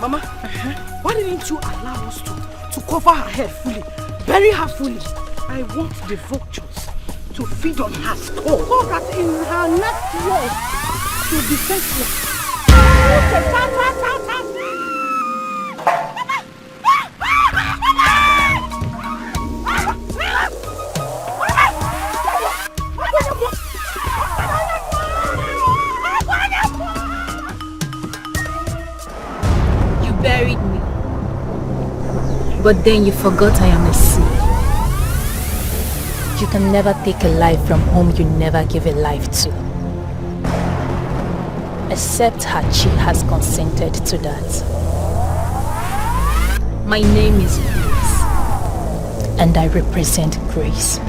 Mama, why didn't you allow us to cover her head fully, bury her fully? I want the vultures to feed on her skull so that in her next war she'll be senseless. You buried me, but then you forgot I am a seed. You can never take a life from whom you never give a life to. Except Hachi has consented to that. My name is Grace, and I represent Grace.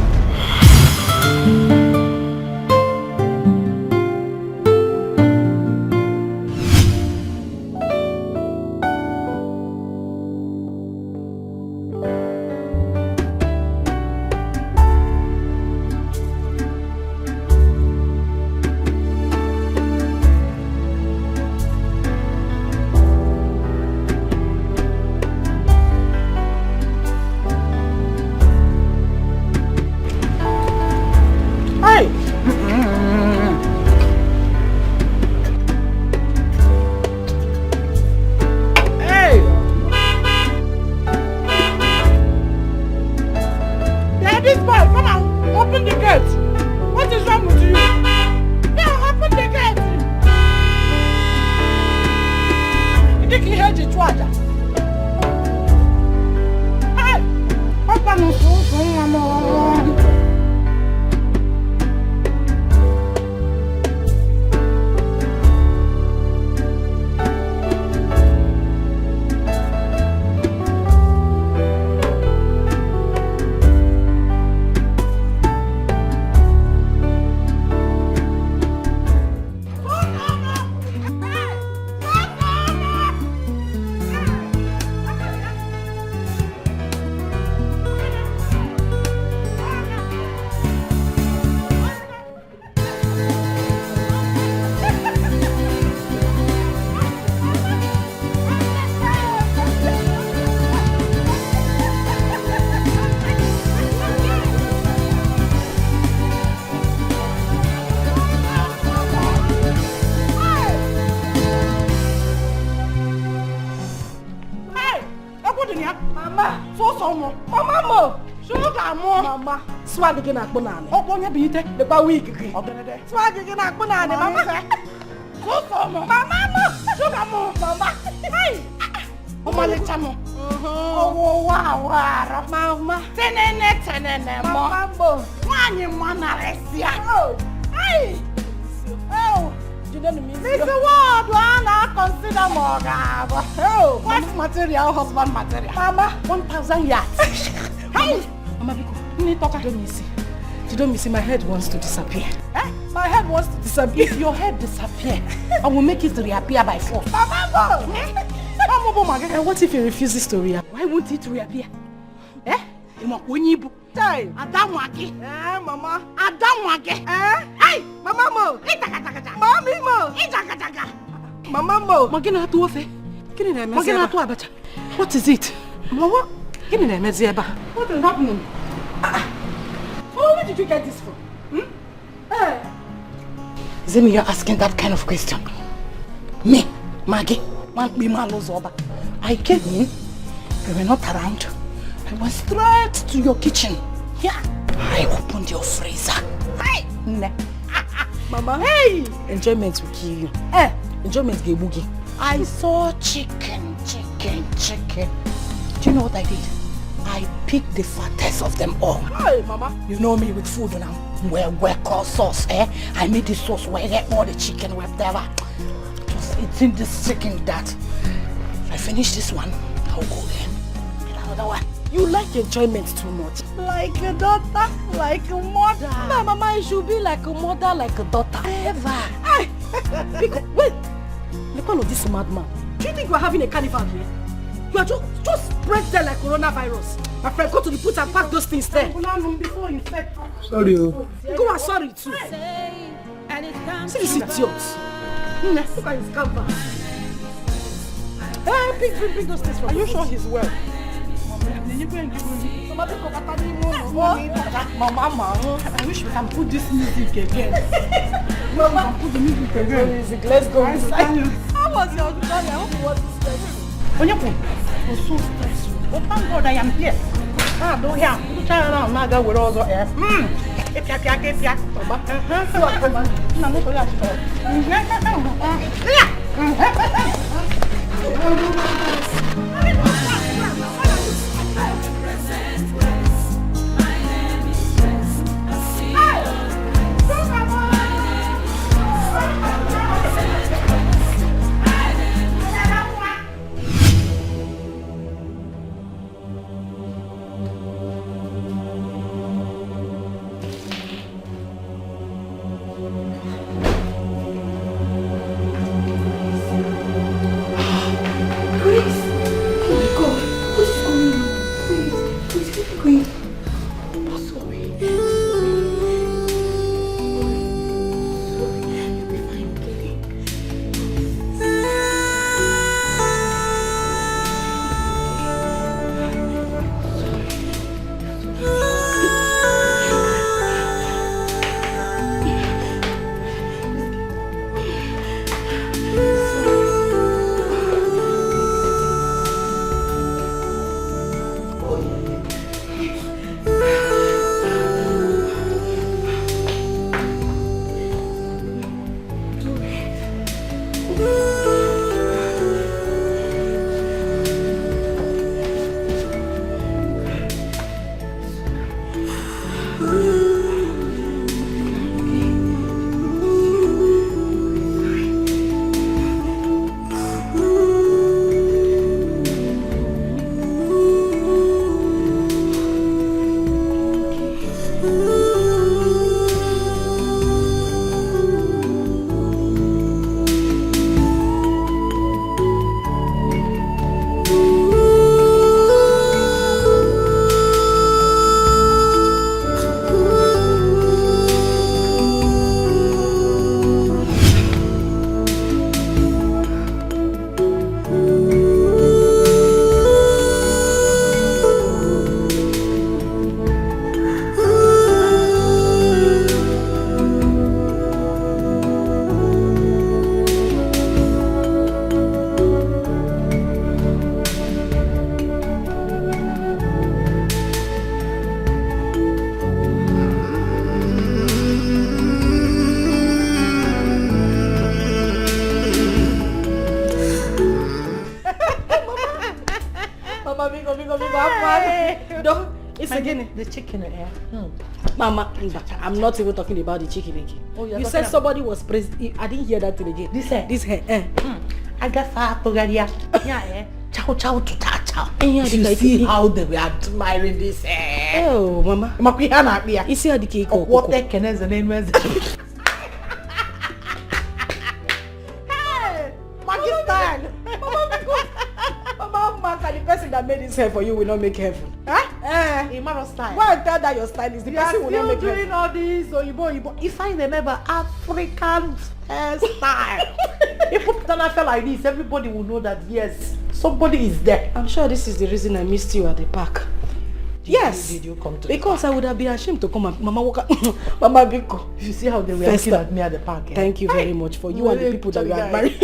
Swag again at banana. Oh, one beat the week. Swag again at banana, Mama. Mama, sugar Mama. Hey, oh, my little oh, wow, Mama. Tenene, Mama. One in one, oh, hey, oh, you don't mean this is what I consider more. Oh, what's material, husband material? Mama, 1,000 yards. Hey, Mama, you don't miss it. My head wants to disappear. Eh? My head wants to disappear. If your head disappears, I will make it reappear by force. Mama! What if it refuses to reappear? Why won't it reappear? Eh? Time. Adamwaki. Eh, Mama. Adamwaki. Eh? Hey! Mama Mo! Mommy Mo! Mama Mo! What is it? Mama? What is happening? Where did you get this from? Hey. Zemi, you're asking that kind of question. Me, Maggie, I came in, you were not around. I went straight to your kitchen. Yeah. I opened your freezer. Hey! Mama, hey! Enjoyment will kill you. Eh? Enjoyment will boogie. I saw chicken. Do you know what I did? I picked the fattest of them all. Hey, Mama. You know me with food now. Where called sauce, eh? I made this sauce where I get all the chicken, whatever. Just eating this chicken that. If I finish this one, I'll go again. Get another one. You like enjoyment too much. Like a daughter, like a mother. No, Mama, it should be like a mother, like a daughter. Ever. Hey! Wait! Look at this madman. Do you think we're having a carnival here? You are just spread there like coronavirus. My friend, go to the put and pack those things there. Before you said. Sorry. Go and sorry too. See this idiot. Look at his cover. Pick those things from. Are you sure he's well? Mama, I wish we can put this music again. Mama, put the music again. Let's go inside. How was your journey? I hope it wasn't stressful. It was so stressful. But thank God I am here. Don't hear. You try around, Naga with all the air. If you the chicken here. Mama, I'm not even talking about the chicken again. Oh, you said somebody was praised. I didn't hear that again. This hair. I got far to get here. Yeah, chow chow to chow. You see how they were admiring this hair. Oh, Mama. You see how the cake. What the can is the name is? Hey, Pakistan. Mama, the person that made this hair for you will not make heaven. Huh? Style. Go and tell that your style is the person will not make doing all this Oyibo. If I remember African hairstyle, if you put on a feel like this, everybody will know that yes, somebody is there. I'm sure this is the reason I missed you at the park. Did you come to because I would have been ashamed to come and Mama Mama Biko. You see how they were looking at me at the park. Thank you very much for you and the people that you are married.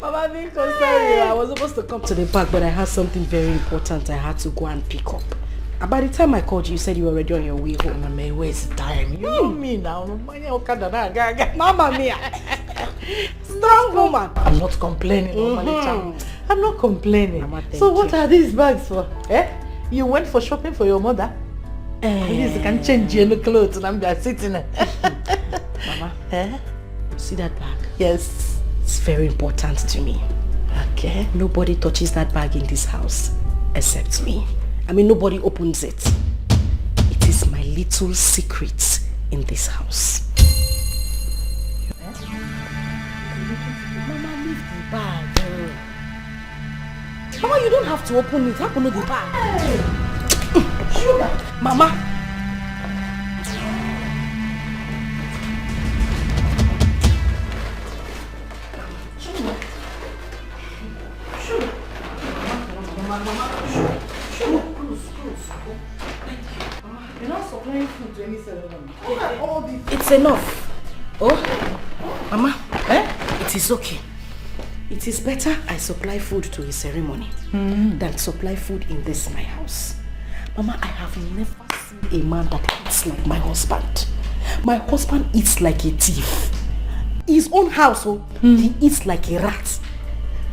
Mama Biko, sorry, I was supposed to come to the park, but I had something very important I had to go and pick up. And by the time I called you, you said you were already on your way home. And I may waste time. You know me now. Mama Mia. Strong woman. I'm not complaining. I'm not complaining. Mama, so what are these bags for? You went for shopping for your mother? At least you can change your clothes and I'm just sitting there. Mama, see that bag? Yes. It's very important to me. Okay. Nobody touches that bag in this house except me. I mean, nobody opens it. It is my little secret in this house. Mama, leave the bag. Mama, you don't have to open it. Open the bag. Sugar. Mama. Sure. Close. Thank you. Mama, you're not supplying food to any ceremony. All this. It's enough. Oh, Mama, it is okay. It is better I supply food to a ceremony than supply food in this my house. Mama, I have never seen a man that eats like my husband. My husband eats like a thief. His own house, he eats like a rat.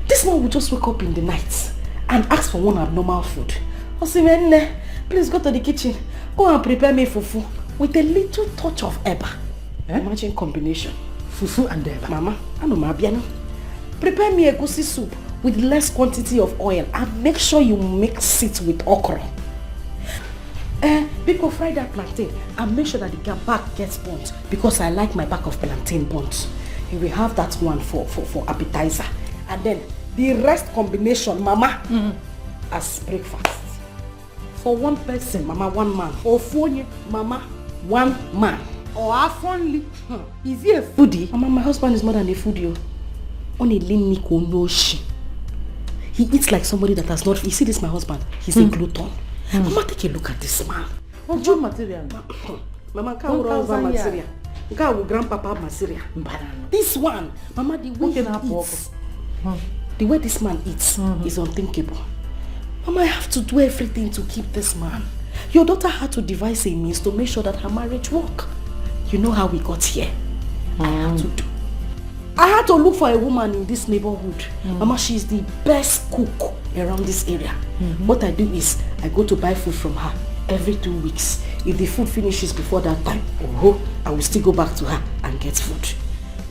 This man will just wake up in the night and ask for one abnormal food. Osimene, please go to the kitchen. Go and prepare me fufu with a little touch of eba. Imagine combination. Fufu and eba. Mama, I know my piano. Prepare me a goosey soup with less quantity of oil and make sure you mix it with okra. People fry that plantain and make sure that the back gets burnt because I like my back of plantain burnt. You will have that one for appetizer. And then the rest combination, Mama, as breakfast. For one person, Mama, one man. Or for you, Mama, one man. Or half only. Is he a foodie? Mama, my husband is more than a foodie. Only Liniko Noshi. He eats like somebody that has not. You see this, my husband? He's a glutton. Mama, take a look at this man. What do material? Mama, can't over material. Grandpapa material. This one, Mama, the way he eats, the way this man eats is unthinkable. Mama, I have to do everything to keep this man. Your daughter had to devise a means to make sure that her marriage work. You know how we got here. I had to look for a woman in this neighborhood. Mama, she is the best cook around this area. What I do is, I go to buy food from her every 2 weeks. If the food finishes before that time, I will still go back to her and get food.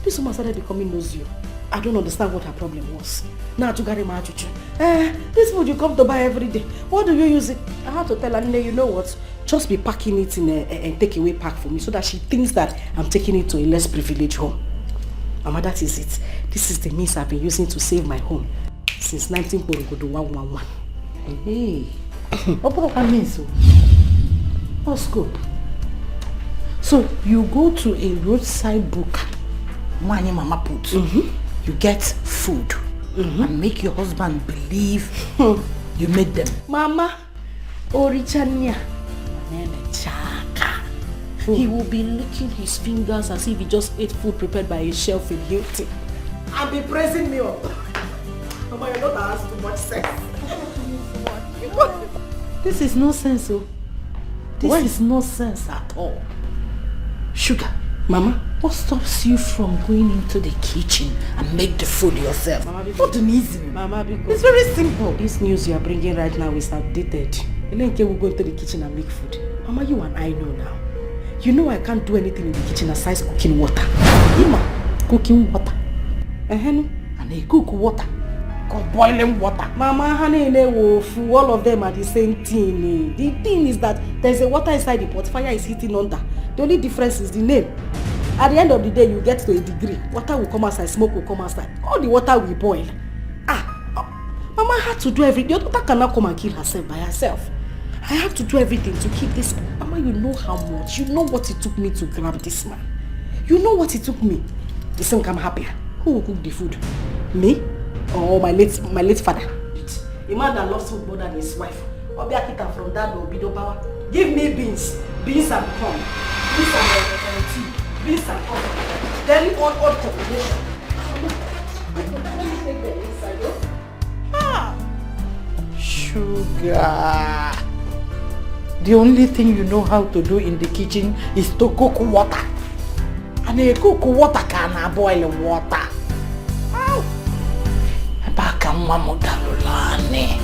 This woman started becoming nosy. I don't understand what her problem was. Now to get my this food you come to buy every day. What do you use it? I had to tell her, you know what? Just be packing it in a takeaway pack for me so that she thinks that I'm taking it to a less privileged home. Mama, that is it. This is the means I've been using to save my home since 1911. Hey, what means? What scope? So you go to a roadside book, money Mama put. You get food and make your husband believe you made them. Mama, Orichania. He will be licking his fingers as if he just ate food prepared by a chef in Hilton. And be praising me up. Mama, you're not asked too much sex. This is nonsense, This is nonsense at all. Sugar, Mama, what stops you from going into the kitchen and make the food yourself? Mama, What an easy. Mama, it's very simple. This news you are bringing right now is outdated. Elenke will go into the kitchen and make food. Mama, you and I know now. You know I can't do anything in the kitchen aside cooking water. Ima, cooking water. And they cook water. Called boiling water. Mama, honey, all of them are the same thing. The thing is that there's a water inside the pot, fire is heating under. The only difference is the name. At the end of the day, you get to a degree. Water will come outside, smoke will come outside. All the water will boil. Mama had to do everything. Your daughter cannot come and kill herself by herself. I have to do everything to keep this. Mama, you know how much. You know what it took me to grab this man. You know what it took me. You think I'm happier? Who will cook the food? Me? Or my late father? A man that loves food more than his wife. Obiakita from that will be the power. Give me beans and corn. Beans and tea. Beans and corn. Very odd combination. Sugar. The only thing you know how to do in the kitchen is to cook water. And you cook water can boil water. Ow! Baka mama dalulane.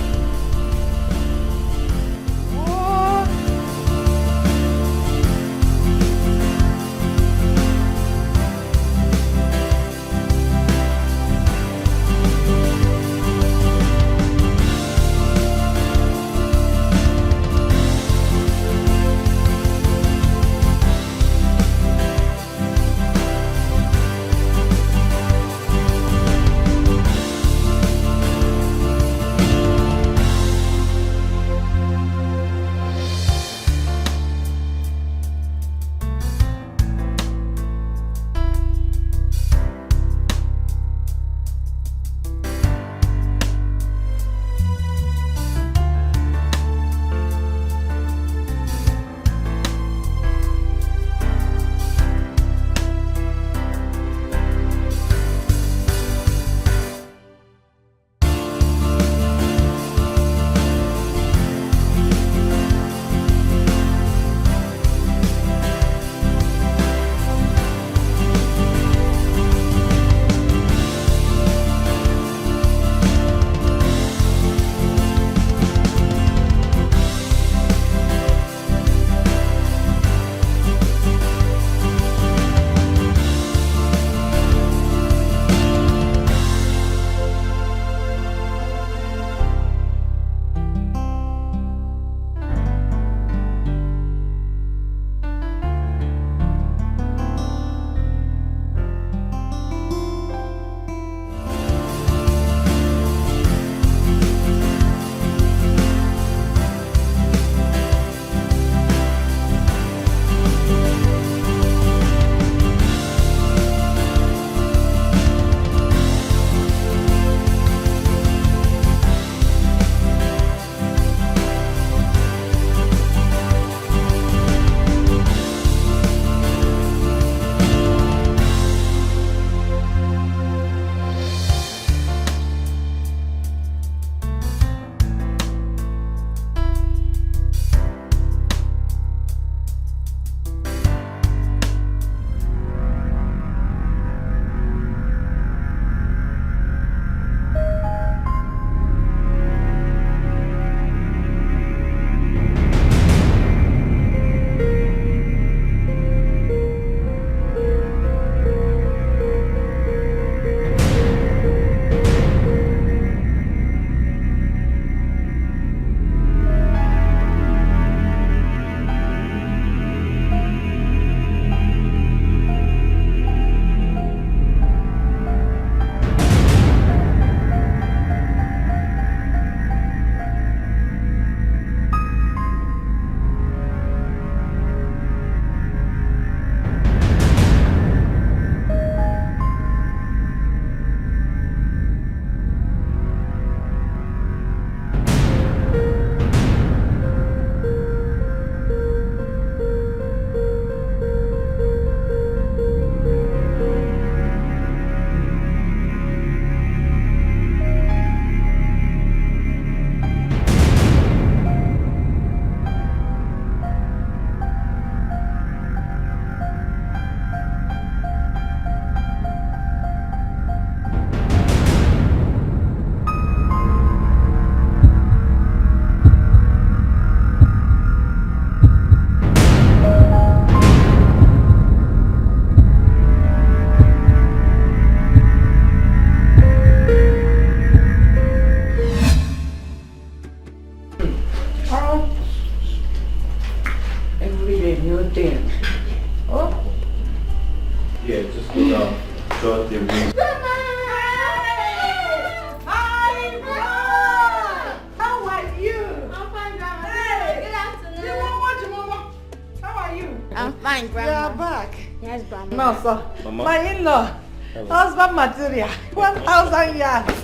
fine, Grandma. You're back. Yes, Grandma. No, sir. Mama? My in-law. Hello. Husband material. 1,000 yards.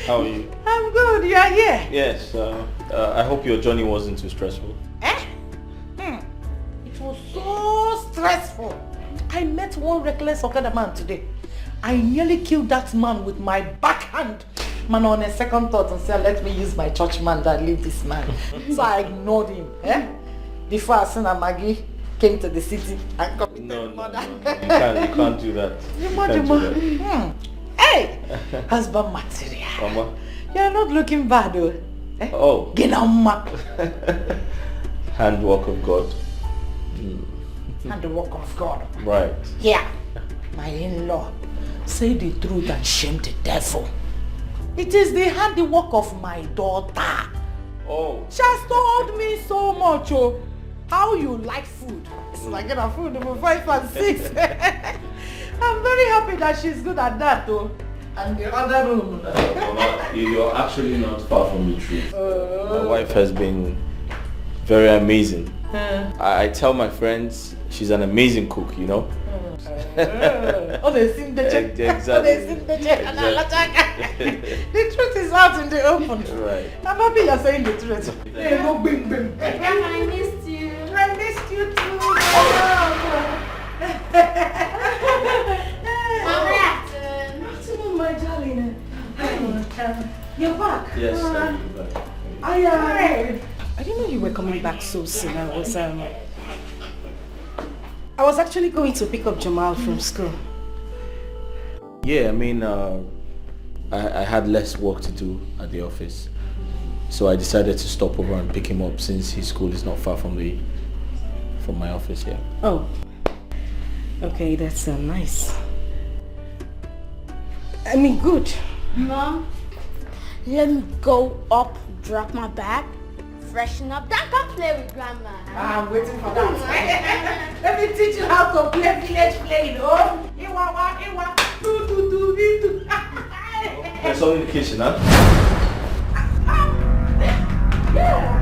How are you? I'm good. You are here. Yes, I hope your journey wasn't too stressful. It was so stressful. I met one reckless Okada man today. I nearly killed that man with my backhand. Man, on a second thought and said, let me use my church man that leave this man. So I ignored him. Before I seen Maggie came to the city and committed murder. You can't do that. You can't do that. Hey! Husband material. Mama? You're not looking bad though. Oh. Ginamma. Handwork of God. And the work of God. Right. Yeah. My in-law. Say the truth and shame the devil. It is the handiwork of my daughter. Oh. She has told me so much, how you like food. It's like food number 5 and 6. I'm very happy that she's good at that though. And the other room. Mama, you're actually not far from the truth. My wife has been very amazing. I tell my friends she's an amazing cook, you know. Oh, they sing the check. Exactly. Oh, they sing the check. The truth is out in the open. Right. I'm happy you're saying the truth. Hey, no bing bing. Grandma, I missed you. I missed you too. Afternoon, my darling. You're back. Yes, I'm back. I didn't know you were coming back so soon. I was actually going to pick up Jamal from school. Yeah, I mean, I had less work to do at the office. So I decided to stop over and pick him up since his school is not far from my office here. Oh. Okay, that's nice. I mean, good. Mom, let me go up, drop my bag, freshen up, then come play with Grandma. I'm waiting for that. Let me teach you how to play village playing, oh? Iwa, do. There's something in the kitchen, huh? Yeah.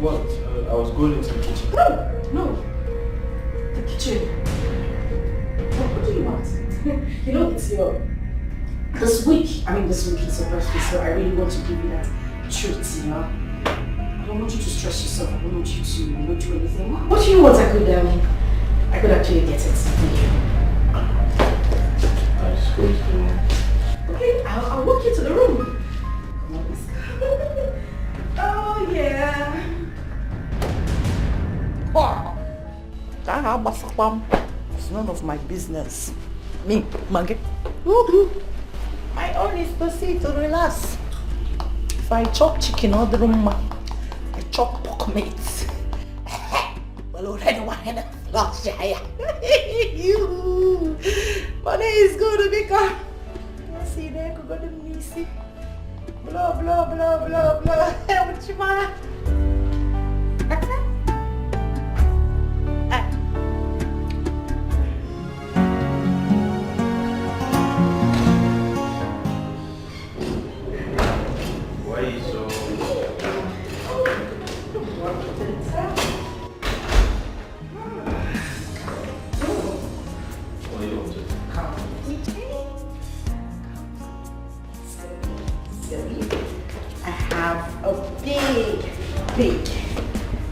What? I was going into the kitchen. No. The kitchen. What do you want? You know, it's this week is your birthday, so I really want to give you that treat, you know? I don't want you to stress yourself. I don't want you to not do anything. What do you want? I could actually get it for you. I just go to the room. Okay, I'll walk you to the room. Come on, let's go. Oh, yeah. It's none of my business. Me, Maggie. My own is to see to relax. If I chop chicken or the room, I chop pork meat. Well, already one hand of lost you. Money is going to become. You see there, go to Missy. Blah, blah, blah, blah, blah. What you want? Why are you so... What are you up to? I have a big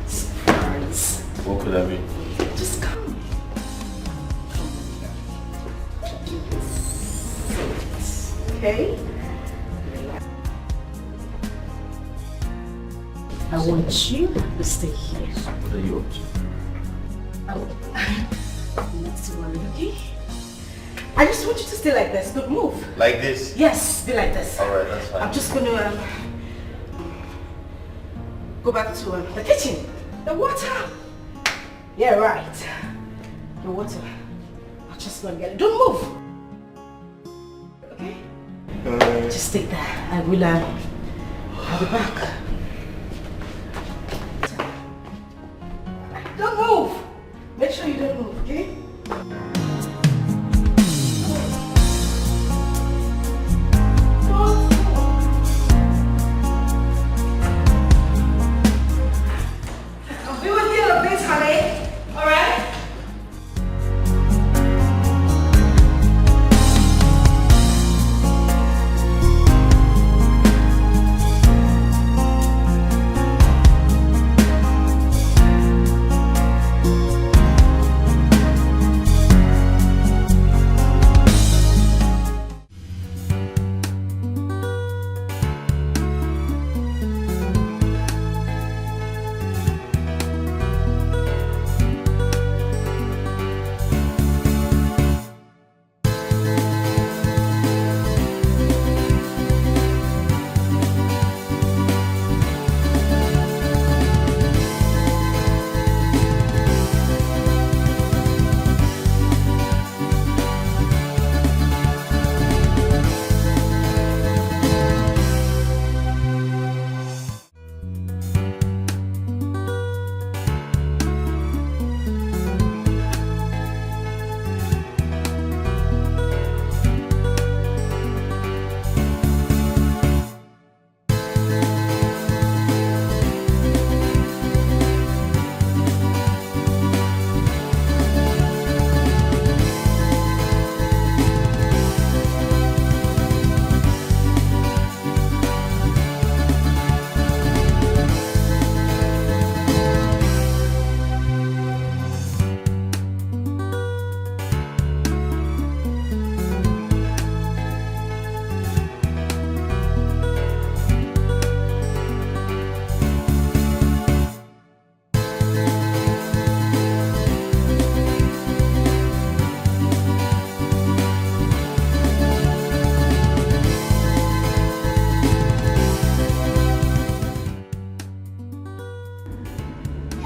surprise. What could that be? Just come. Okay? I want you to stay here. What are you up to? Not to worry, okay? I just want you to stay like this. Don't move. Like this? Yes, be like this. Alright, that's fine. I'm just going to go back to the kitchen. The water. Yeah, right. The water. I'll just go and get it. Don't move. Okay? Just stay there. I will I'll be back. Don't move. Make sure you don't move, okay?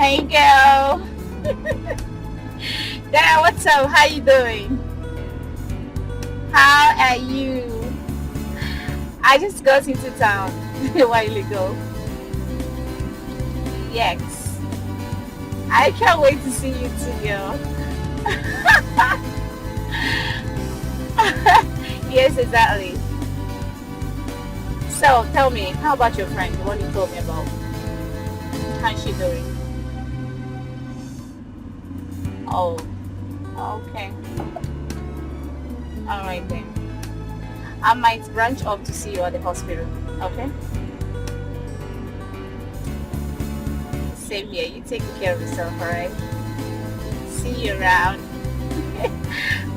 Hey girl. Dad, what's up? How you doing? How are you? I just got into town a while ago. Yes. I can't wait to see you too, girl. Yes, exactly. So, tell me, how about your friend, the one you told me about? How's she doing? Oh, okay. Alright then. I might branch off to see you at the hospital, okay? Same here, you take care of yourself, alright? See you around.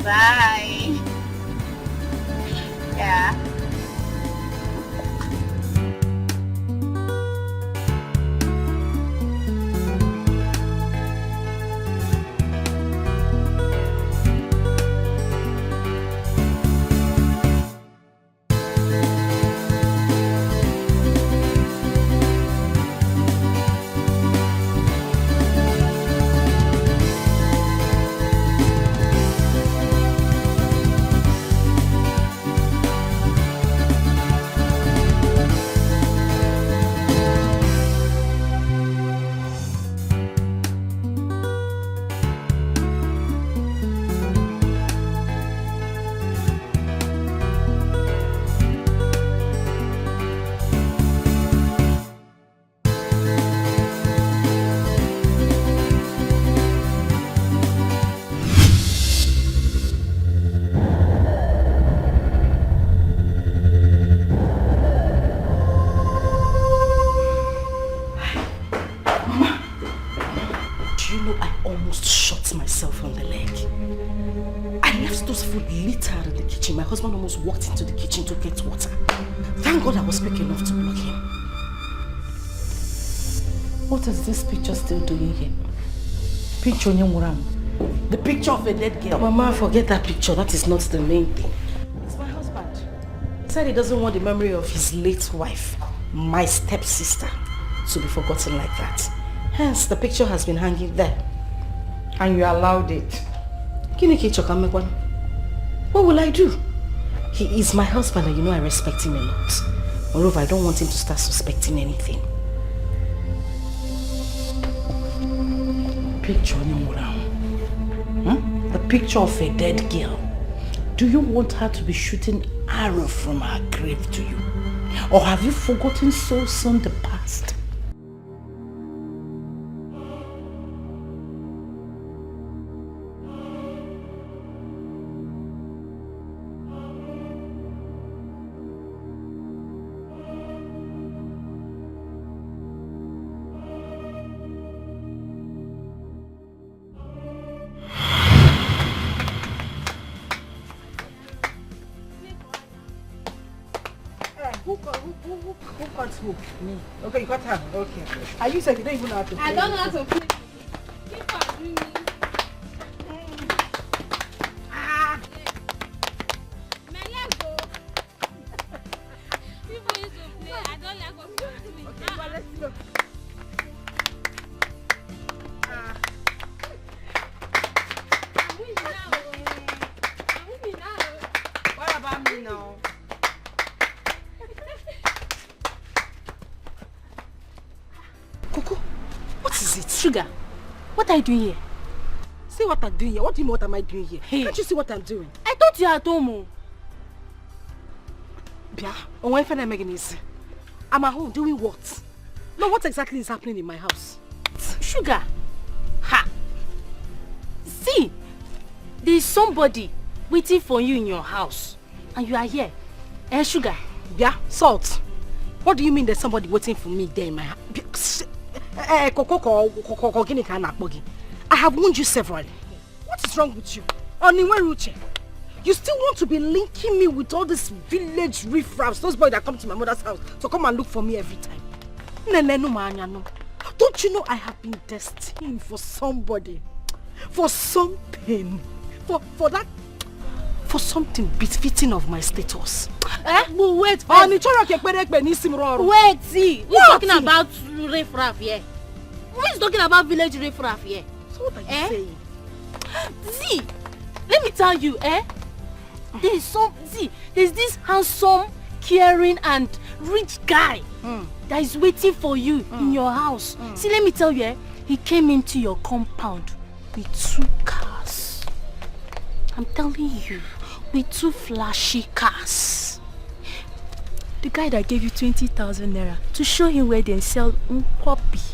Bye. Yeah. My husband almost walked into the kitchen to get water. Thank God I was quick enough to block him. What is this picture still doing here? Picture Nyamuram. The picture of a dead girl. Mama, forget that picture. That is not the main thing. It's my husband. He said he doesn't want the memory of his late wife, my stepsister, to be forgotten like that. Hence, the picture has been hanging there. And you allowed it. What will I do? He is my husband and you know I respect him a lot. Moreover, I don't want him to start suspecting anything. Picture the picture of a dead girl. Do you want her to be shooting arrows from her grave to you? Or have you forgotten so soon the past? Who cut who? Me. Okay, you got her. Okay. Are you saying you don't even know how to play? I don't know how to play. Keep on doing me. My leg go. People used to play. I don't like what people do. Okay, well, let's go. I'm winning now. What about me now? Coco, what is it? Sugar, what are you doing here? See what I'm doing here. What do you mean what am I doing here? Hey. Can't you see what I'm doing? I thought you were at home. Bia, on when I'm making this. I'm at home doing what? No, what exactly is happening in my house? Sugar, ha! See, there's somebody waiting for you in your house. And you are here. Eh, Sugar? Bia, Salt. What do you mean there's somebody waiting for me there in my house? I have warned you severally. What is wrong with you? You still want to be linking me with all these village riffraffs, those boys that come to my mother's house to come and look for me every time. Don't you know I have been destined for somebody, for something, for something befitting of my status? But wait, Wait, see, we're talking about riffraff here. Who is talking about village riffraff here? So what are you saying? See, let me tell you, there's this handsome, caring and rich guy that is waiting for you in your house. See, let me tell you, he came into your compound with 2 cars. I'm telling you, with 2 flashy cars. The guy that gave you 20,000 naira to show him where they sell Nkwobi.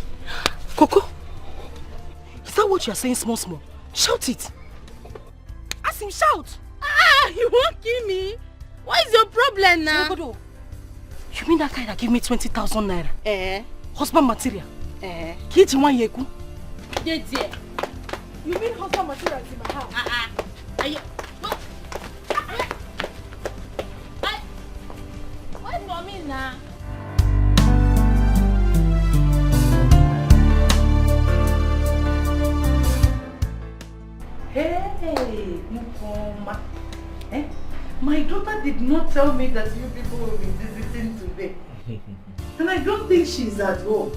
Coco, is that what you are saying small? Shout it. Ask him, shout. You won't kill me. What is your problem now? Sogodo, you mean that guy that gave me 20,000 naira? Husband material? Kiti one yeku? Yeah. You mean husband material is in my house? What for me now? Hey, Mukoma. My daughter did not tell me that you people will be visiting today. And I don't think she's at home.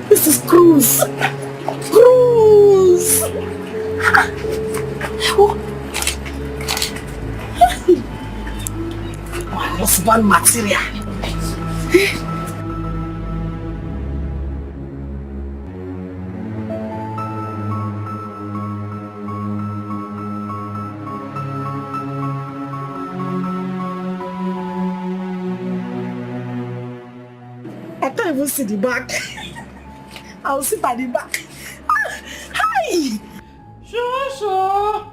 This is cruise. My husband material. I can't even see the back. I'll sit at the back. Hi! Shosho!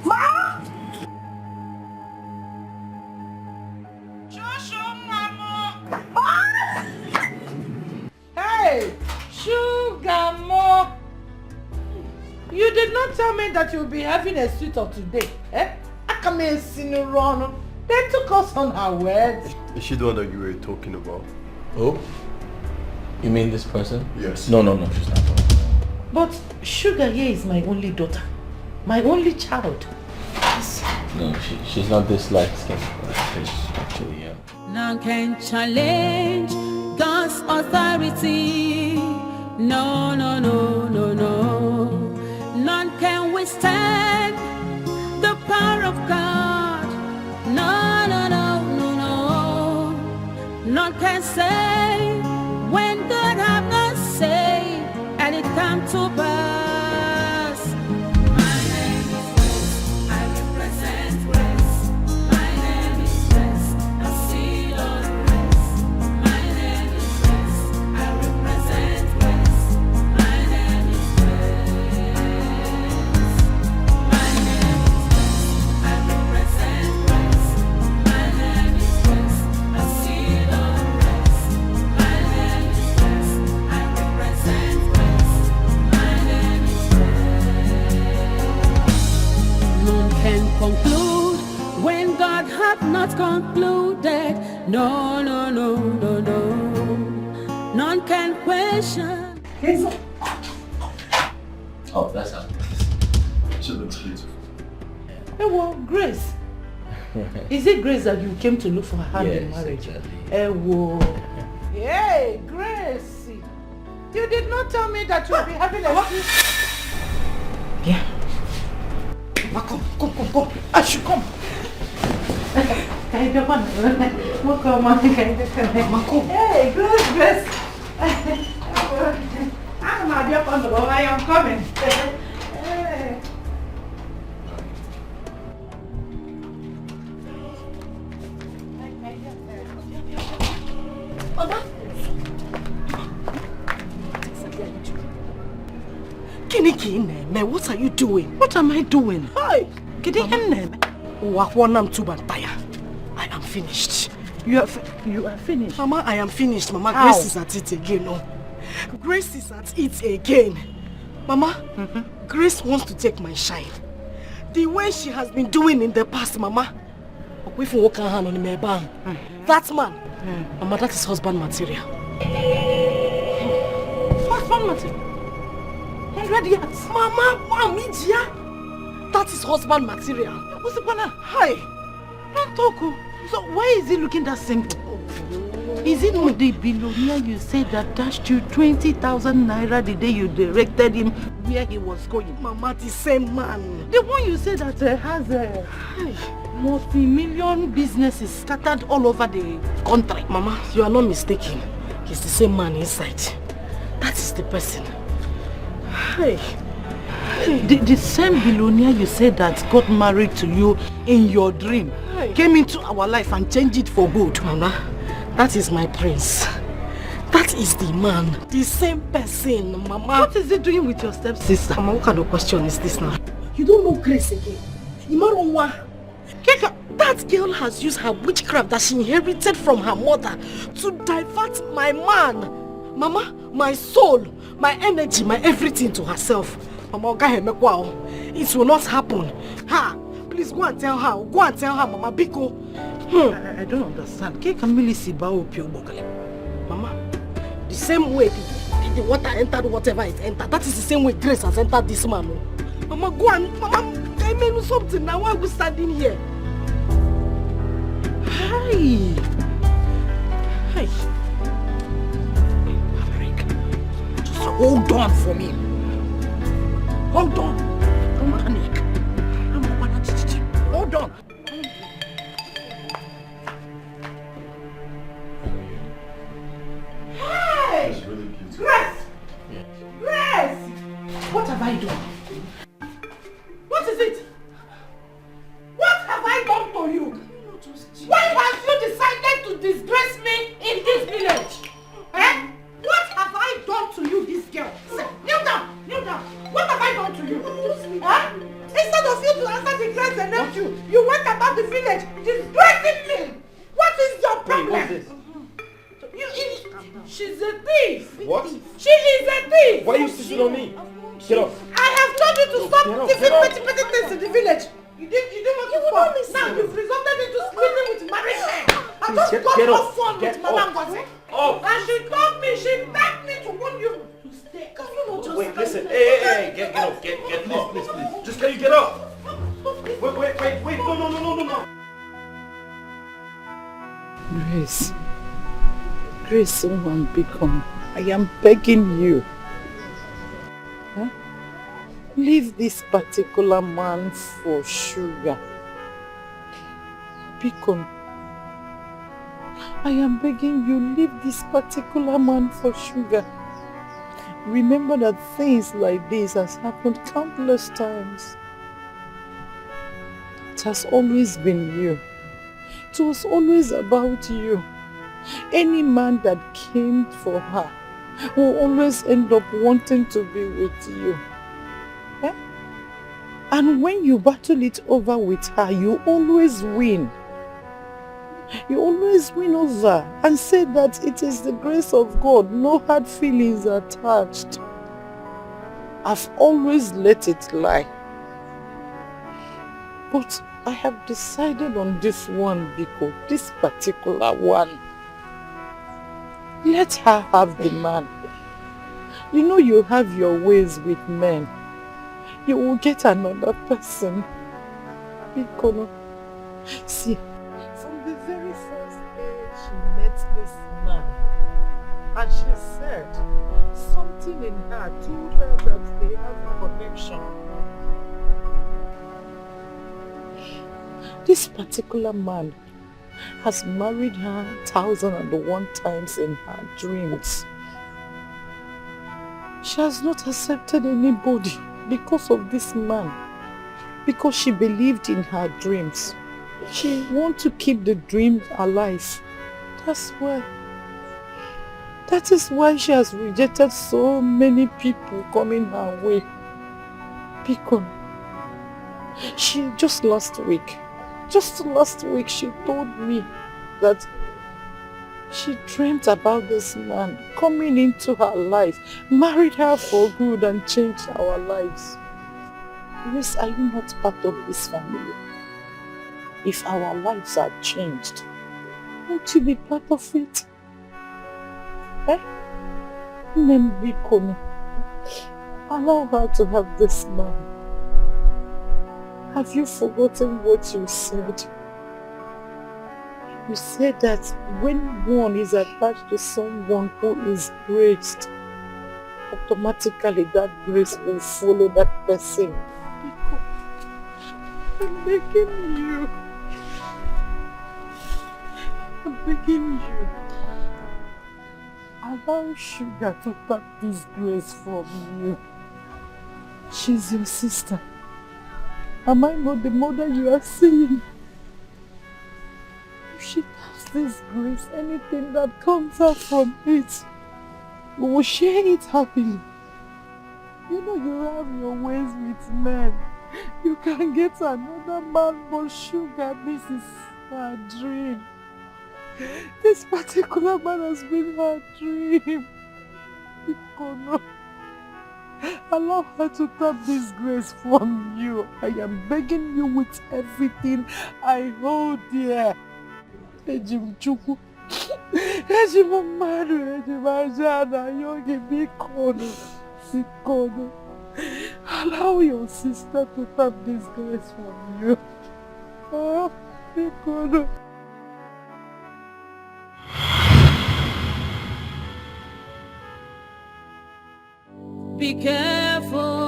Ma! Shosho, Mama! Hey! Sugar Mo! You did not tell me that you'll be having a suit of today. I come in Sinuronu. They took us on our words. Is she the one that you were talking about? Oh? You mean this person? Yes. No, she's not. But Sugar here is my only daughter. My only child. No, she's not this light-skinned. She's actually, None can challenge God's authority. No. None can withstand the power of God. No. None can say when God have not said, and it come to pass. My name is Grace, I represent Grace. My name is Grace, I see Lord Grace. My name is Grace, I represent Grace. My name is Grace. My name is Grace, I represent Grace. My name is Grace, I see Lord Grace. My name is Grace, I represent Grace. My name is Grace. None can conclude when God hath not concluded. No. None can question. Oh, that's how. She looks beautiful. Hey, well, Grace. Is it Grace that you came to look for her hand in marriage? Exactly. Hey, whoa. Hey, Grace. You did not tell me that you'll be having a... Yeah. Come. I should come. Hey, Grace. I am coming. Man, what are you doing? What am I doing? Hi. I am finished. You are finished? Mama, I am finished. Mama, How? Grace is at it again. No. Grace is at it again. Mama, Grace wants to take my shine. The way she has been doing in the past, Mama. We can walk her hand on the bang. That man, Mama, that is husband material. Husband material? 100 years. Mama, Media. That is husband material. What's the plan? Hi. Don't talk. So why is he looking that simple? Is it not the billionaire you said that dashed you 20,000 naira the day you directed him where he was going? Mama, the same man. The one you said that has multi-million businesses scattered all over the country. Mama, you are not mistaken. He's the same man inside. That is the person. Hey. The same billionaire you said that got married to you in your dream came into our life and changed it for good. Mama, that is my prince. That is the man. The same person, Mama. What is he doing with your stepsister? Mama, what kind of question is this now? You don't know Grace again. That girl has used her witchcraft that she inherited from her mother to divert my man, Mama, my soul, my energy, my everything to herself. Mama, it will not happen. Ha! Please go and tell her. Go and tell her, Mama Biko. I don't understand. Mama, the same way the water entered whatever it entered, that is the same way Grace has entered this man. Mama, go and Mama, I may know something now. Why are we standing here? Hey! Hey! Just hold on for me. Hold on. Don't panic. Hold on. Hey! Really beautiful. Grace! Grace! What have I done? What is it? What have I done to you? Why have you decided to disgrace me in this village? Eh? What have I done to you, this girl? Kneel down! Kneel down! What have I done to you? Huh? Instead of you to answer the grace and help you went about the village disgracing me! What is your problem? Wait, what's this? She's a thief! What? She is a thief! Why are you sitting on me? Get off! I have told you to stop thieving petty things in the village! You didn't want to stop. Now you've resulted into sleeping with married men. I just got off fun with Madam Ngozi. And she told me, she begged me to warn you to stay. Can you not just Wait, listen. Hey, get off. Get please. Just can you get up? Wait. No. Grace, woman, become. I am begging you. Huh? Leave this particular man for sugar. Beacon, I am begging you, leave this particular man for sugar. Remember that things like this has happened countless times. It has always been you. It was always about you. Any man that came for her will always end up wanting to be with you. And when you battle it over with her, you always win. You always win over and say that it is the grace of God, no hard feelings attached. I've always let it lie. But I have decided on this one, Biko, this particular one. Let her have the man. You know you have your ways with men. You will get another person. Biko, see, from the very first day she met this man, and she said something in her told her that they have a connection. This particular man has married her 1,001 times in her dreams. She has not accepted anybody because of this man. Because she believed in her dreams. She wants to keep the dream alive. That's why. That is why she has rejected so many people coming her way. Because she just last week she told me that she dreamt about this man coming into her life, married her for good and changed our lives. Yes, are you not part of this family? If our lives are changed, won't you be part of it? Eh? Nembikono, allow her to have this man. Have you forgotten what you said? You said that when one is attached to someone who is graced, automatically that grace will follow that person. I'm begging you. I'm begging you. Allow Sugar to tap this grace from you. She's your sister. Am I not the mother you are saying? If she taps this grace, anything that comes out from it, we will share it happily. You know you have your ways with men. You can get another man, but Sugar, this is her dream. This particular man has been her dream. Ikono, allow her to tap this grace from you. I am begging you with everything I hold dear. Ejim Chukwu, Ejim Mmadụ, Ejim Ajana, Yogi Bikono, Ikono. Allow your sister to tap this grace from you. Oh, Ikono. Be careful.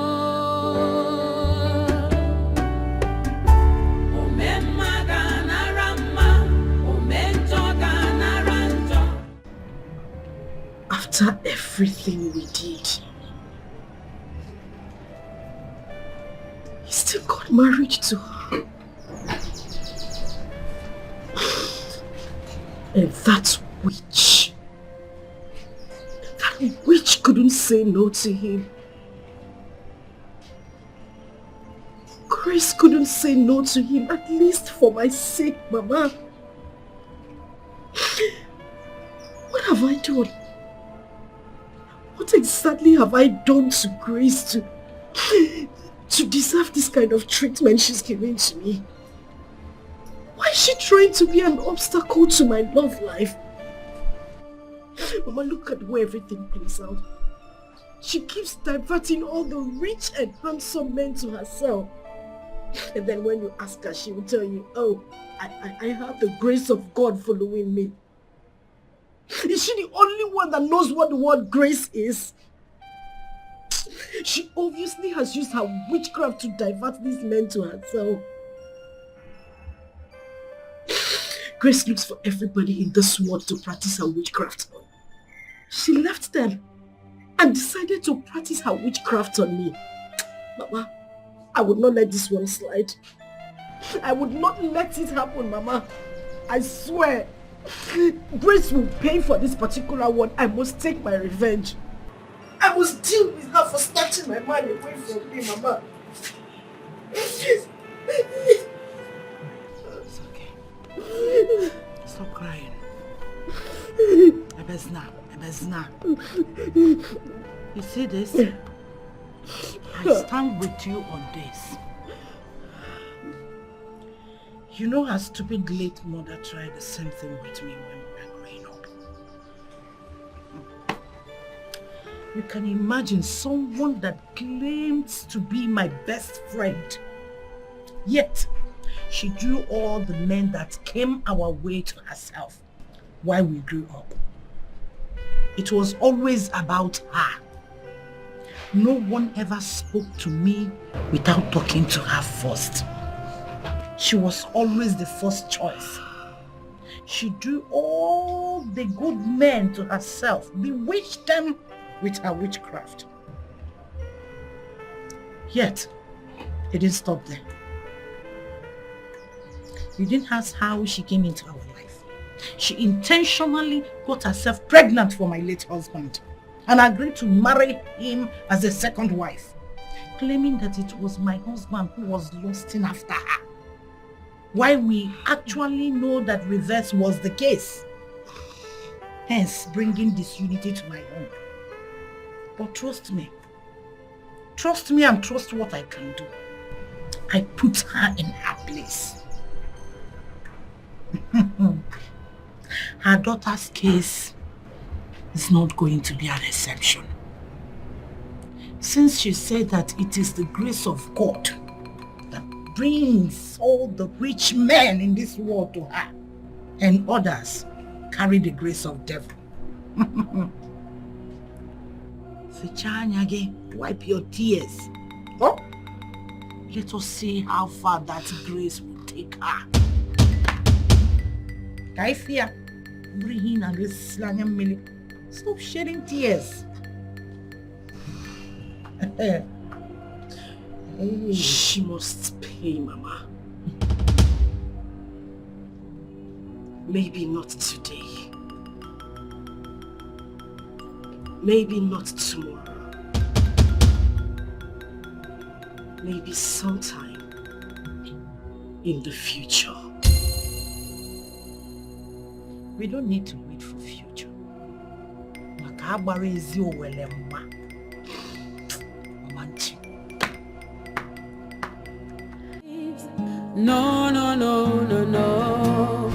After everything we did, he still got married to her. And that witch couldn't say no to him. Grace couldn't say no to him, at least for my sake, Mama. What have I done? What exactly have I done to Grace to deserve this kind of treatment she's giving to me? Why is she trying to be an obstacle to my love life? Mama, look at where everything plays out. She keeps diverting all the rich and handsome men to herself. And then when you ask her, she will tell you, oh, I have the grace of God following me. Is she the only one that knows what the word grace is? She obviously has used her witchcraft to divert these men to herself. Grace looks for everybody in this world to practice her witchcraft on. She left them and decided to practice her witchcraft on me. Mama, I would not let this one slide. I would not let it happen, Mama. I swear. Grace will pay for this particular one. I must take my revenge. I must deal with her for snatching my man away from me, Mama. It's okay. Stop crying. Ebezna. You see this? I stand with you on this. You know her stupid late mother tried the same thing with me when we were growing up. You can imagine someone that claims to be my best friend. Yet, she drew all the men that came our way to herself while we grew up. It was always about her. No one ever spoke to me without talking to her first. She was always the first choice. She drew all the good men to herself, bewitched them with her witchcraft. Yet, it didn't stop there. You didn't ask how she came into our life. She intentionally got herself pregnant for my late husband and agreed to marry him as a second wife, claiming that it was my husband who was lusting after her. While we actually know that reverse was the case. Hence, bringing disunity to my home. But trust me and trust what I can do. I put her in her place. Her daughter's case is not going to be an exception. Since she said that it is the grace of God that brings all the rich men in this world to her, and others carry the grace of devil. Wipe your tears. Oh? Let us see how far that grace will take her. Kaifia, bring and this Mili. Stop shedding tears. She must pay, Mama. Maybe not today. Maybe not tomorrow. Maybe sometime in the future. We don't need to wait for future. Makabari is your welema. No, no, no, no, no.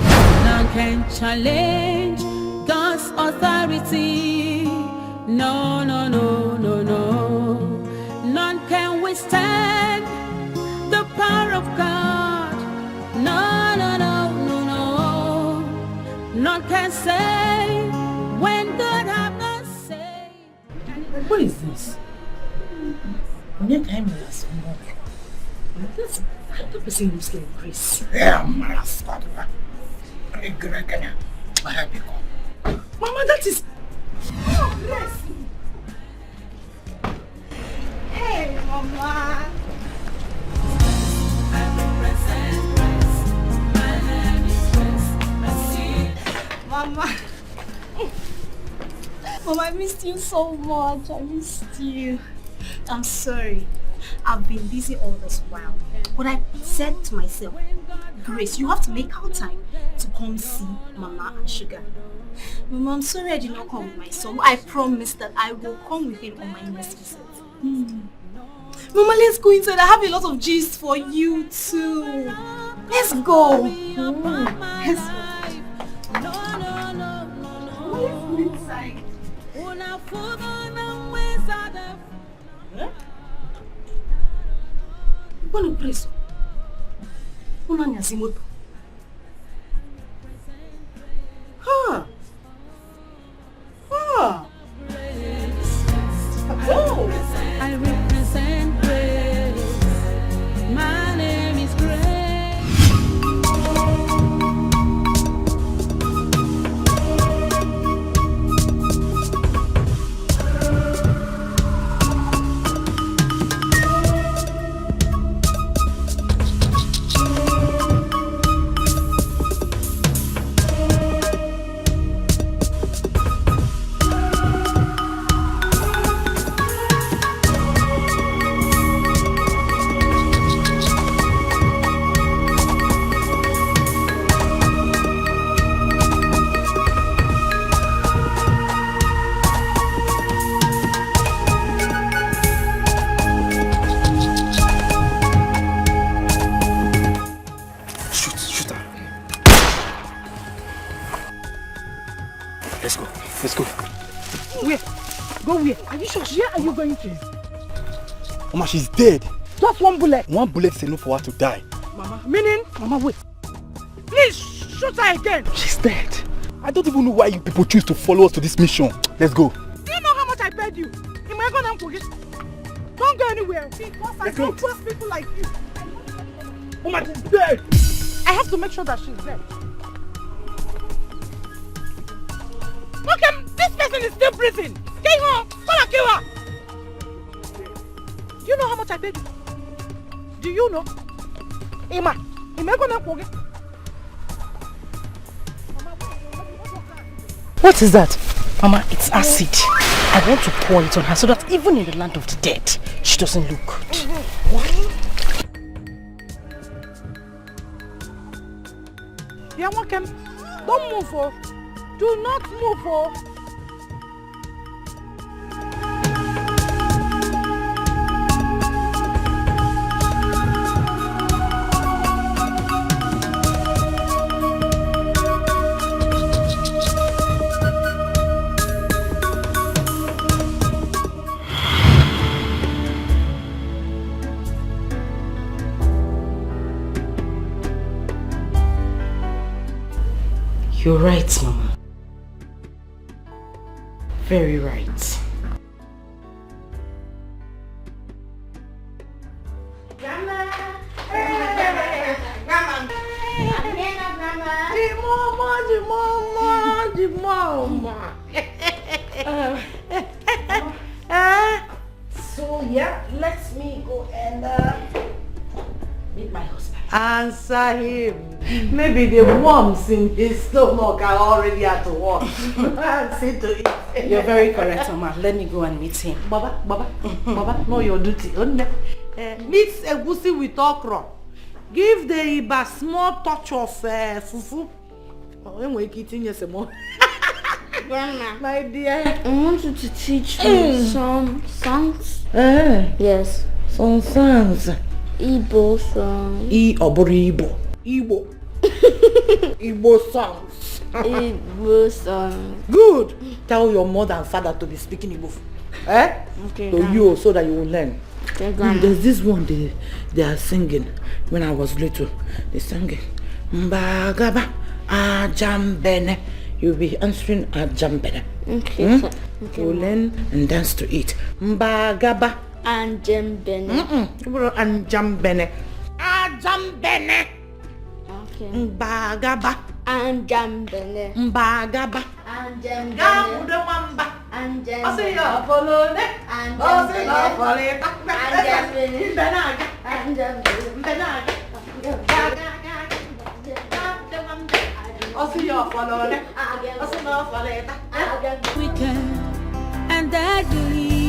None can challenge God's authority. No, no, no, no, no. None can withstand the power of God. No, no, no, no, no. None can say when God have not said. What is this? When came last month. That's the person who's getting grace. Yeah, Mama, that is... Oh, bless you. Hey, Mama. Mama. Mama, I missed you so much. I missed you. I'm sorry. I've been busy all this while. But I said to myself, Grace, you have to make our time to come see Mama and Sugar. Mama, I'm sorry I did not come with my son. I promise that I will come with him on my next visit. Mama, let's go inside. I have a lot of gist for you too. Let's go. Let's go. Let's go inside. Bueno, preso. Una nyazimoto. Ha! Ha! Oh! I represent grace. My name is Where are you going to? Mama, she's dead. Just one bullet. One bullet is enough for her to die. Mama, meaning? Mama, wait. Please, shoot her again. She's dead. I don't even know why you people choose to follow us to this mission. Let's go. Do you know how much I paid you? Am I going to forget? Don't go anywhere. Because I don't trust people like you. Mama, she's dead. I have to make sure that she's dead. Okay, this person is still breathing. Kill her. Kill her. Do you know how much I paid you? Do you know? Ima gonna forget. What is that? Mama, it's acid. I want to pour it on her so that even in the land of the dead, she doesn't look good. What? Yawakem, don't move, oh. Do not move, oh. You're right, Mama. Very right. Grandma! Hey! Grandma! I'm here now, Grandma! So yeah, let me go and meet my husband. Answer him. Maybe the worms in his stomach are already at work. See to it. You're very correct, Mama. Let me go and meet him. Baba, know your duty. Mix egusi with okra. Give the Iba small touch of fufu. Grandma, My dear. I want you to teach me some songs. Yes. Some songs. Igbo songs. Igbo. Igbo songs. Igbo songs. Good. Tell your mother and father to be speaking Igbo. Okay, To you, so that you will learn. Okay, Grandma. There's this one they are singing when I was little. They sang it. Mbagaba ajambene. You'll be answering ajambene. Okay, so, okay. You learn and dance to it. Mbagaba Anjambene. Anjambene. Ajambene. Okay. Mbagaba Anjambene. Mbagaba Anjambene. Gabude wamba. Anjambene. Ose ya folone. Ose ya foleta. Anjambene. Mbenaga. Anjambene. Mbenaga. Ose ya folone. Ose ya foleta. Weekend and daddy.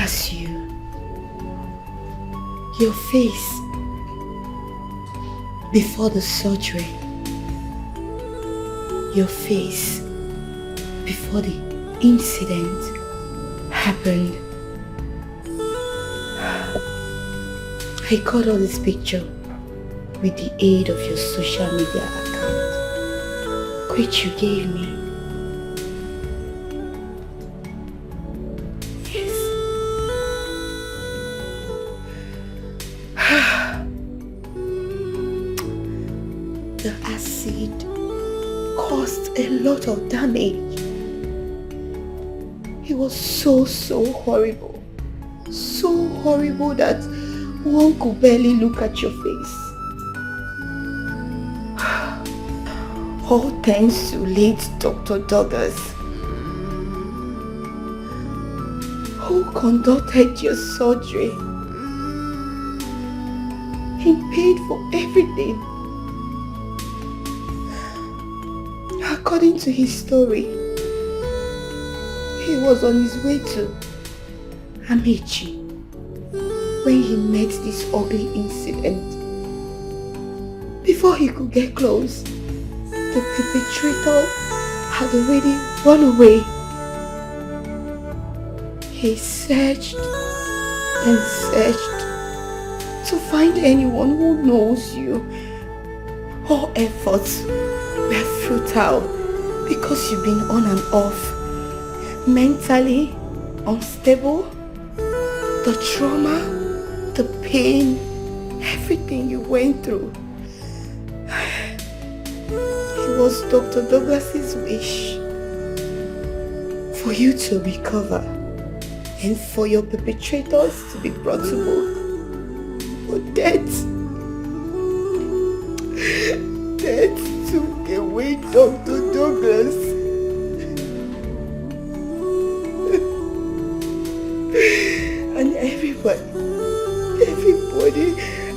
That's you. Your face before the surgery. Your face before the incident happened. I got all this picture with the aid of your social media account, which you gave me. The acid caused a lot of damage. It was so horrible. So horrible that one could barely look at your face. All thanks to late Dr. Douglas, who conducted your surgery. He paid for everything. According to his story, he was on his way to Amechi when he met this ugly incident. Before he could get close, the perpetrator had already run away. He searched and searched to find anyone who knows you. All efforts were futile because you've been on and off, mentally unstable. The trauma, the pain, everything you went through. It was Dr. Douglas's wish for you to recover and for your perpetrators to be brought to book. But death took away Dr. Douglas. And everybody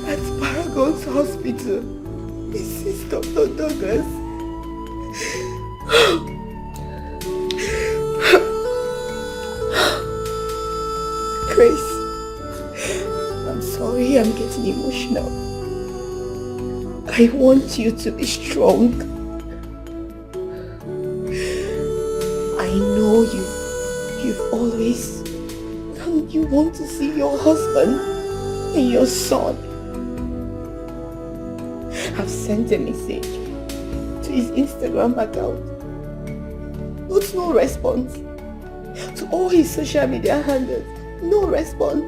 at Paragon's hospital misses Dr. Douglas. Grace, I'm sorry I'm getting emotional. I want you to be strong. I know you. You've always... And you want to see your husband and your son. I've sent a message to his Instagram account. But no response. To all his social media handles. No response.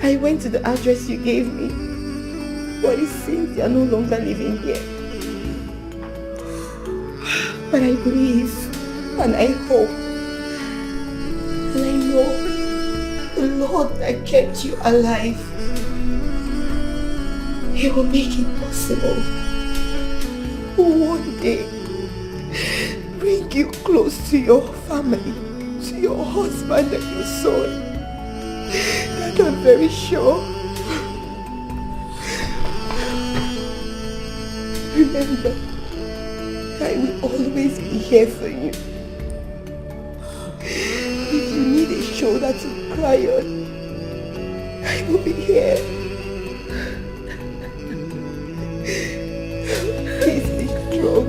I went to the address you gave me. But it seems you are no longer living here. But I believe and I hope and I know the Lord that kept you alive, He will make it possible. One day, bring you close to your family, to your husband and your son. That I'm very sure. Remember, I will always be here for you. If you need a shoulder to cry on, I will be here. Please be strong.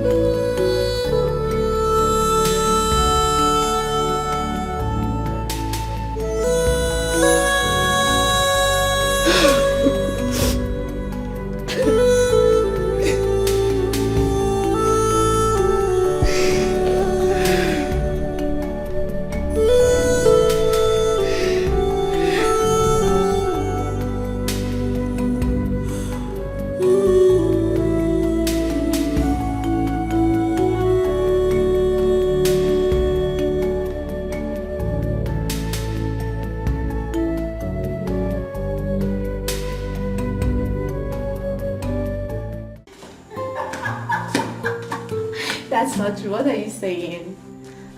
That's not true. What are you saying?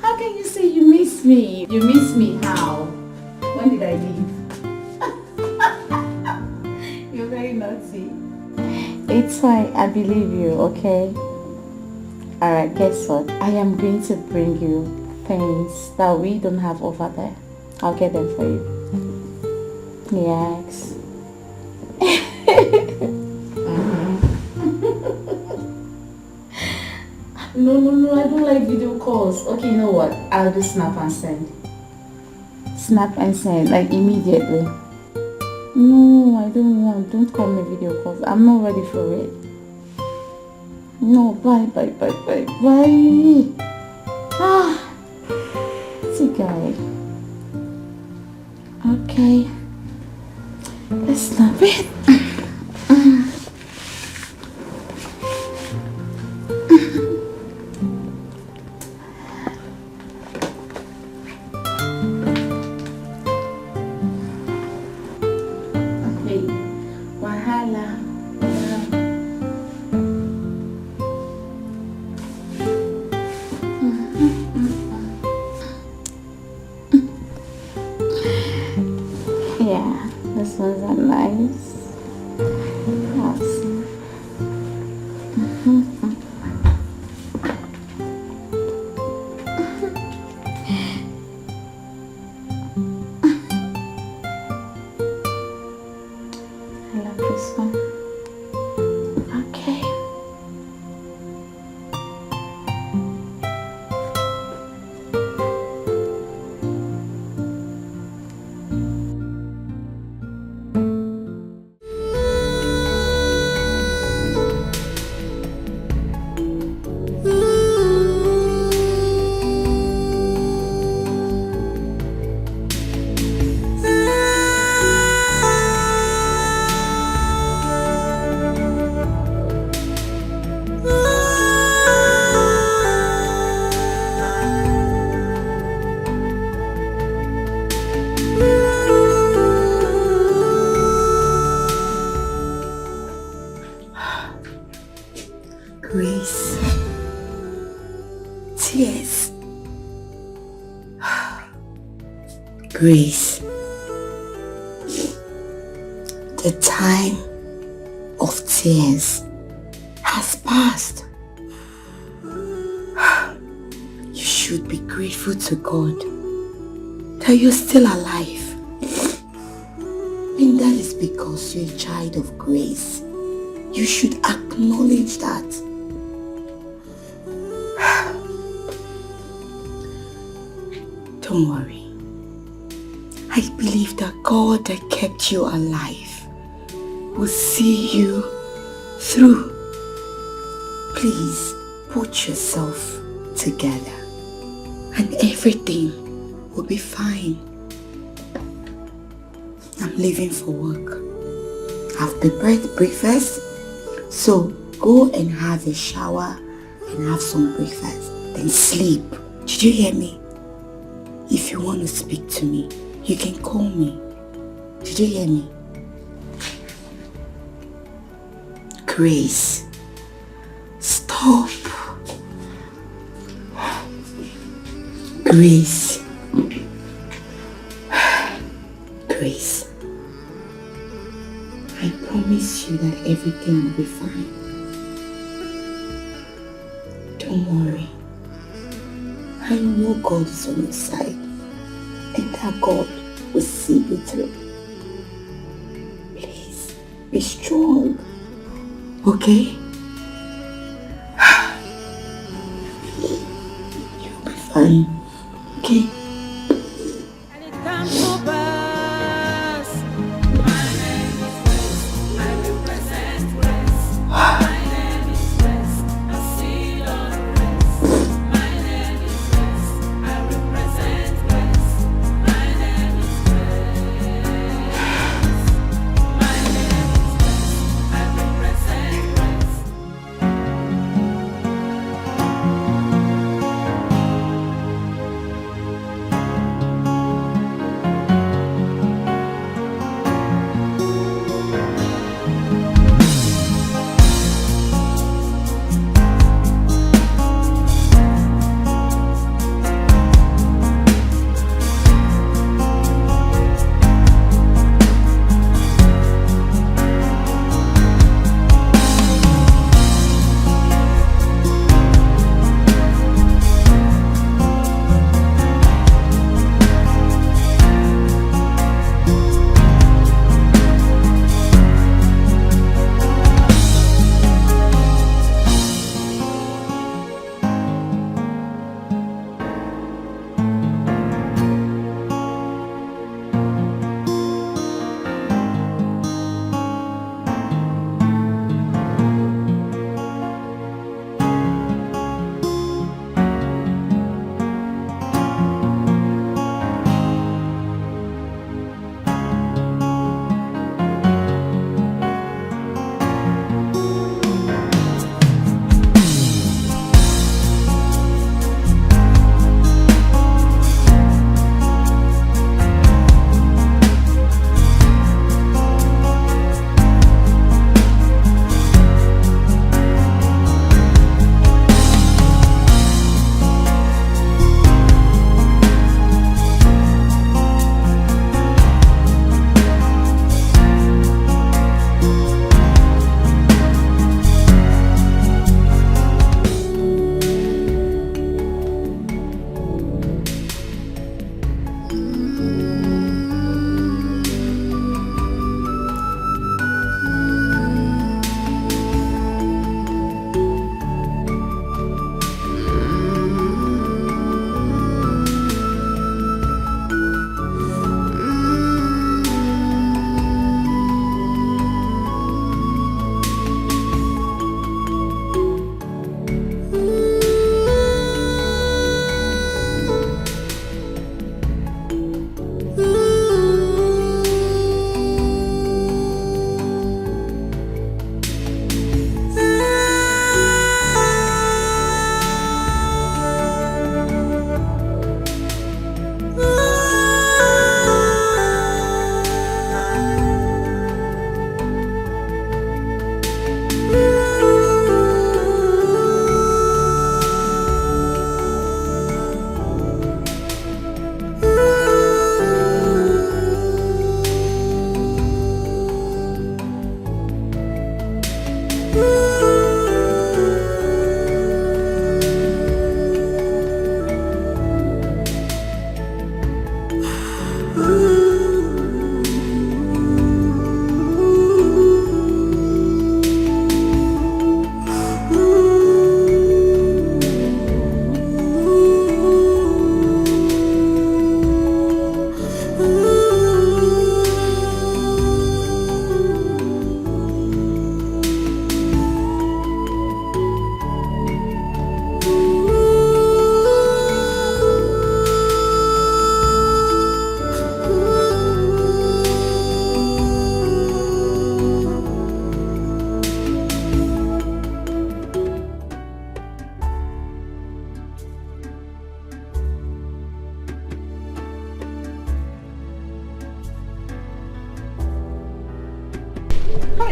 How can you say you miss me? You miss me how? When did I leave? You're very naughty. It's fine. I believe you, okay? Alright, guess what? I am going to bring you things that we don't have over there. I'll get them for you. Yes. No, I don't like video calls. Okay, you know what? I'll do snap and send. Snap and send, like immediately. No, I don't want. Don't call me video calls. I'm not ready for it. No, bye. Ah, it's a guy. Okay. Let's snap it. Yeah, this ones are nice. Awesome. I love this one. Okay. Grace. Tears. Grace. The time of tears has passed. You should be grateful to God that you're still alive. And that is because you're a child of grace. You should acknowledge that. Don't worry. I believe that God that kept you alive will see you through. Please put yourself together and everything will be fine. I'm leaving for work. I've prepared breakfast, so go and have a shower and have some breakfast, then sleep. Did you hear me? If you want to speak to me, you can call me. Did you hear me? Grace, stop. Grace. Grace. I promise you that everything will be fine. Don't worry. I know God is on your side, and that God will see you through. Please, be strong, okay? You'll be fine, okay? And it comes to pass. My name is West. I represent West. My name is West. I see on West. My name is West. I represent West. My name is West. My name is West. I represent West.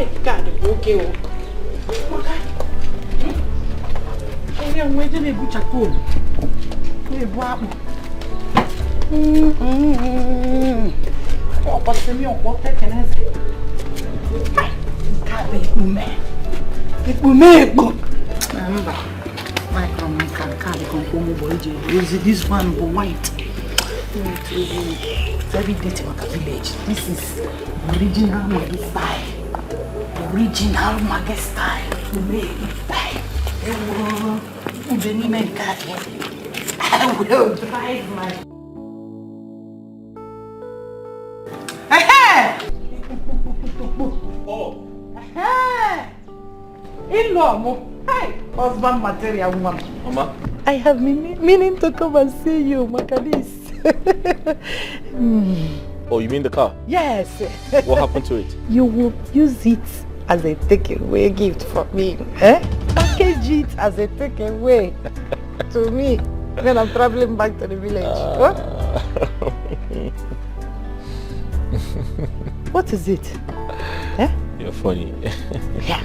Hey, God, okay. I'm waiting to put a cool. Oh, what's the meal? What can I say? Can't be man. It will make good. My this one go white. Very dirty like a village. This is original Maggie style. Original Maggie style. I will drive my. Oh. In-law, hey, husband material woman. Mama? I have been meaning to come and see you, Macadis. Oh, you mean the car? Yes. What happened to it? You will use it as a takeaway gift for me. Eh? Package it as a takeaway to me when I'm traveling back to the village. What is it? Eh? You're funny. Yeah.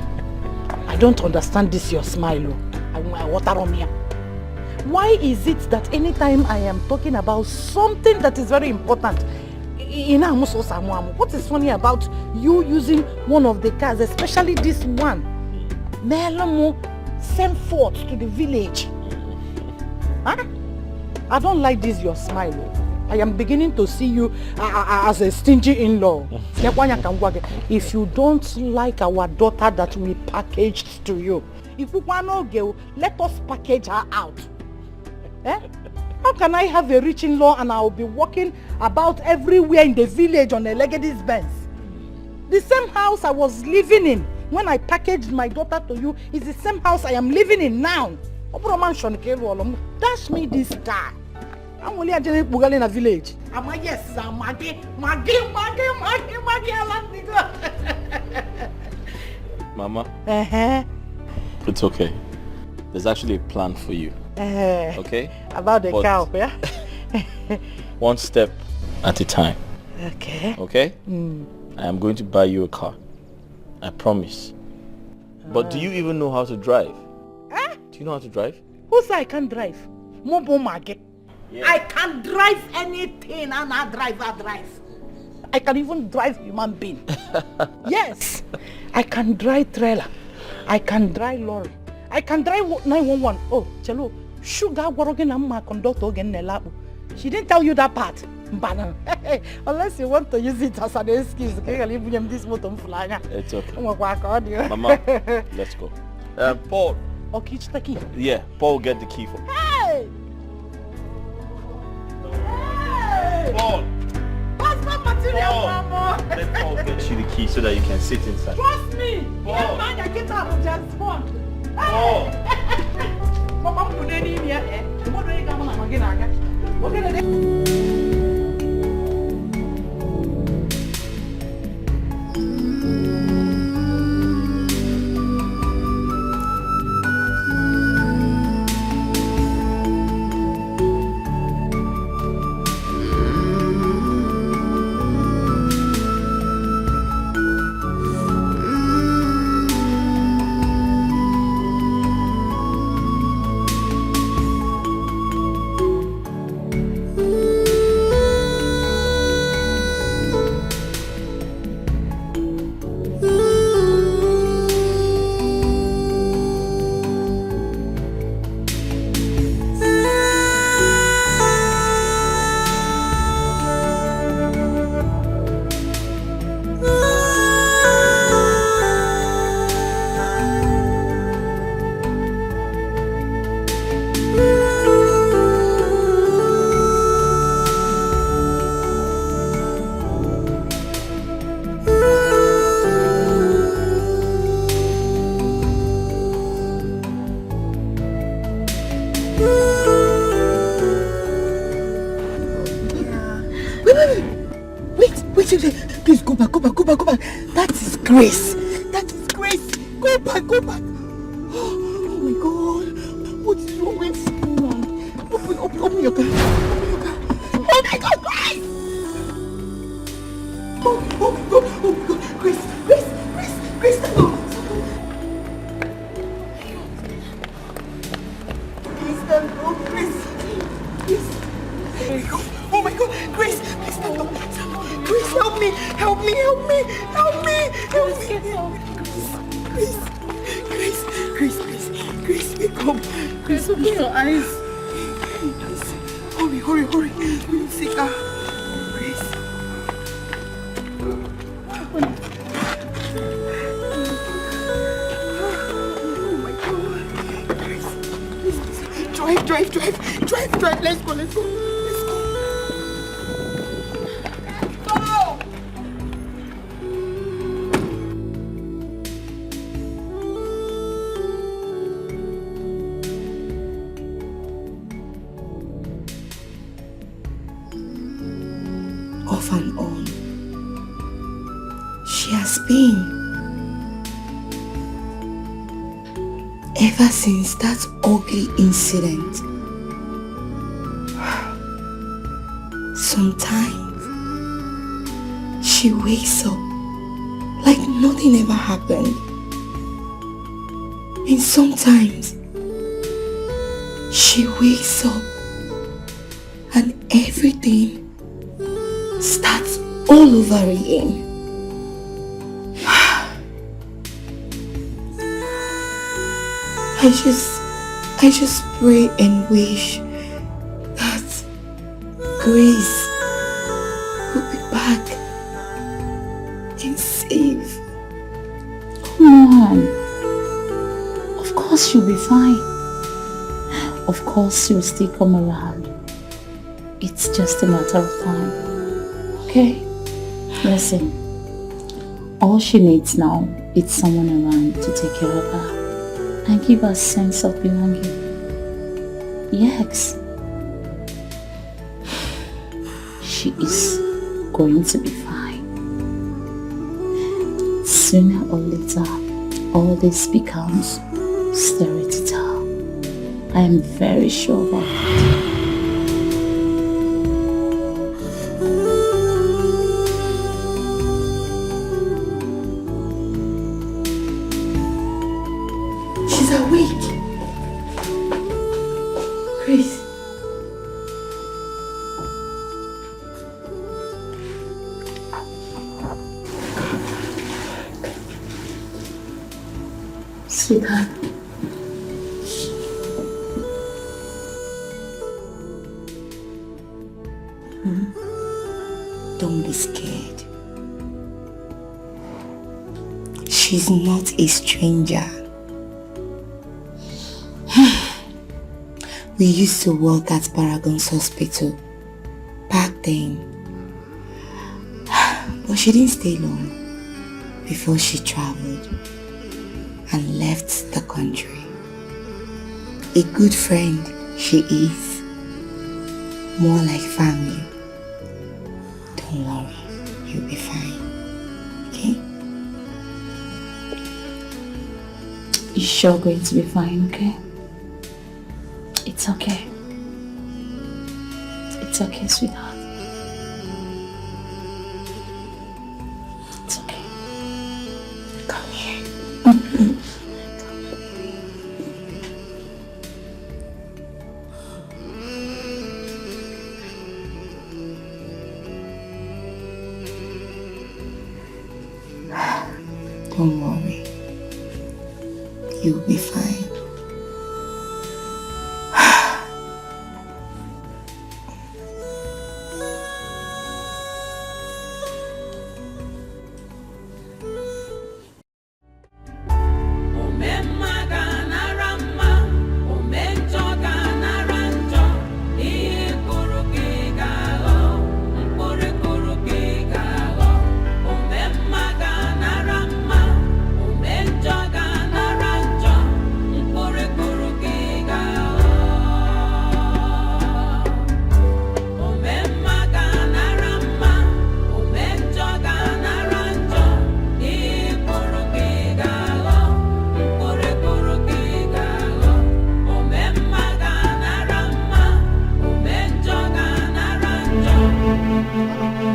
I don't understand this your smile. I water on me. Why is it that anytime I am talking about something that is very important, what is funny about you using one of the cars, especially this one? Send forth to the village. Huh? I don't like this your smile. I am beginning to see you as a stingy in-law. If you don't like our daughter that we packaged to you, if you want to go, let us package her out. Eh? How can I have a rich in-law and I will be walking about everywhere in the village on a Legacy's Benz? The same house I was living in when I packaged my daughter to you is the same house I am living in now. Dash me this guy. I'm only a Bugal in a village. Am I? Yes, I'm Maggie. Mama? It's okay. There's actually a plan for you. Okay? About the cow, yeah? One step at a time. Okay. Okay? I am going to buy you a car. I promise. But do you even know how to drive? Do you know how to drive? Who said I can't drive? Mobo Maggie. Yeah. I can drive anything and I drive. I can even drive human being. Yes. I can drive trailer. I can drive lorry. I can drive 911. Oh, Chelo, sugar warogen and my conductor again nelabu. She didn't tell you that part. Unless you want to use it as an excuse. It's okay. Mama, let's go. Paul. Okay, the key. Yeah, Paul, get the key for me. Hey! Paul! What's my material, Mama? Let Paul get you the key so that you can sit inside. Trust me! Paul! Yeah, man, I get out of just one. Paul! Mama, I'm going to need here. What do you come on again? What can I do? Wait. Please go back. That is Grace. Go back. Oh my God. What is wrong with you? Open your car. Oh my God, Grace! Oh my God. Grace. Help me! Grace, wake up. Grace, open your eyes. Hurry. We need to take her. Grace. Oh my God. Grace, please. Drive. Let's go. Off and on, she has been ever since that ugly incident. Sometimes she wakes up like nothing ever happened, and sometimes she wakes up and everything starts all over again. I just pray and wish that Grace will be back and safe. Come on. Of course she'll be fine. Of course she'll still come around. It's just a matter of time. Okay? Listen. All she needs now is someone around to take care of her and give her a sense of belonging. Yes. She is going to be fine. Sooner or later, all this becomes story to tell. I am very sure about it. She's awake. Grace. Sweetheart. Don't be scared. She's not a stranger. We used to work at Paragon's hospital back then. But she didn't stay long before she traveled and left the country. A good friend she is. More like family. Don't worry, you'll be fine. Okay? You're sure going to be fine, okay? It's okay. It's okay, sweetheart. It's okay. Come here. Don't worry. You'll be fine.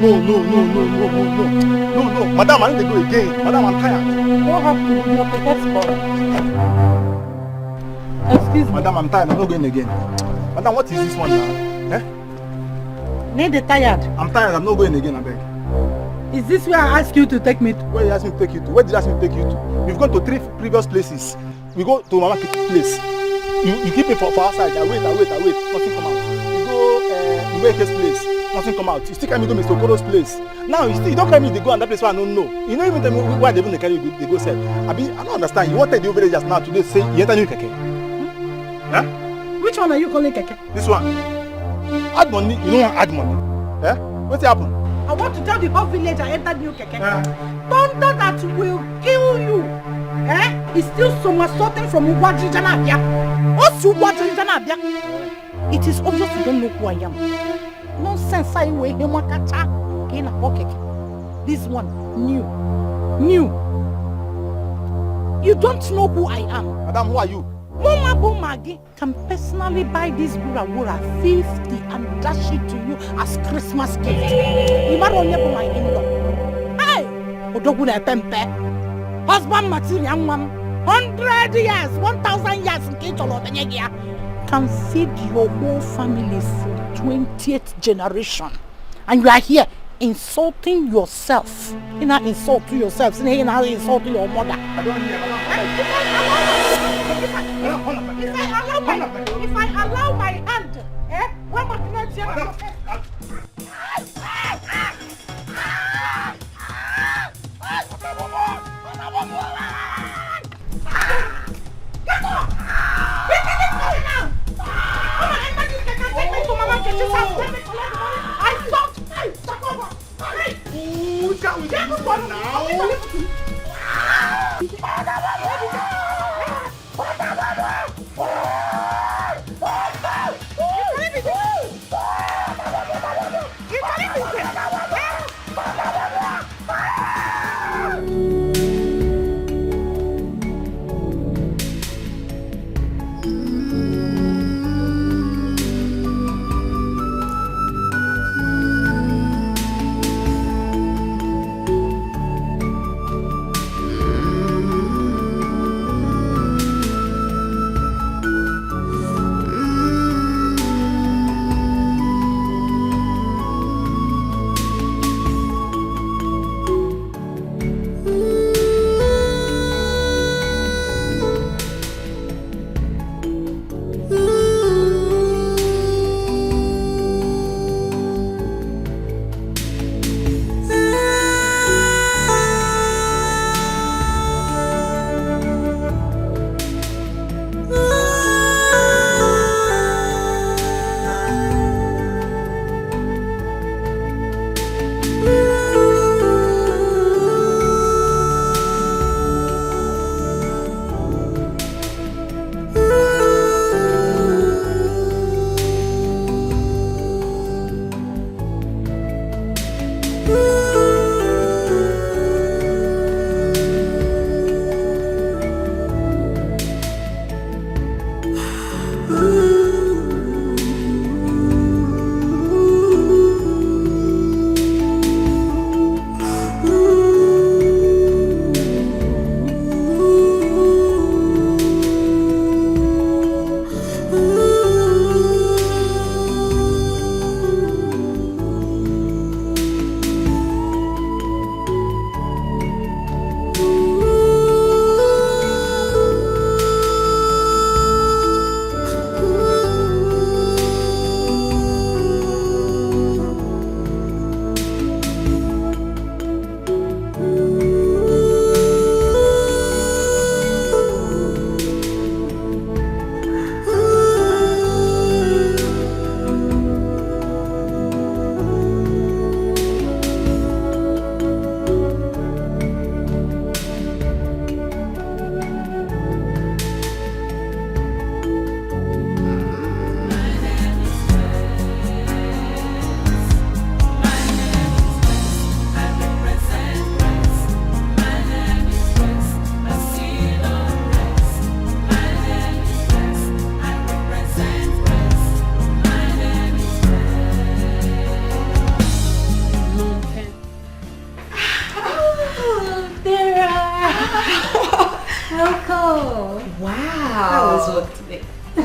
No. Madam, I need to go again. Madam, I'm tired. What happened with your passport? Excuse me. Madam, I'm tired. I'm not going again. Madam, what is this one now? Eh? Need the tired. I'm tired. I'm not going again, I beg. Is this where I asked you to take me to? Where did you ask me to take you to? Where did you ask me to take you to? We've gone to 3 previous places. We go to Mama Kitty's place. You keep me for outside. I wait. Nothing come out. You go Umeke's place. Nothing come out. You still carry me to Mr. Okoro's place. Now you don't carry me to go and that place where I don't know. You don't even tell me why they even carry you. They go sell. I don't understand. You wanted the over just now today say you enter new keke. Huh? Which one are you calling keke? This one. Add money. You don't want add money. Eh? What's happened? I want to tell the whole village I entered new keke. Thunder that will kill you. Eh? It's still somersaulting from Ugwadri Janabia. It is obvious you don't know who I am. Nonsense, I will This one, new. You don't know who I am. Madam, who are you? Mama Bomagi can personally buy this Gura 50 and dash it to you as Christmas gift. You might only put my in-law. Hey! Odoguna Pempe. Husband material, 100 years, 1,000 years in Kitolo can feed your whole family for 20th generation. And you are here insulting yourself. You're not insulting yourself, you're not insulting your mother. I don't hear. If I allow my hand, what am I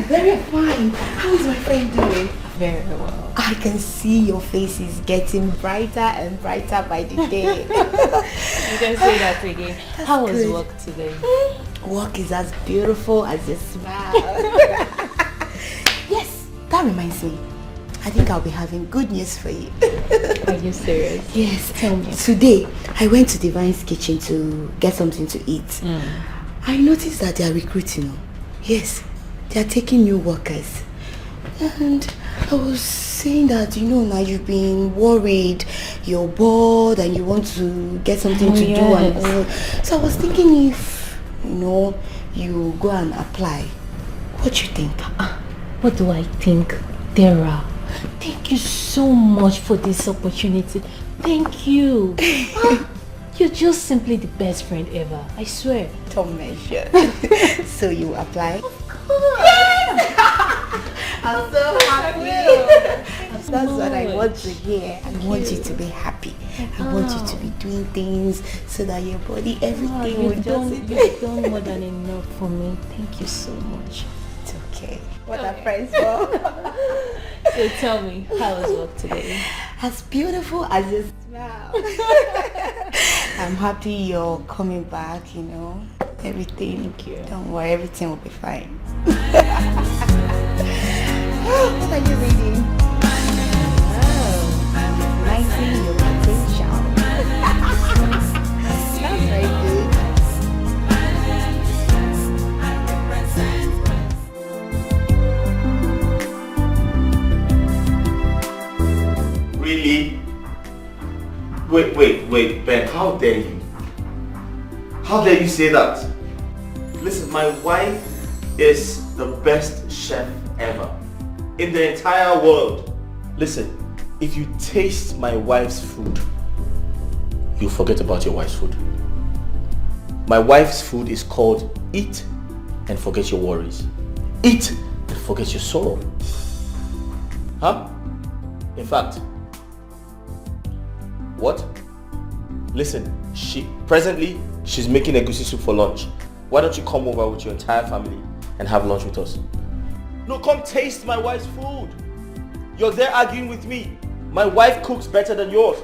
Very fine. How is my friend doing? Very well. I can see your face is getting brighter and brighter by the day. You can say that again. How was good. work today? Work is as beautiful as your smile. Yes, that reminds me. I think I'll be having good news for you. Are you serious? Yes. Tell me. Today, I went to Divine's kitchen to get something to eat. I noticed that they are recruiting. Yes, they are taking new workers. And I was saying that, now you've been worried, you're bored and you want to get something to do and all. So I was thinking if, you go and apply. What do you think? What do I think? Dara, thank you so much for this opportunity. Thank you. You're just simply the best friend ever. I swear. Don't measure. So you apply? Of course. I'm so happy. That's what I want to hear. I want you to be happy. I want you to be doing things so that your body, everything will just... You've done more than enough for me. Thank you so much. It's okay. What are friends for? So tell me, how was work today? As beautiful as your smile. I'm happy you're coming back, Everything. Thank you. Don't worry, everything will be fine. What are you reading? Oh, nice reading your potential. That's very good. Really? Wait, Ben, how dare you? How dare you say that? Listen, my wife is the best chef ever in the entire world. Listen, if you taste my wife's food, you'll forget about your wife's food. My wife's food is called eat and forget your worries. Eat and forget your sorrow. Huh? In fact, what? Listen, she's making egusi soup for lunch. Why don't you come over with your entire family and have lunch with us? No, come taste my wife's food. You're there arguing with me. My wife cooks better than yours.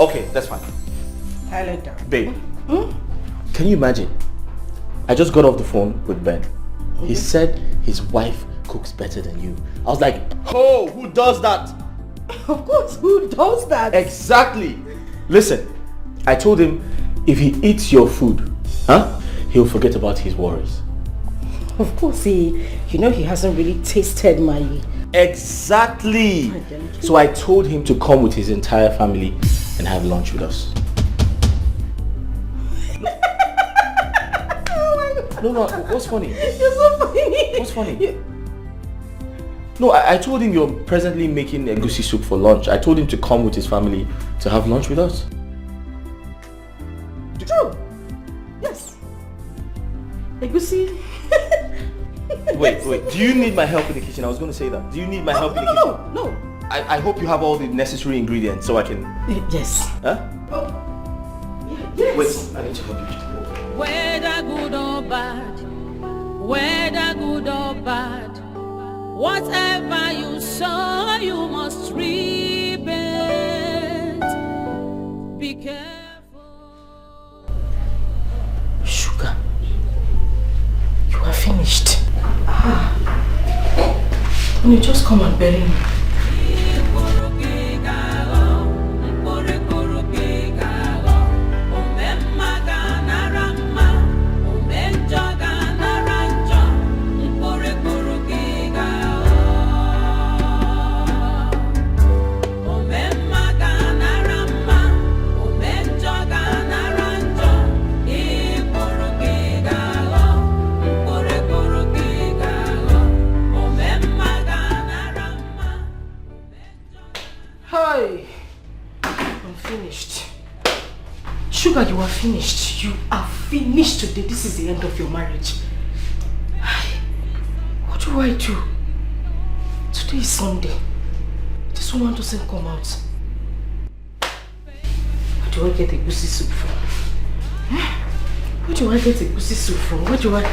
Okay, that's fine. Silent down. Babe, can you imagine? I just got off the phone with Ben. He said his wife cooks better than you. I was like, oh, who does that? Of course, who does that? Exactly. Listen, I told him if he eats your food, he'll forget about his worries. Of course, he hasn't really tasted my... Exactly. So I told him to come with his entire family and have lunch with us. No, what's funny? You're so funny. What's funny? No, I told him you're presently making egusi soup for lunch. I told him to come with his family to have lunch with us. True. Yes. Egusi. Wait. Do you need my help in the kitchen? I was going to say that. Do you need my help in the kitchen? No. I hope you have all the necessary ingredients so I can... Yes. Huh? Oh. Yes. Wait, I need to help you. Whether good or bad, whether good or bad, whatever you sow, you must reap it. Be careful. Sugar, you are finished. You just come and bury me. Sugar, you are finished. You are finished today. This is the end of your marriage. What do I do? Today is Sunday. This woman doesn't come out. Where do I get a goosey soup from? Where do I get a goosey soup from? Where do I...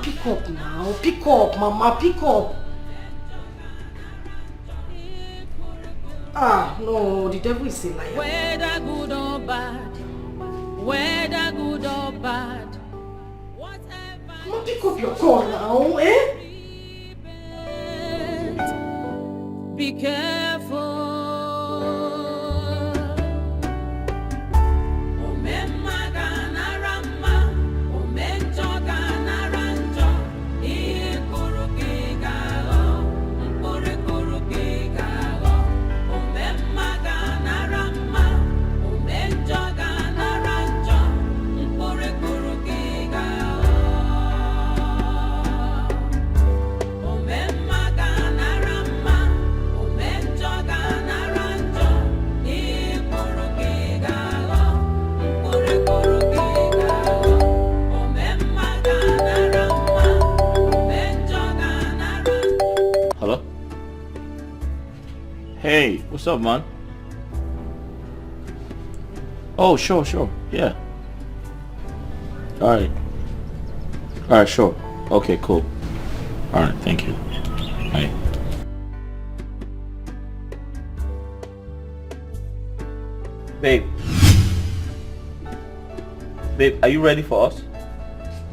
pick up now. Pick up, Mama, pick up. Ah, no, the devil is a liar. Whether good or bad, whether good or bad, whatever. Mama, pick up your call now, eh? Be careful. Hey, what's up, man? Oh, sure, yeah. Alright, sure. Okay, cool. Alright, thank you. Bye. Babe, are you ready for us?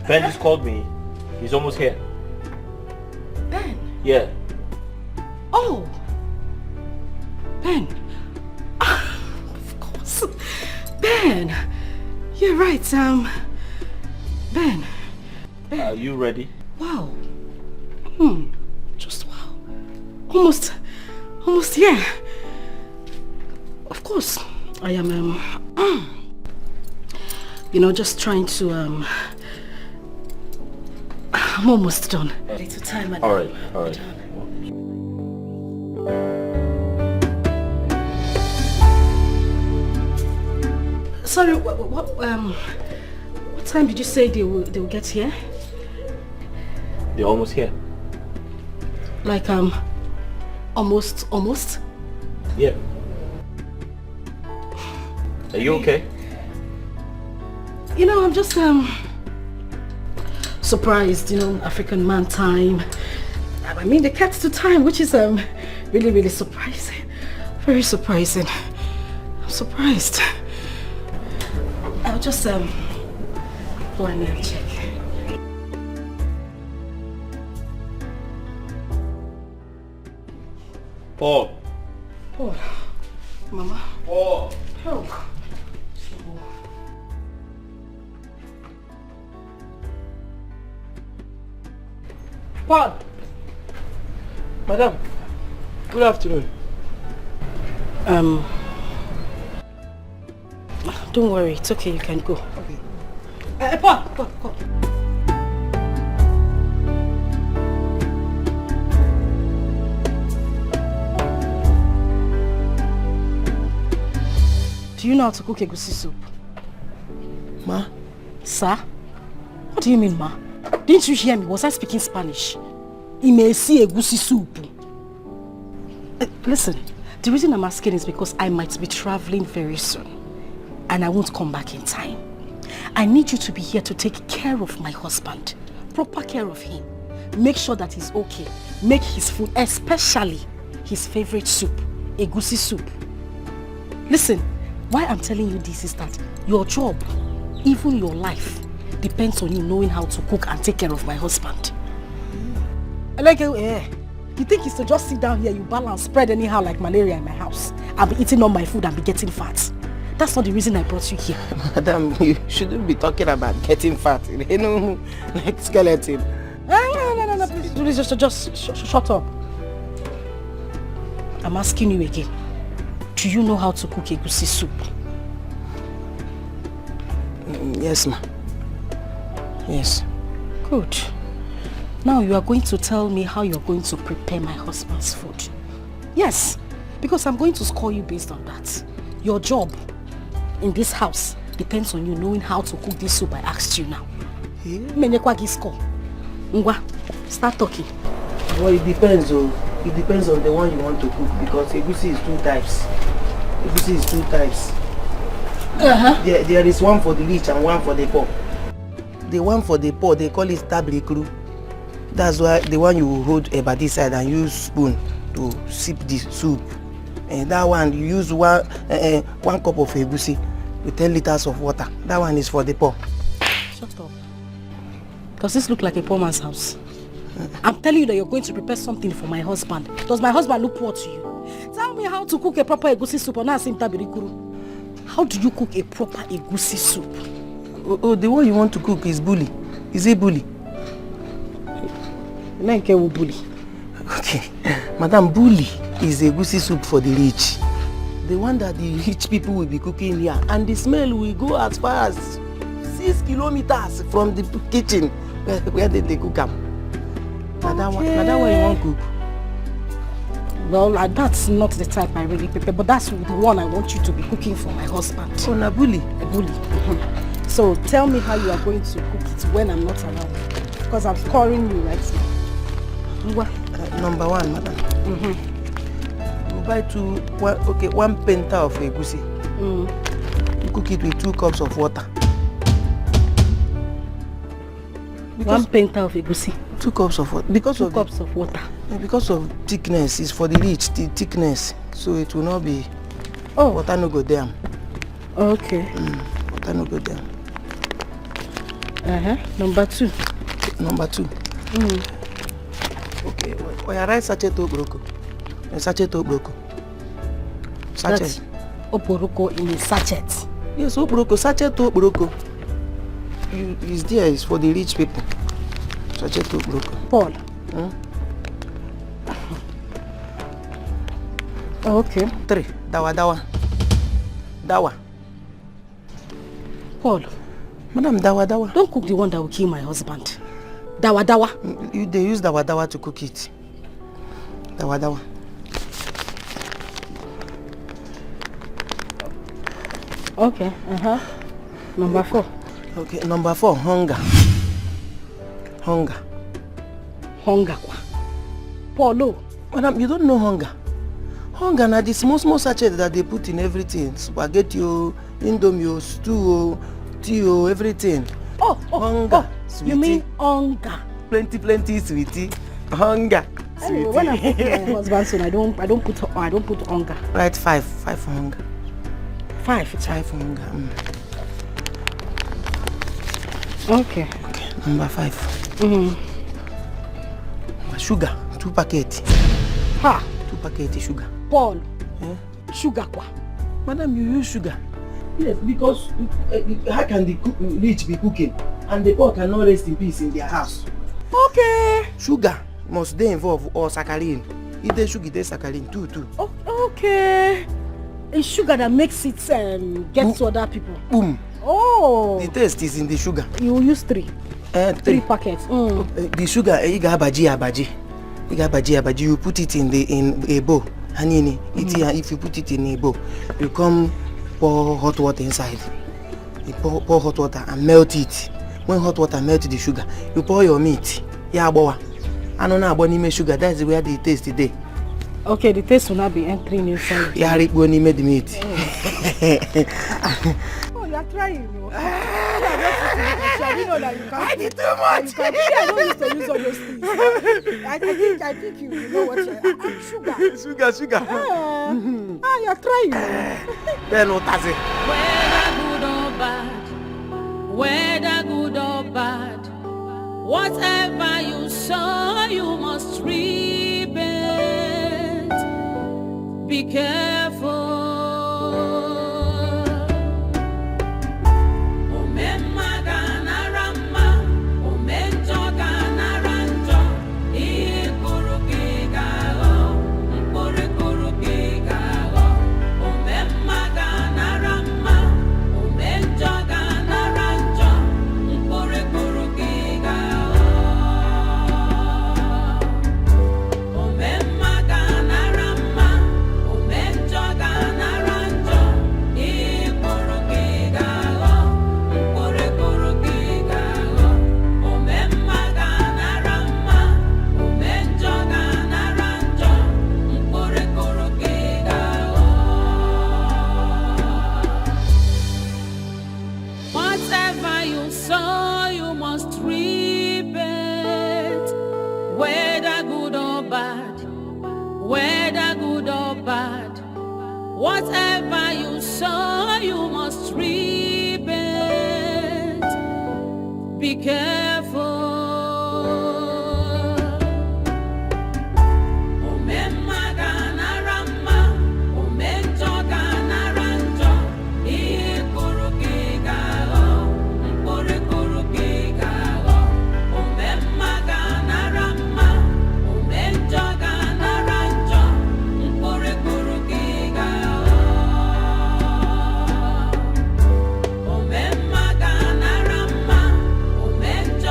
Ben just called me. He's almost here. Ben? Yeah. Oh! Ben! Of course. Ben! You're right, Ben. Are you ready? Wow. Just wow. Almost here. Of course. I am, just trying to, I'm almost done. Little time. Alright. Sorry, what time did you say they will get here? They're almost here. Like, almost? Yeah. Are you okay? I'm just, surprised, African man time. I mean, they kept to time, which is, really, really surprising. Very surprising. I'm surprised. I'll just, go in and check. Paul. Mama. Paul. Help. Paul! Madam, good afternoon. Don't worry, it's okay, you can go. Okay. Paul. Do you know how to cook egusi soup? Ma? Sir? What do you mean, ma? Didn't you hear me? Was I speaking Spanish? Imesi egusi soup. Listen, the reason I'm asking is because I might be traveling very soon. And I won't come back in time. I need you to be here to take care of my husband. Proper care of him. Make sure that he's okay. Make his food, especially his favorite soup, egusi soup. Listen, why I'm telling you this is that your job, even your life, depends on you knowing how to cook and take care of my husband. Like, you think it's to just sit down here, you balance, spread anyhow like malaria in my house. I'll be eating all my food and be getting fat. That's not the reason I brought you here. Madam, you shouldn't be talking about getting fat. Like skeleton. No, please, just shut up. I'm asking you again. Do you know how to cook egusi soup? Yes, ma. Yes. Good. Now you are going to tell me how you're going to prepare my husband's food. Yes, because I'm going to score you based on that. Your job in this house depends on you knowing how to cook this soup I asked you now. Ngwa, start talking. Well, it depends on the one you want to cook because egusi is two types. There is one for the rich and one for the poor. The one for the poor, they call it tablikru. That's why the one you hold by this side and use spoon to sip the soup. And that one you use one cup of egusi with 10 liters of water. That one is for the poor. Shut up. Does this look like a poor man's house? I'm telling you that you're going to prepare something for my husband. Does my husband look poor to you? Tell me how to cook a proper egusi soup. How do you cook a proper egusi soup? Oh, the one you want to cook is bully. Is it bully? Bully. Okay. Madam, bully is egusi soup for the rich. The one that the rich people will be cooking here. And the smell will go as far as 6 kilometers from the kitchen where they cook them. Madam, what you want to cook? Well, that's not the type I really prepare, but that's the one I want you to be cooking for my husband. Oh, na bully. A bully. So tell me how you are going to cook it when I'm not around. Because I'm scoring you right now. Number one, madam. You buy one penta of egusi. You cook it with 2 cups of water. One penta of egusi. 2 cups of water. Because 2 cups of water. Because of thickness, it's for the rich, the thickness. So it will not be. Oh, water no go down. Okay. Water no go down. Number 2. Number 2. Okay. When you write sachet obroko. Sachet obroko. Sachet. That's obroko in a sachet. Yes, obroko. Sachet obroko. It's there. It's for the rich people. Sachet obroko. Paul. Okay. 3. Dawa. Paul. Madam, dawa. Don't cook the one that will kill my husband. Dawa. They use dawa to cook it. Dawa. Okay. Number 4. Okay, number 4, hunger. Hunger kwa. Paulo. Madam, you don't know hunger. Hunger na the small sachet that they put in everything. Spaghetti, indomie, stew, tea, everything. Hunger. You mean hunger? Plenty, sweetie. Hunger. Anyway, when I cook my husband's son, I don't put hunger. Right, 5 for hunger. 5 for hunger. Okay. Number 5. Sugar, 2 packets. 2 packets sugar. Paul. Sugar kwa. Madam, you use sugar. Yes, because how can the rich be cooking and the poor cannot rest in peace in their house? Okay. Sugar must they involve or saccharin. If they sugar, they saccharin too. Okay. It's sugar that makes it get to other people. Boom. Oh. The taste is in the sugar. You use 3. 3 packets. The sugar, you got abaji. You put it in a bowl. Hanini, if you put it in a bowl, you come pour hot water inside. You pour hot water and melt it. When hot water melts the sugar, you pour your meat. Yeah, boy. I don't know about sugar. That's where the taste today. Okay, the taste will not be entering inside. Yeah, Rick when he made the meat. Oh, you are trying. I didn't know that you can't. I did too much. I don't used to use all those things. I think you know what you're Sugar. You're trying. Then what does it? Whether good or bad, whatever you sow, you must reap it. Be careful. Whatever you sow, you must reap it. Be careful. Enjoy.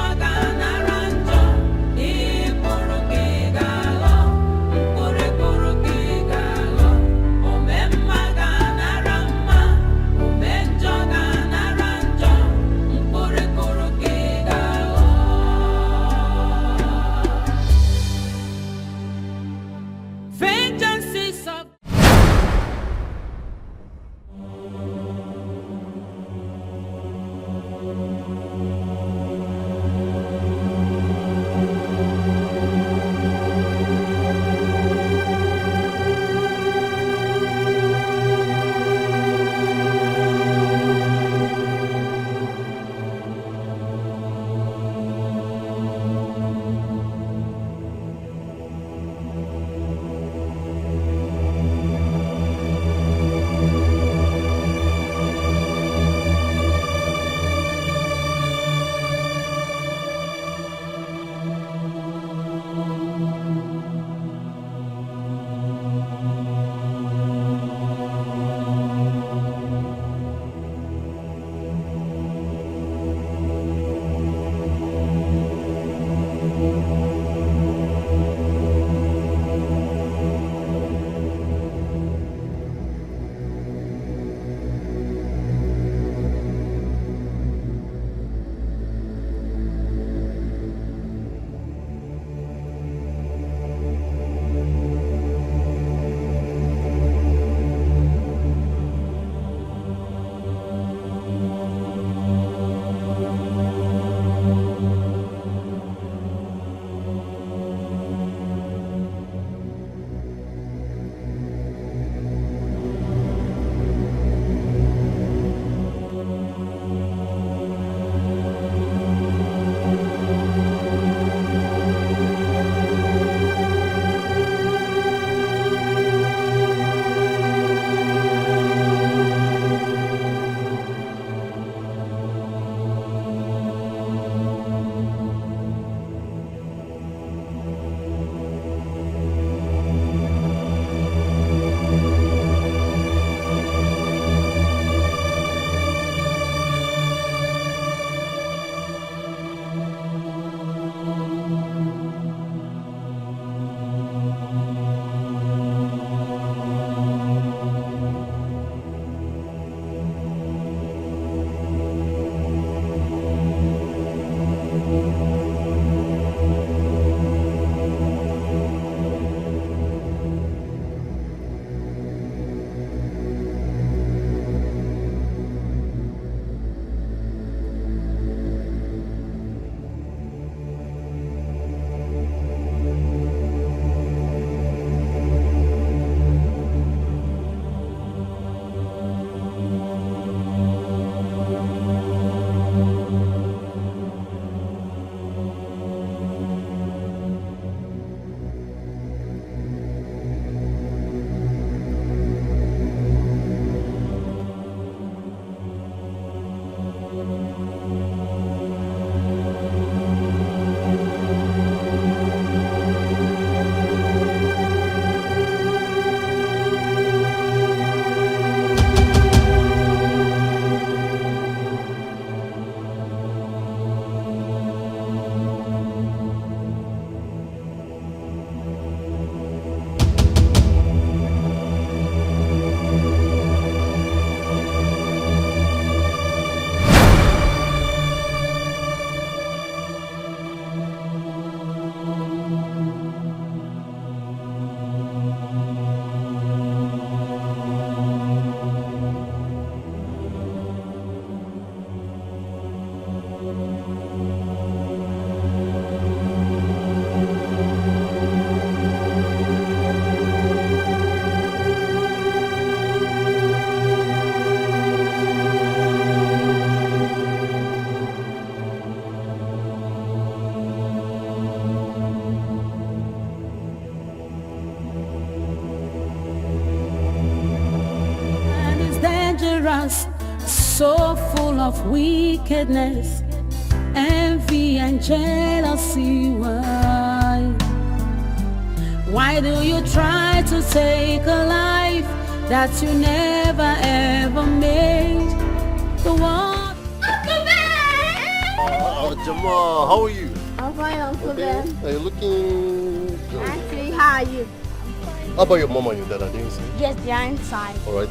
dangerous, so full of wickedness, envy and jealousy. Why do you try to take a life that you never ever made? The one. Jamal, how are you? I'm fine, Uncle Ben. Are you looking good? Actually, how are you? How about your mom and your dad? Are they inside? Yes, they are inside. Alright,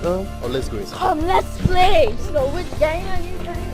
let's go inside. Come, let's play. So which game are you playing?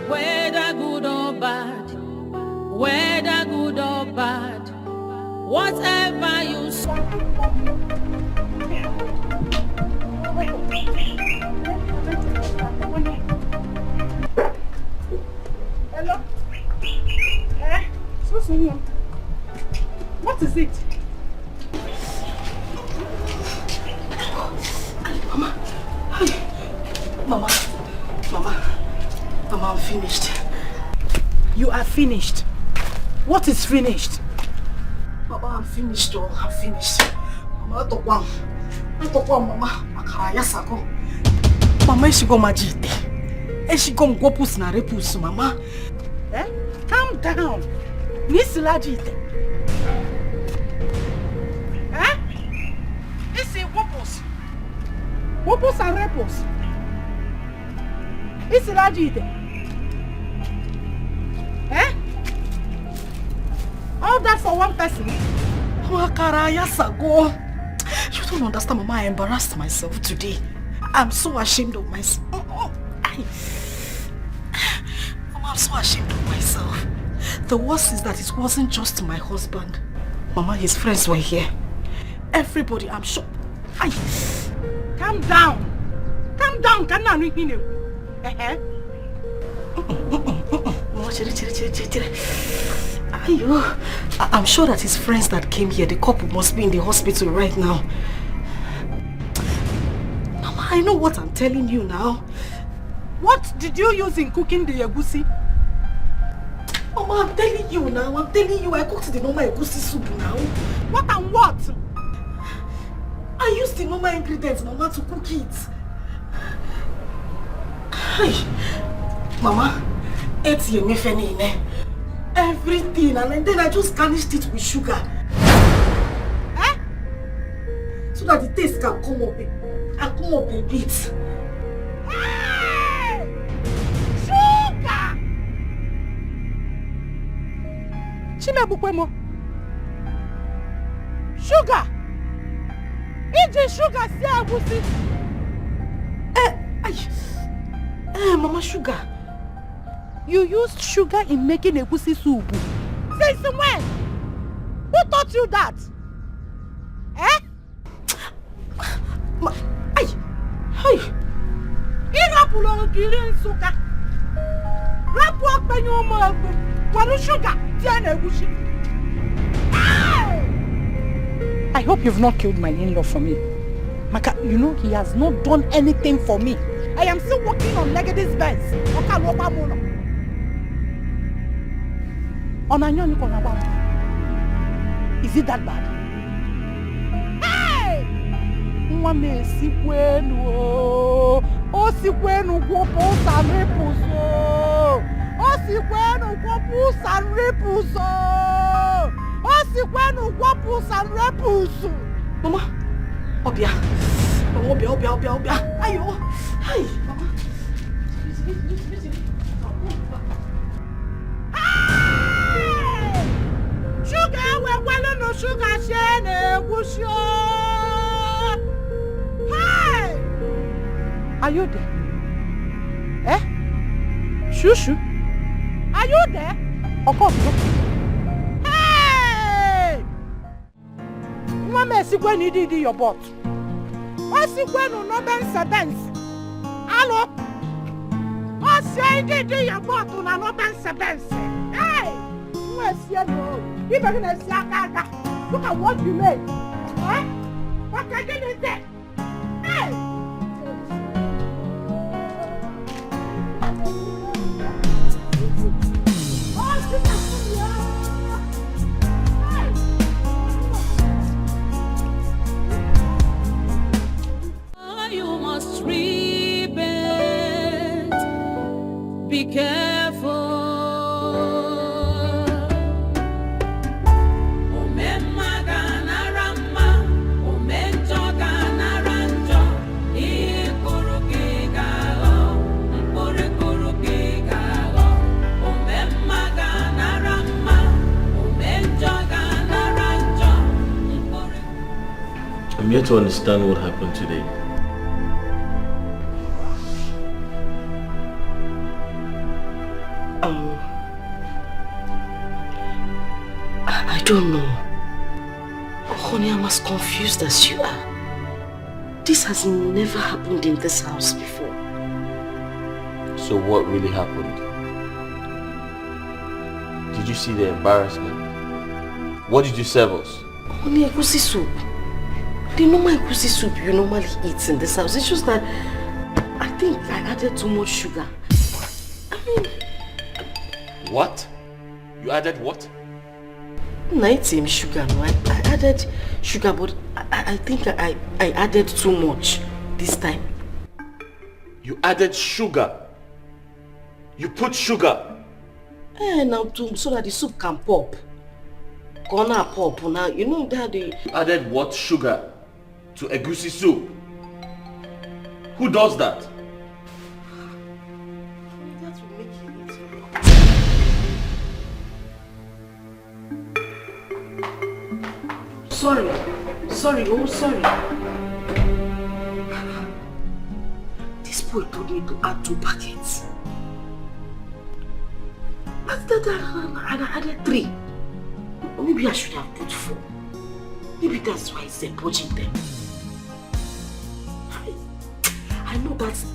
Whether good or bad, whether good or bad, whatever you Hello? What is it? Mama, I'm finished. You are finished. What is finished? Mama, I'm finished. Oh, I'm finished. Mama, I don't want. Mama. Akara yasako. Mama, she go majite. She go pus na repus, Mama. Calm down. Miss Lajite. This is wopus. Wopus and repus. Miss Lajite. All that for one person? Akara yasago. You don't understand, Mama. I embarrassed myself today. I'm so ashamed of myself. Mama, I'm so ashamed of myself. The worst is that it wasn't just my husband. Mama, his friends were here. Everybody, I'm sure. Calm down. Calm down. I'm sure that his friends that came here, the couple must be in the hospital right now. Mama, I know what I'm telling you now. What did you use in cooking the egusi? Mama, I'm telling you now. I'm telling you, I cooked the normal egusi soup now. What and what? I used the normal ingredients, Mama, to cook it. Mama, everything, and then I just garnished it with sugar. So that the taste can come up a bit. Hey! Sugar! Chimebukwemo. Sugar! Iji sugar si agusi. Mama, sugar. You used sugar in making egusi soup. Since when? Who taught you that? killing sugar. Rap walk by your mother. What sugar? Tiana Gushi. I hope you've not killed my in-law for me. Maka, you know he has not done anything for me. I am still working on Legacy's Benz. Is it that bad? Hey! Mwame sikwenu o sikwenu gwopo sanrepuso o sikwenu gwopo sanrepuso o sikwenu gwopo sanrepuso. Mama, Obia, ayo, hi, Mama. Sugar, we're well no sugar shane, wusho. Hi! Are you there? Eh? Shushu? Are you there? Of course. Hey! Mama, see when you did your butt. What's it when no benz? Hello? What's say did your butt on no benz? Hey! Look at what you made. Huh? What can you say? Hey! Oh, you must repent. Be careful. I'm yet to understand what happened today. I don't know. Honey, I'm as confused as you are. This has never happened in this house before. So what really happened? Did you see the embarrassment? What did you serve us? Honey, egusi soup. The normal egusi soup you normally eat in this house. It's just that I think I added too much sugar. I mean... What? You added what? Not same sugar, no. I added sugar, but I think I added too much this time. You added sugar? You put sugar? Now so that the soup can pop. Gonna pop now. You know that the... You added what sugar to egusi soup? Who does that? That will make it easier. Sorry, oh sorry. This boy told me to add 2 packets. I added 3. Maybe I should have put 4. Maybe that's why he's purging them. I know that's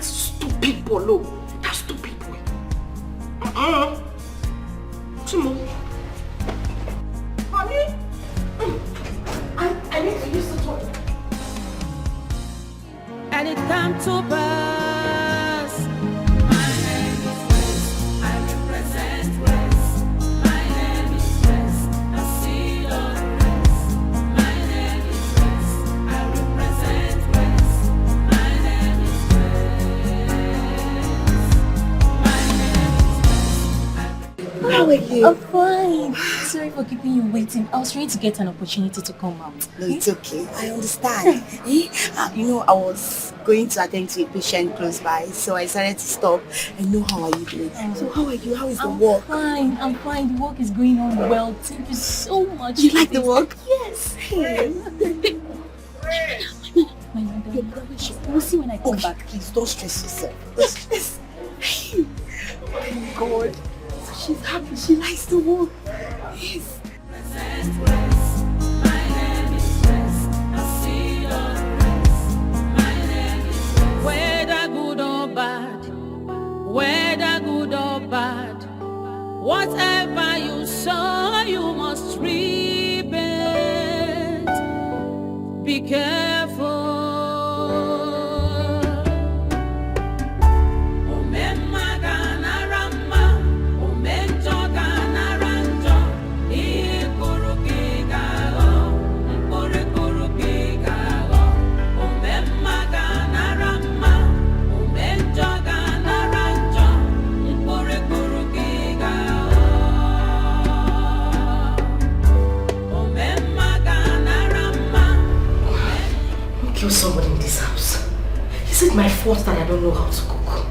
stupid Polo. That's stupid boy. Timo. Honey? I need to use the toilet. And it come to pass. My name is Grace. I represent Grace. My name is Grace. I see your grace. My name is Grace. I represent Grace. My name is Grace. My name is Grace. How are you? I'm fine. Sorry for keeping you waiting. I was trying to get an opportunity to come out. No, it's okay. I understand. You know, I was going to attend to a patient close by, so I decided to stop. And know how are you doing? So how are you? How is the work? I'm fine. The work is going on well. Thank you so much. You like the work? Yes. Hey. My mother. We'll see when I come back. Please don't stress yourself. Don't stress. Oh my God. She's happy. She likes the work. Yes. Whether good or bad, be careful. Kill somebody in this house. Is it my fault that I don't know how to cook?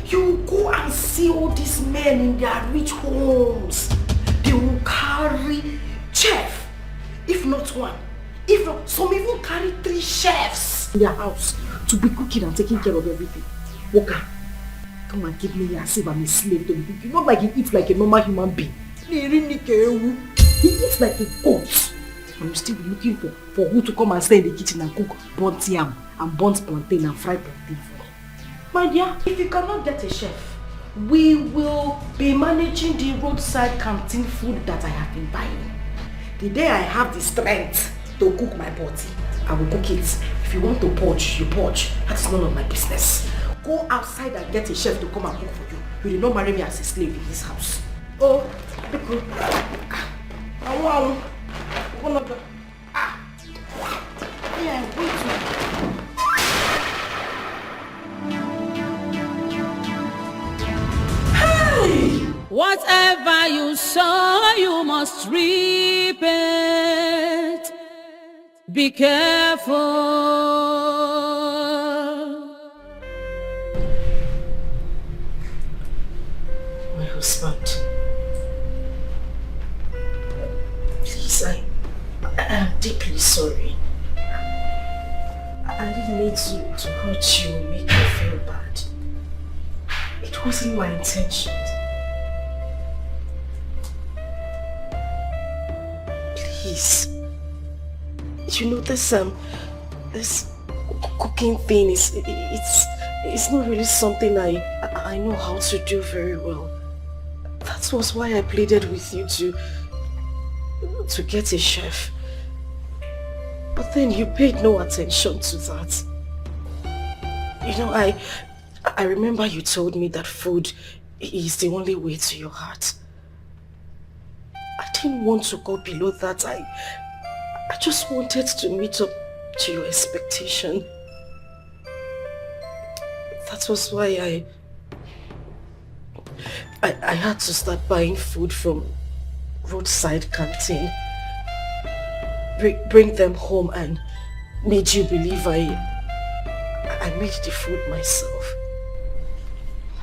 You go and see all these men in their rich homes. They will carry chef, if not one. If not, some even carry 3 chefs in their house to be cooking and taking care of everything. Walker, come and give me as if I'm a slave to the cooking. Not like he eats like a normal human being. He eats like a goat. And you still be looking for who to come and stay in the kitchen and cook burnt yam and burnt plantain and fried plantain for you. My dear, if you cannot get a chef, we will be managing the roadside canteen food that I have been buying. The day I have the strength to cook my body, I will cook it. If you want to poach, you poach. That is none of my business. Go outside and get a chef to come and cook for you. You did not marry me as a slave in this house. Oh, because one of the yeah, wait. Hey! Whatever you sow, you must reap it. Be careful. My husband, please, I am deeply sorry. I didn't mean to hurt you or make you feel bad. It wasn't my intention. Please. You know this cooking thing it's not really something I know how to do very well. That was why I pleaded with you to get a chef. But then you paid no attention to that. You know, I remember you told me that food is the only way to your heart. I didn't want to go below that. I just wanted to meet up to your expectation. That was why I had to start buying food from roadside canteen. Bring them home and made you believe I made the food myself.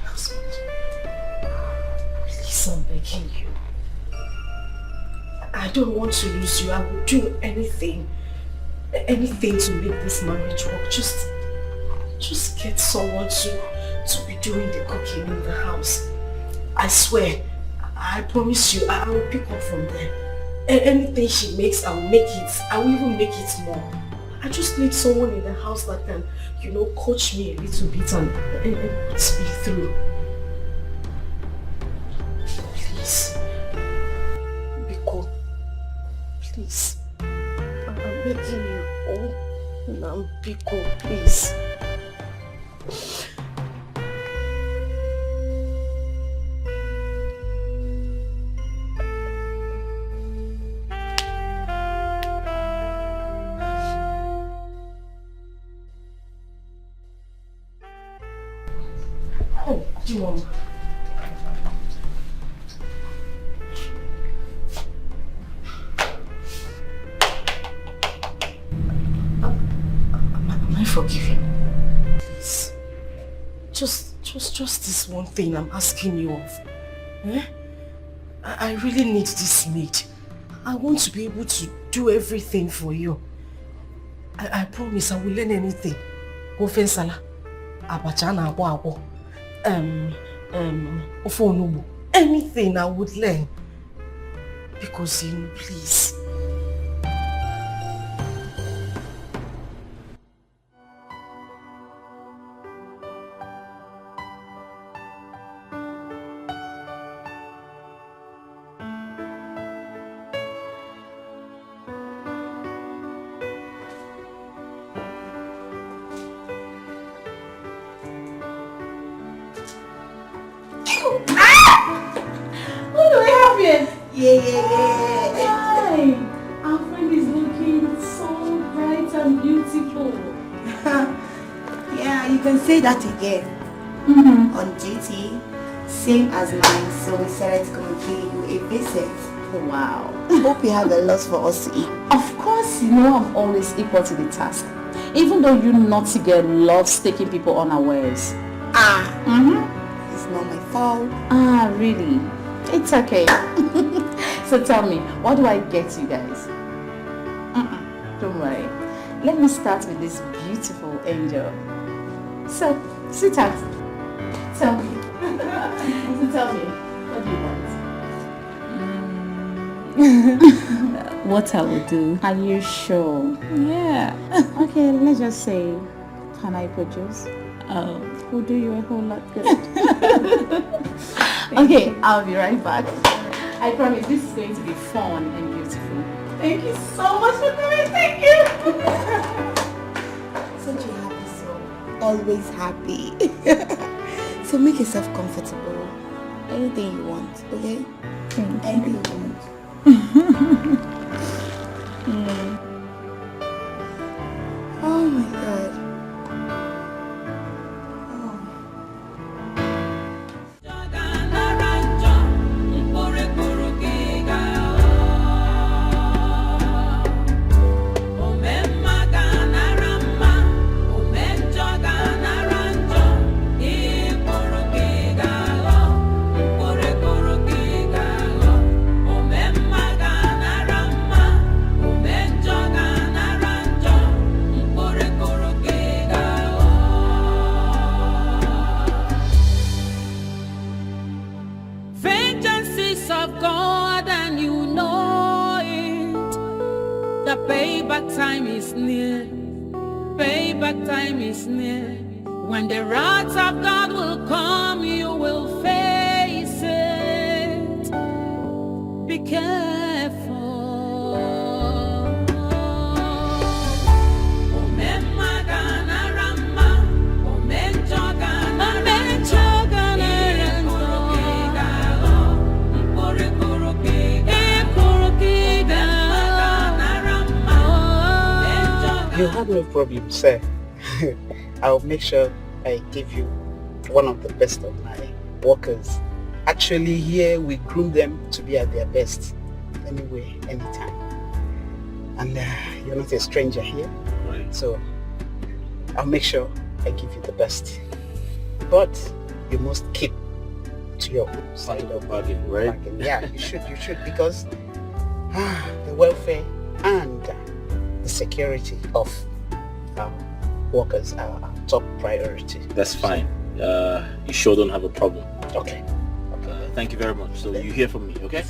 Husband, please, I'm begging you. I don't want to lose you. I will do anything to make this marriage work. Just get someone to be doing the cooking in the house. I swear, I promise you, I will pick up from there. Anything she makes, I will make it. I will even make it more. I just need someone in the house that can, coach me a little bit and put me through. Please. Biko. Please. I'm begging you. Oh, Biko, please. Mom. Am I forgiven? Please. Just this one thing I'm asking you of. Eh? I really need this maid. I want to be able to do everything for you. I promise I will learn anything. Ofe nsala, abacha na agbo. Anything I would learn. Because please. Yeah. Hi! Our friend is looking so bright and beautiful. Yeah, you can say that again. On duty, same as mine, so we decided to come and pay you a visit. Wow. Hope you have a lot for us to eat. Of course, you know I'm always equal to the task. Even though you naughty girl loves taking people unawares. It's not my fault. Really? It's okay. So tell me, what do I get you guys? Don't worry. Let me start with this beautiful angel. So, sweetheart, tell me. Tell me, what do you want? What I will do. Are you sure? Yeah. Okay, let's just say, can I produce? Oh, we'll do you a whole lot good. Okay, I'll be right back. I promise this is going to be fun and beautiful. Thank you so much for coming. Thank you. Such a happy soul. Always happy. So make yourself comfortable. Anything you want, okay? Anything you want. Oh my god. Payback time is near. Payback time is near. When the wrath of God will come, you will face it. Be careful. You have no problem, sir. I'll make sure I give you one of the best of my workers. Actually, here we groom them to be at their best. Anyway, anytime. And you're not a stranger here, right? So I'll make sure I give you the best. But you must keep to your side of bargain, right? Bargain. Yeah, you should, because the welfare and the security of workers are our top priority. That's fine. You sure don't have a problem. Okay. Thank you very much. So you hear from me, okay?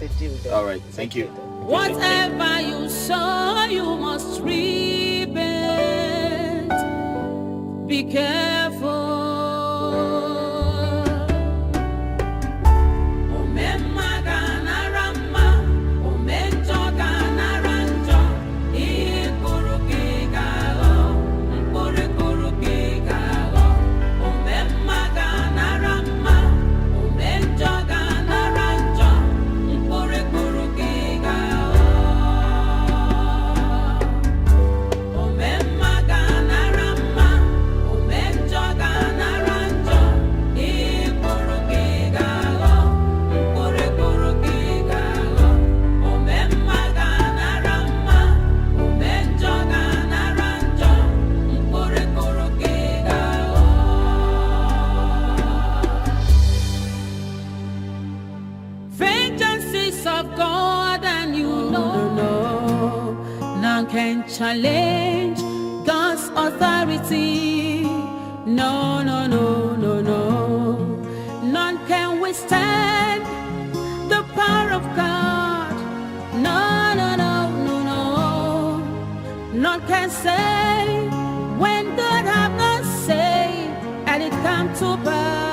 All right. Thank you. Whatever you sow, you must reap it. Be careful. Challenge God's authority. No, no, no, no, no. None can withstand the power of God. No, no, no, no, no. None can say when God have not said, and it come to pass.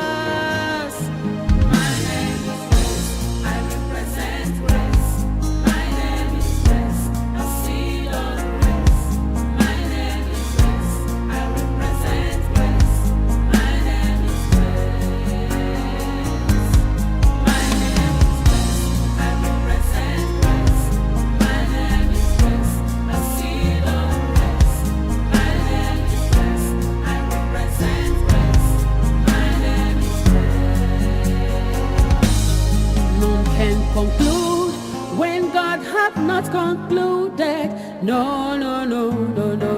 concluded. No, no, no, no, no.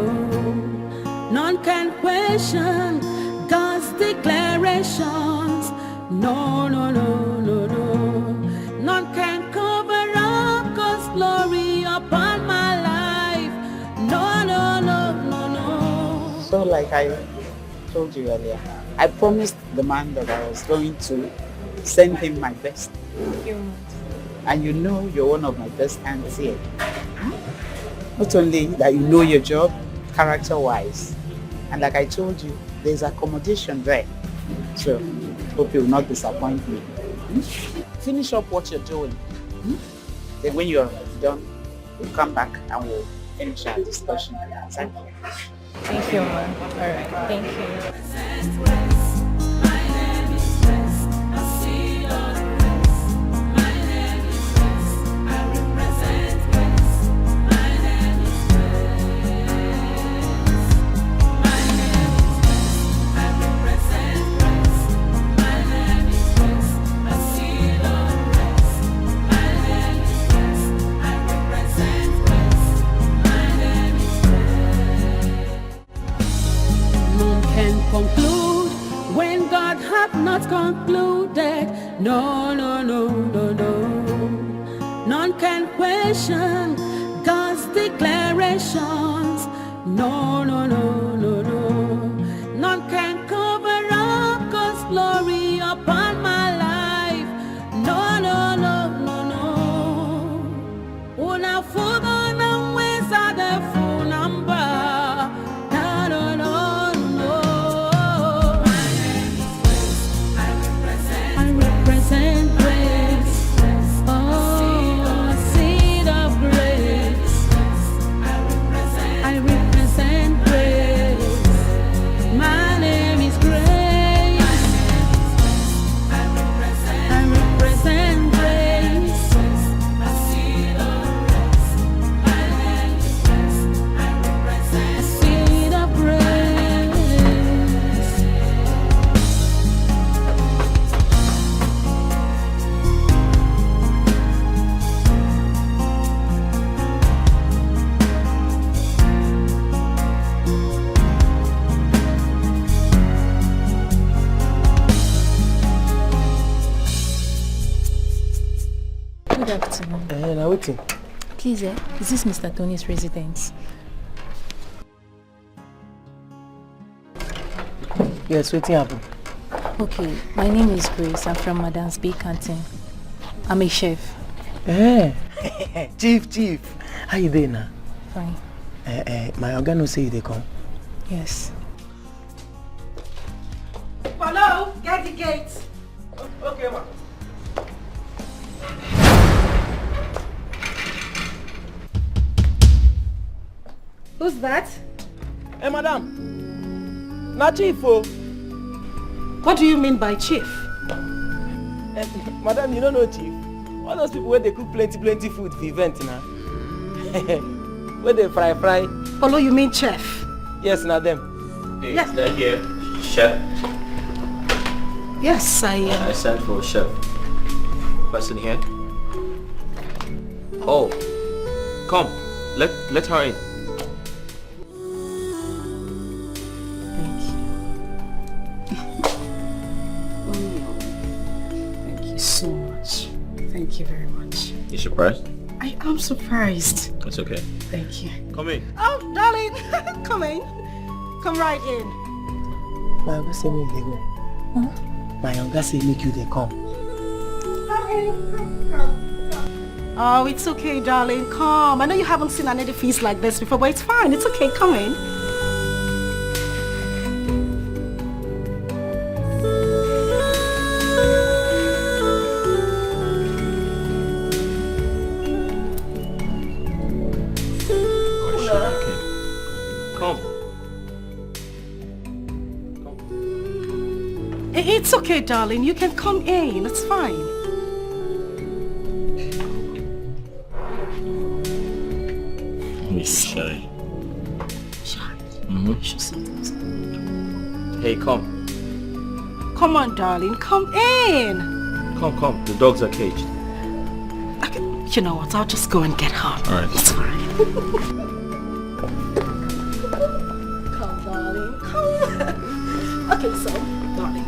None can question God's declarations. No, no, no, no, no. None can cover up God's glory upon my life. No, no, no, no, no. So like I told you earlier, I promised the man that I was going to send him my best. And you know you're one of my best hands here. Not only that you know your job, character-wise, and like I told you, there's accommodation there. So, hope you will not disappoint me. Finish up what you're doing. Then when you're done, we'll come back and we'll finish our discussion. Thank you. Thank you, man. All right. Thank you. Conclude when God hath not concluded. No, no, no, no, no. None can question God's declarations. No, no, no, no, no. None can cover up God's glory upon my life. No, no, no, no, no. Una fuga na weza de full number. Good afternoon. Now waiting. Please, is this Mr. Tony's residence? Yes, waiting happen. Okay, my name is Grace. I'm from Madam's Bay Canteen. I'm a chef. Chief. How you doing now? Fine. My organ say they come. Yes. Hello, get the gate. Okay, ma. Who's that? Hey, madam. Na chief, oh. What do you mean by chief? Madam, you don't know chief. All those people where they cook plenty food for event now. Where they fry. Polo, you mean chef? Yes, na them. Hey, Yes. is that here? Chef? Yes, I sent for a chef. Person here? Oh, come. Let her in. Thank you so much. Thank you very much. You surprised? I am surprised. That's okay. Thank you. Come in. Oh, darling, come in. Come right in. My uncle say make they go. Huh? My uncle say make you they come. Oh, it's okay, darling. Come. I know you haven't seen an edifice like this before, but it's fine. It's okay. Come in. It's okay, darling. You can come in. It's fine. He's shy. Shy? Hey, come. Come on, darling. Come in. Come. The dogs are caged. You know what? I'll just go and get her. All right. It's fine. Come, darling. Come. Okay, so, darling,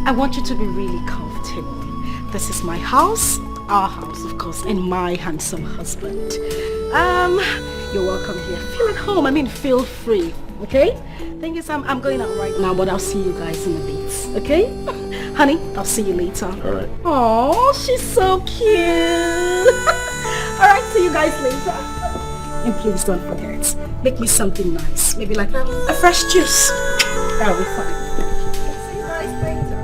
I want you to be really comfortable. This is my house, our house, of course, and my handsome husband. You're welcome here. Feel at home. I mean, feel free. Okay? Thing is, I'm going out right now, but I'll see you guys in a bit. Okay? Honey, I'll see you later. All right. Oh, she's so cute. All right, see you guys later. And please don't forget, make me something nice. Maybe like a fresh juice. That'll be fine. See you guys later.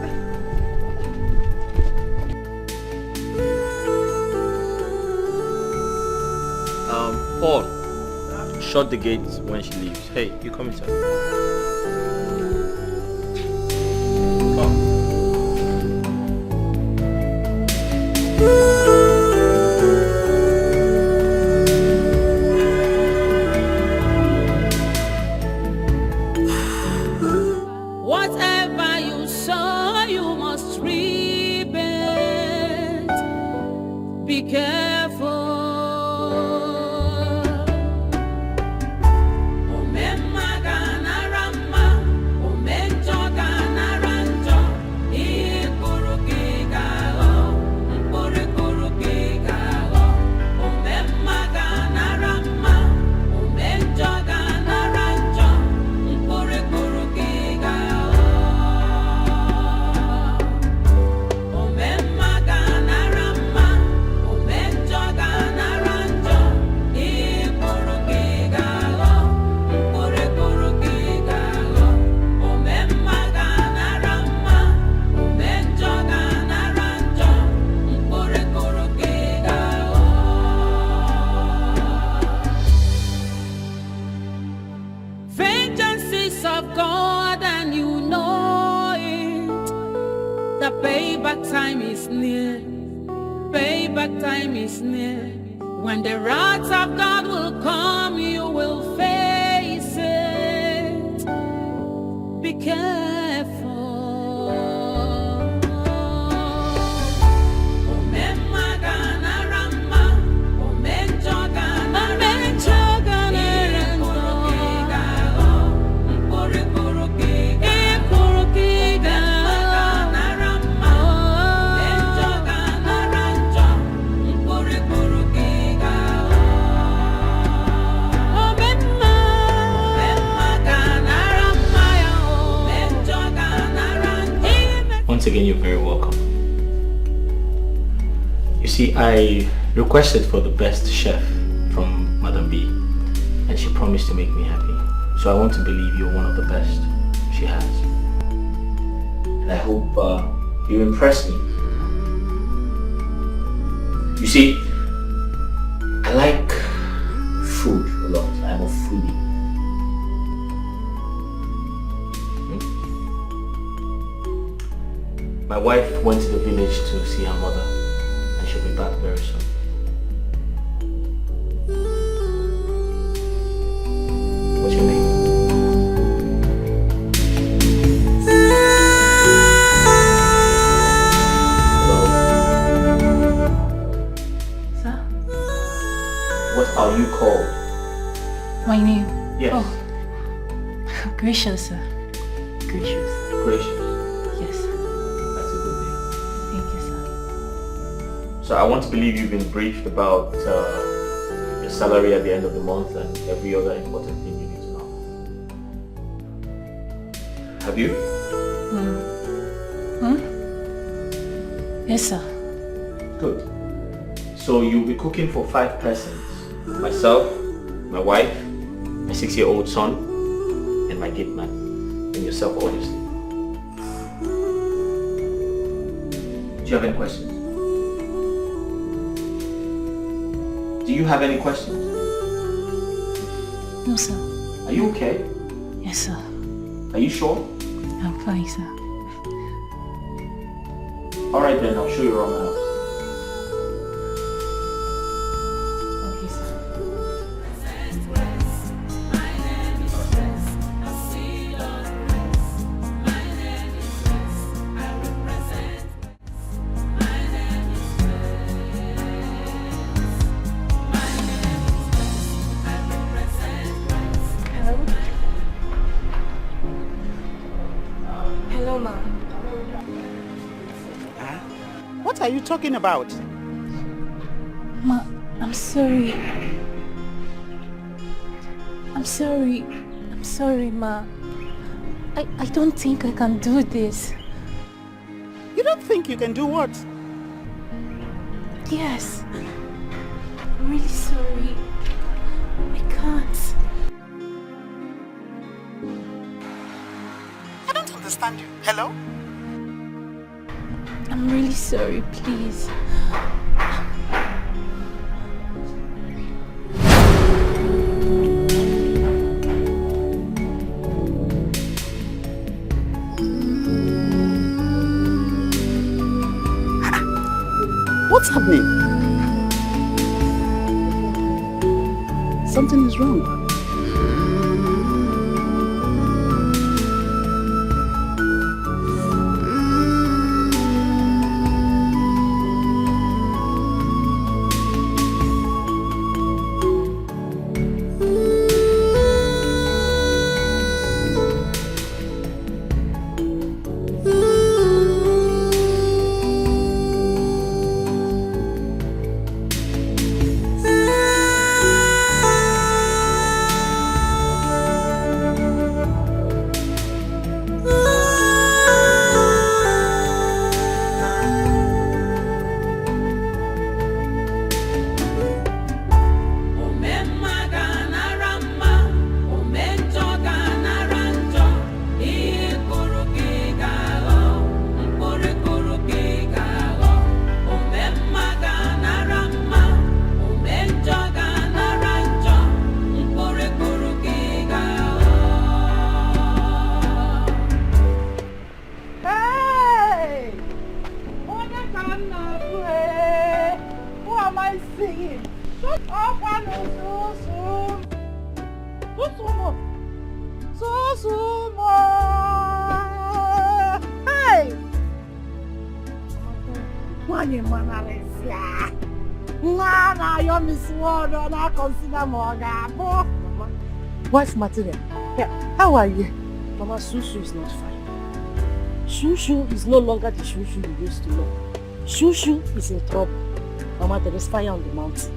Paul, shut the gate when she leaves. Hey, you come inside. Whatever you sow, you must reap it. Be careful. Time is near, payback time is near. When the wrath of God will come, you will face it. Be careful. Once again, you're very welcome. You see, I requested for the best chef from Madam B, and she promised to make me happy. So I want to believe you're one of the best she has. And I hope you impress me. You see, I like food a lot. I'm a foodie. My wife went to the village to see her mother, and she'll be back very soon. What's your name? Hello? Sir? What are you called? My name? Yes. Oh. Gracious, sir. Gracious. Gracious. Yes. That's a good name. Thank you, sir. So I want to believe you've been briefed about your salary at the end of the month and every other important thing you need to know. Have you? Yes, sir. Good. So you'll be cooking for 5 persons. Myself, my wife, my 6-year-old son, and my gate man. And yourself, obviously. Do you have any questions? Do you have any questions? No, sir. Are you okay? Yes, sir. Are you sure? I'm fine, sir. Alright then, I'll show you around the house. Okay, sir. No, ma. Huh? What are you talking about? Ma, I'm sorry. I'm sorry. I'm sorry, ma. I don't think I can do this. You don't think you can do what? Yes. I'm really sorry. I can't. I don't understand you. Hello? I'm really sorry, please. What's happening? Something is wrong. Wife material. Yeah. How are you? Mama, Shushu is not fine. Shushu is no longer the Shushu you used to know. Shushu is in trouble. Mama, there is fire on the mountain.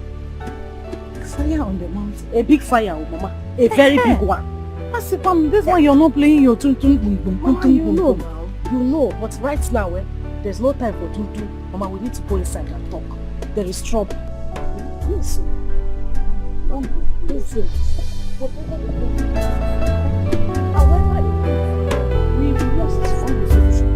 Fire on the mountain? A big fire, Mama. A very big one. Asipam, this one you're not playing your tun-tun boom. Mama, you know now. You know, but right now, there's no time for tun-tun. Mama, we need to go inside and talk. There is trouble. Listen. Listen. However it is, we must find a solution.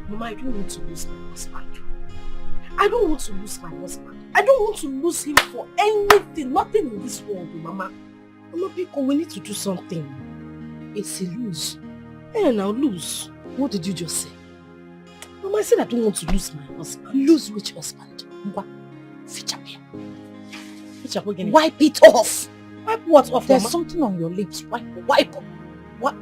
Mama, I don't want to lose my husband. I don't want to lose my husband. I don't want to lose him for anything. Nothing in this world, Mama. Mama, Biko, we need to do something. It's a lose. Hey, now lose. What did you just say? Mama, I said I don't want to lose my husband. Lose which husband? What? Wipe it off. Wipe what off, There's Mama? something on your lips. Wipe. What?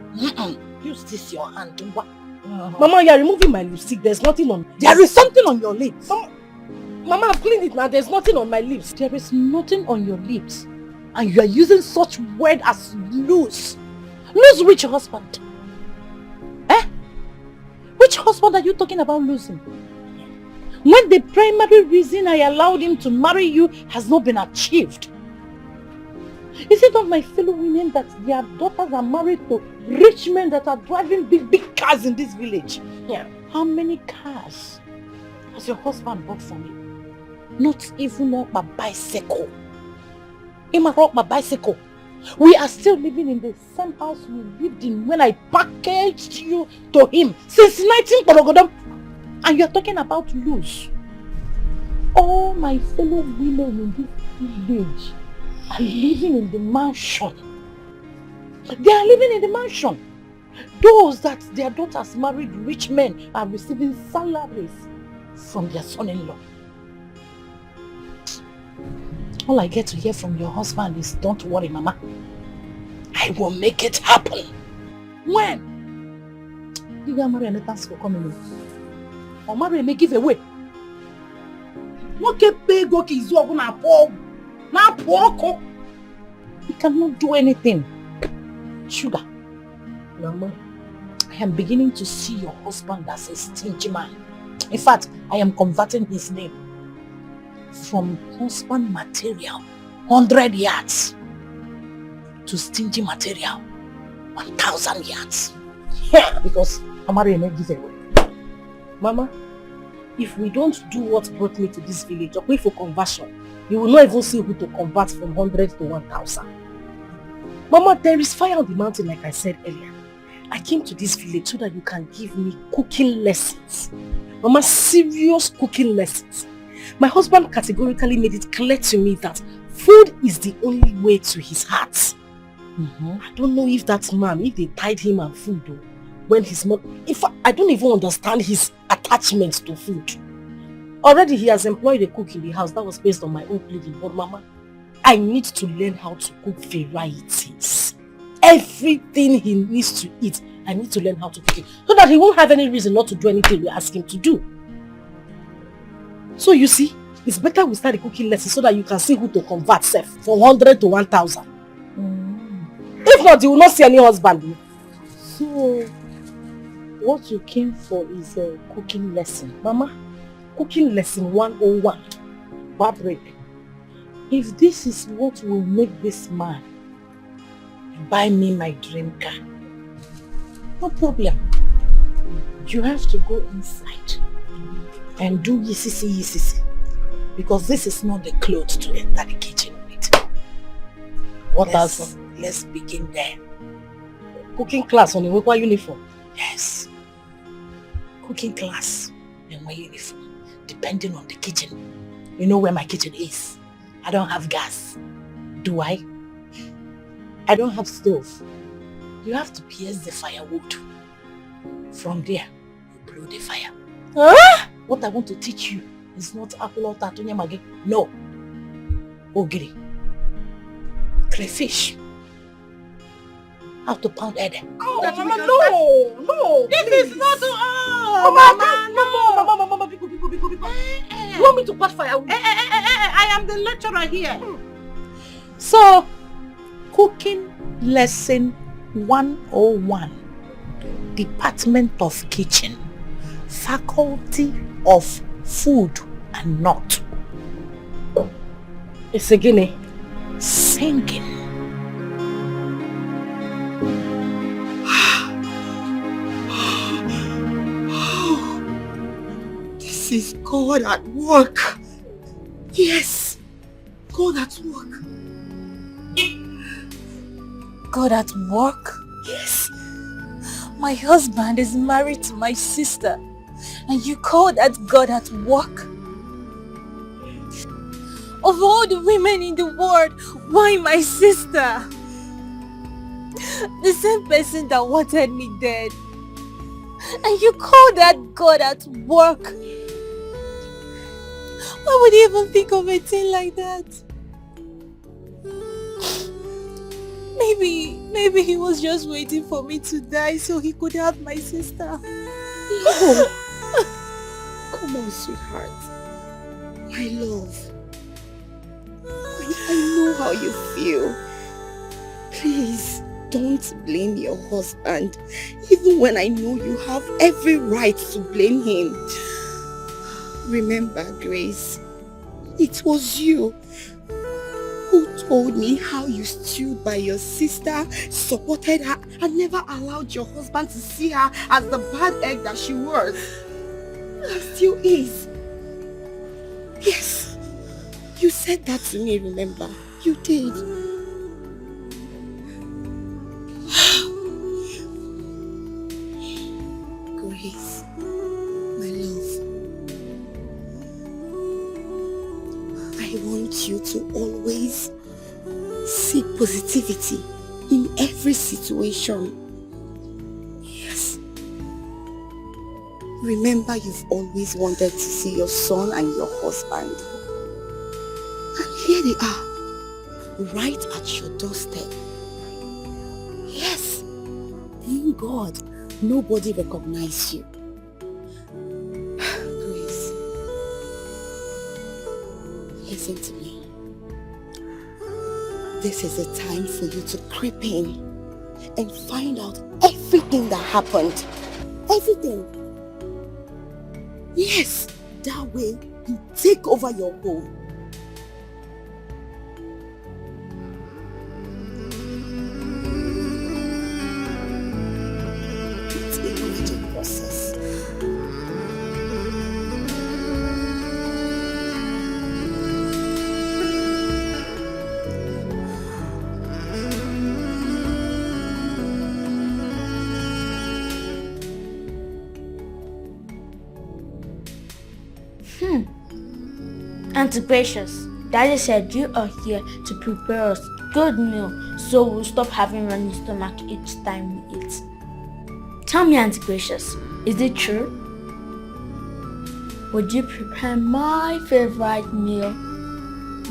Use this your hand. What? Mama, you are removing my lipstick. There's nothing on. There is something on your lips. Mama, I've cleaned it now. There's nothing on my lips. There is nothing on your lips. And you are using such word as lose. Lose which husband? Eh? Which husband are you talking about losing? When the primary reason I allowed him to marry you has not been achieved. Is it not my fellow women that their daughters are married to rich men that are driving big cars in this village? Yeah. How many cars has your husband bought for me? Not even on my bicycle. My bicycle. We are still living in the same house we lived in when I packaged you to him since 19 and you're talking about lose. All my fellow women in this village are living in the mansion. They are living in the mansion. Those that their daughters married rich men are receiving salaries from their son-in-law. All I get to hear from your husband is, don't worry, Mama. I will make it happen. When? You got married and thanks for coming in. Or marry and give away. What can pay go ki zo na po? Na po. He cannot do anything. Sugar. Mama, I am beginning to see your husband as a stingy man. In fact, I am converting his name from husband material, 100 yards, to stingy material, 1,000 yards. Yeah, because Amari may give away. Mama, if we don't do what brought me to this village, or wait for conversion, you will not even see who to convert from 100 to 1,000. Mama, there is fire on the mountain, like I said earlier. I came to this village so that you can give me cooking lessons. Mama, serious cooking lessons. My husband categorically made it clear to me that food is the only way to his heart. I don't know if that man, if they tied him and food though, when he's not... In fact, I don't even understand his attachment to food. Already he has employed a cook in the house. That was based on my own pleading. But Mama, I need to learn how to cook varieties. Everything he needs to eat, I need to learn how to cook it. So that he won't have any reason not to do anything we ask him to do. So you see, it's better we start the cooking lesson so that you can see who to convert self from 100 to 1,000. If not, you will not see any husband. So, what you came for is a cooking lesson. Mama, cooking lesson 101. Fabric. If this is what will make this man buy me my dream car, no problem. You have to go inside and do yisisi. Because this is not the clothes to enter the kitchen with. What else? Let's begin there. Cooking class on a work uniform? Yes. Cooking class in my uniform. Depending on the kitchen. You know where my kitchen is. I don't have gas. Do I? I don't have stove. You have to pierce the firewood. From there, you blow the fire. Huh? What I want to teach you is not apple or tatunya magi. No. Ogiri. Crayfish. How to pound egg. Oh, Mama, no. This is not... Mama, biko. You want me to pat firewood? I am the lecturer here. So, cooking lesson 101. Department of Kitchen. Faculty of Food and Not. It's a guinea. Singing. This is God at work. Yes, God at work. God at work? Yes. My husband is married to my sister, and you call that God at work? Of all the women in the world, why my sister? The same person that wanted me dead. And you call that God at work? Why would you even think of a thing like that? Maybe he was just waiting for me to die so he could have my sister. No. Come on, sweetheart. My love. I know how you feel. Please, don't blame your husband. Even when I know you have every right to blame him. Remember, Grace, it was you who told me how you stood by your sister, supported her, and never allowed your husband to see her as the bad egg that she was. And still is. Yes, you said that to me, remember? You did. Grace, my love, I want you to always seek positivity in every situation. Yes. Remember, you've always wanted to see your son and your husband. And here they are, right at your doorstep. Yes. Thank God nobody recognized you. Grace, listen to me. This is a time for you to creep in and find out everything that happened. Everything. Yes, that way you take over your home. It's a magic process. Auntie Gracious, Daddy said you are here to prepare us good meal so we'll stop having running stomach each time we eat. Tell me, Auntie Gracious, is it true? Would you prepare my favorite meal?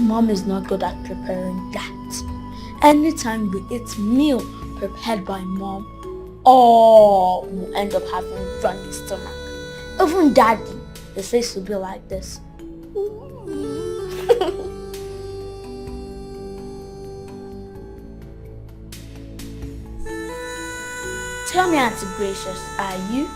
Mom is not good at preparing that. Anytime we eat meal prepared by Mom, all will end up having running stomach. Even Daddy, the face will be like this. Tell me, Auntie Gracious, are you?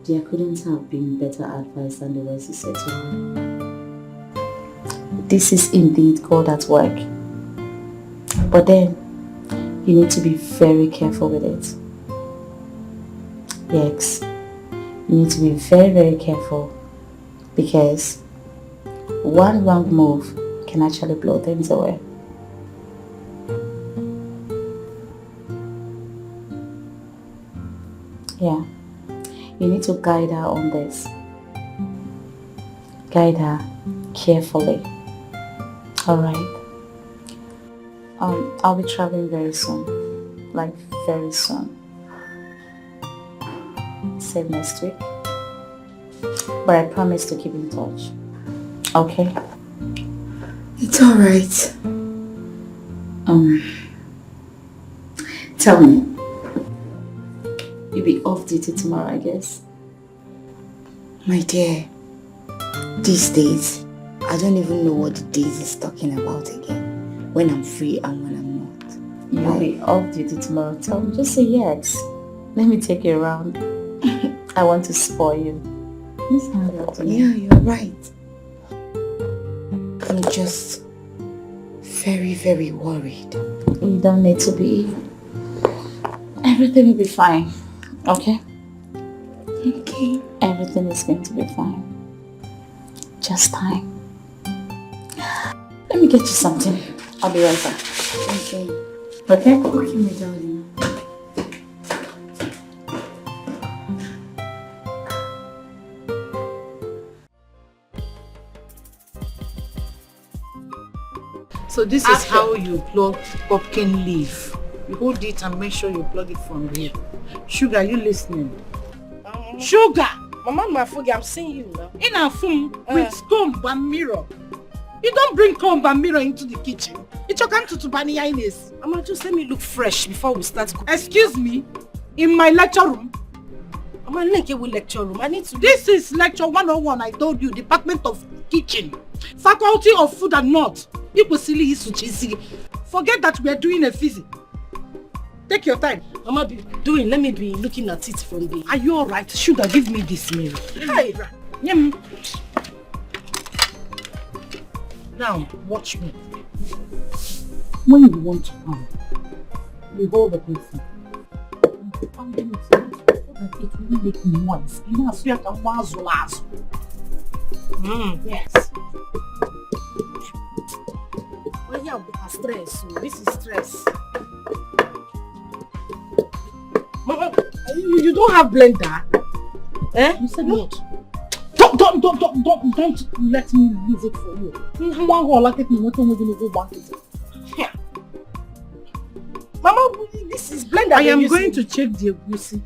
There couldn't have been better advice than the words you said to her. This is indeed God at work. But then, you need to be very careful with it. Yes, you need to be very, very careful because one wrong move can actually blow things away. Yeah. You need to guide her on this. Guide her carefully. Alright? I'll be traveling very soon. Like very soon. Say next week. But I promise to keep in touch. Okay? It's alright. Tell me. You'll be off duty tomorrow, I guess. My dear, these days, I don't even know what the days is talking about again. When I'm free and when I'm not. You'll be off duty tomorrow. Tell me, just say yes. Let me take you around. I want to spoil you. Yeah, you're right. I'm just very, very worried. You don't need to be. Everything will be fine. Okay? Okay. Everything is going to be fine. Just time. Let me get you something. I'll be right back. Okay. Okay? Okay, my darling. So this is how you plug pumpkin leaf. You hold it and make sure you plug it from here. Sugar, are you listening? Sugar! Mama Mafugi, I'm seeing you now. In a phone with comb and mirror. You don't bring comb and mirror into the kitchen. It's your kind to bani Ines. Mama, just let me look fresh before we start cooking. Excuse me? In my lecture room? Mama, like with lecture room. I need to... This is lecture 101, I told you. Department of Kitchen. Faculty of Food and Not. Forget that we are doing a physics. Take your time. Mama, let me be looking at it from the... Are you alright? Shoulda, give me this mirror. Hi. Now, watch me. When you want to pound, you hold the person. Pounding it so that it will make noise. You know, so you can wazzle. Yes. Well, yeah, stress. So this is stress. Mama, you don't have blender? Eh? You said what? Don't let me use it for you. Yeah. Mama, this is blender. I am going to check the egusi.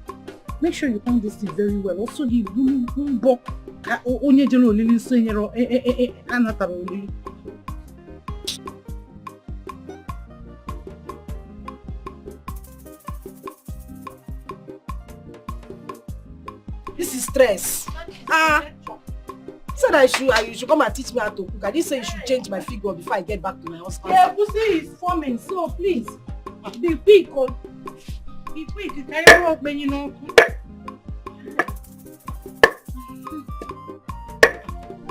Make sure you pound this thing very well. Also, the bumbo onye jelo lili senyero anataro lili. This is stress. Said you should come and teach me how to cook. I didn't say you should change my figure before I get back to my husband. Yeah, pussy is forming, so please be quick. Be quick. You carry work when you know.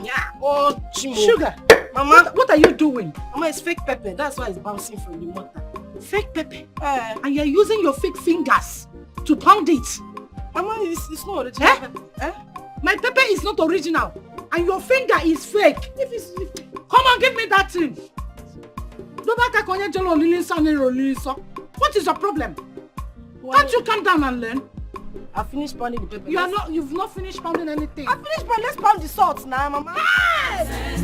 Yeah. Oh, Chimo. Sugar. Mama, what are you doing? Mama, it's fake pepper. That's why it's bouncing from the mortar. Fake pepper? And you're using your fake fingers to pound it. Mama, it's not original. My pepper is not original. And your finger is fake. Come on, give me that thing. What is your problem? Can't you calm down and learn? I finished pounding the pepper. You've not finished pounding anything. I finished pounding. Let's pound the salt now, Mama. Yes!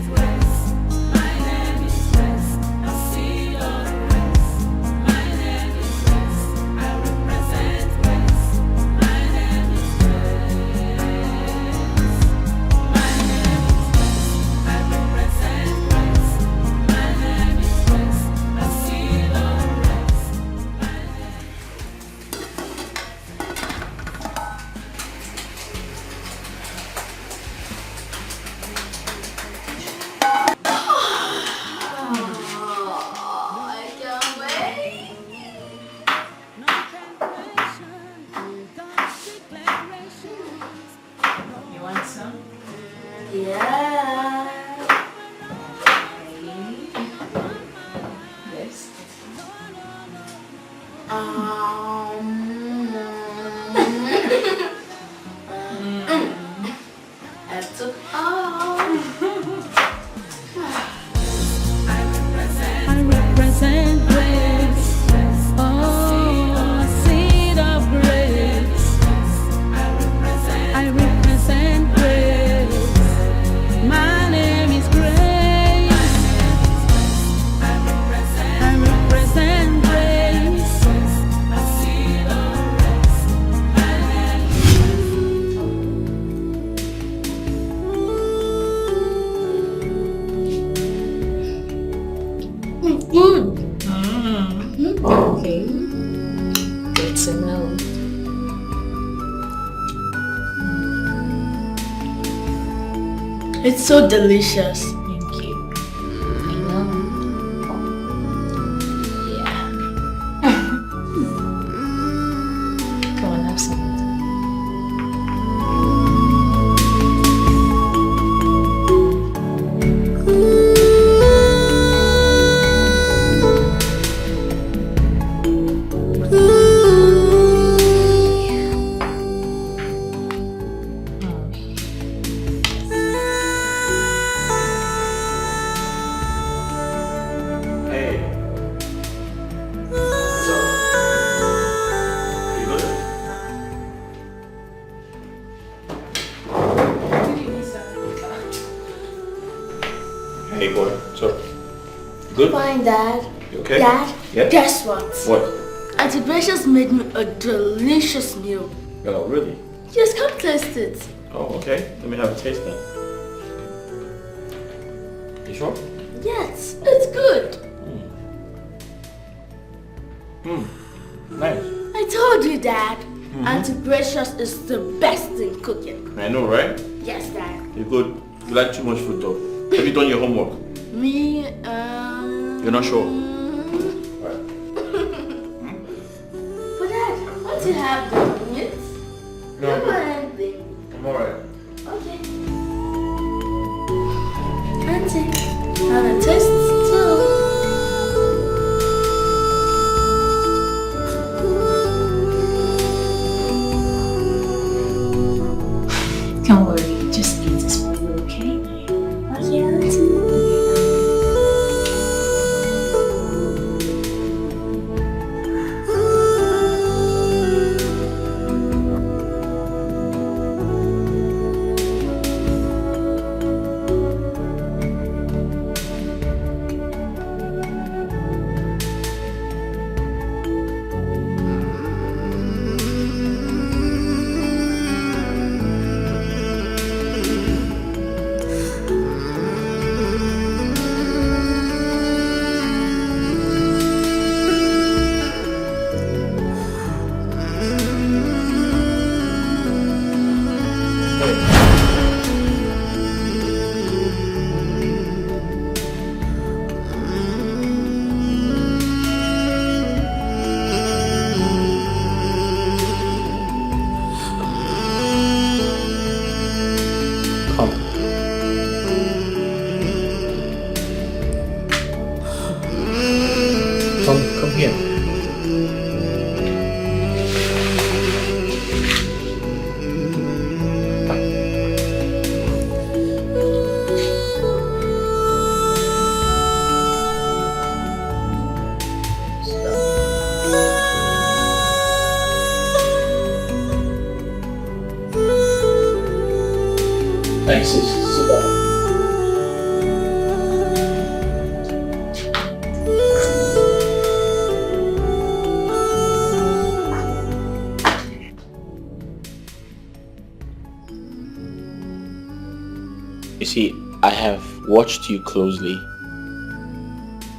It's so delicious. Thank you. Yeah. Come on, have some. Hey boy, what's up? Good? Fine, Dad. You okay? Dad, Yeah? guess what? What? Auntie Precious made me a delicious meal. Oh, really? Just come taste it. Oh, okay. Let me have a taste then. You sure? Yes, it's good. Nice. I told you, Dad. Auntie Precious is the best in cooking. I know, right? Yes, Dad. You're good. You like too much food though. Have you done your homework? Me, You're not sure? But Dad, what do you have the meat? No, Don't want anything. I'm alright. Okay. Auntie, have a taste too. Don't worry, just eat this food, okay? Okay, Auntie. Come here. Thanks, sis. Sit down. You see, I have watched you closely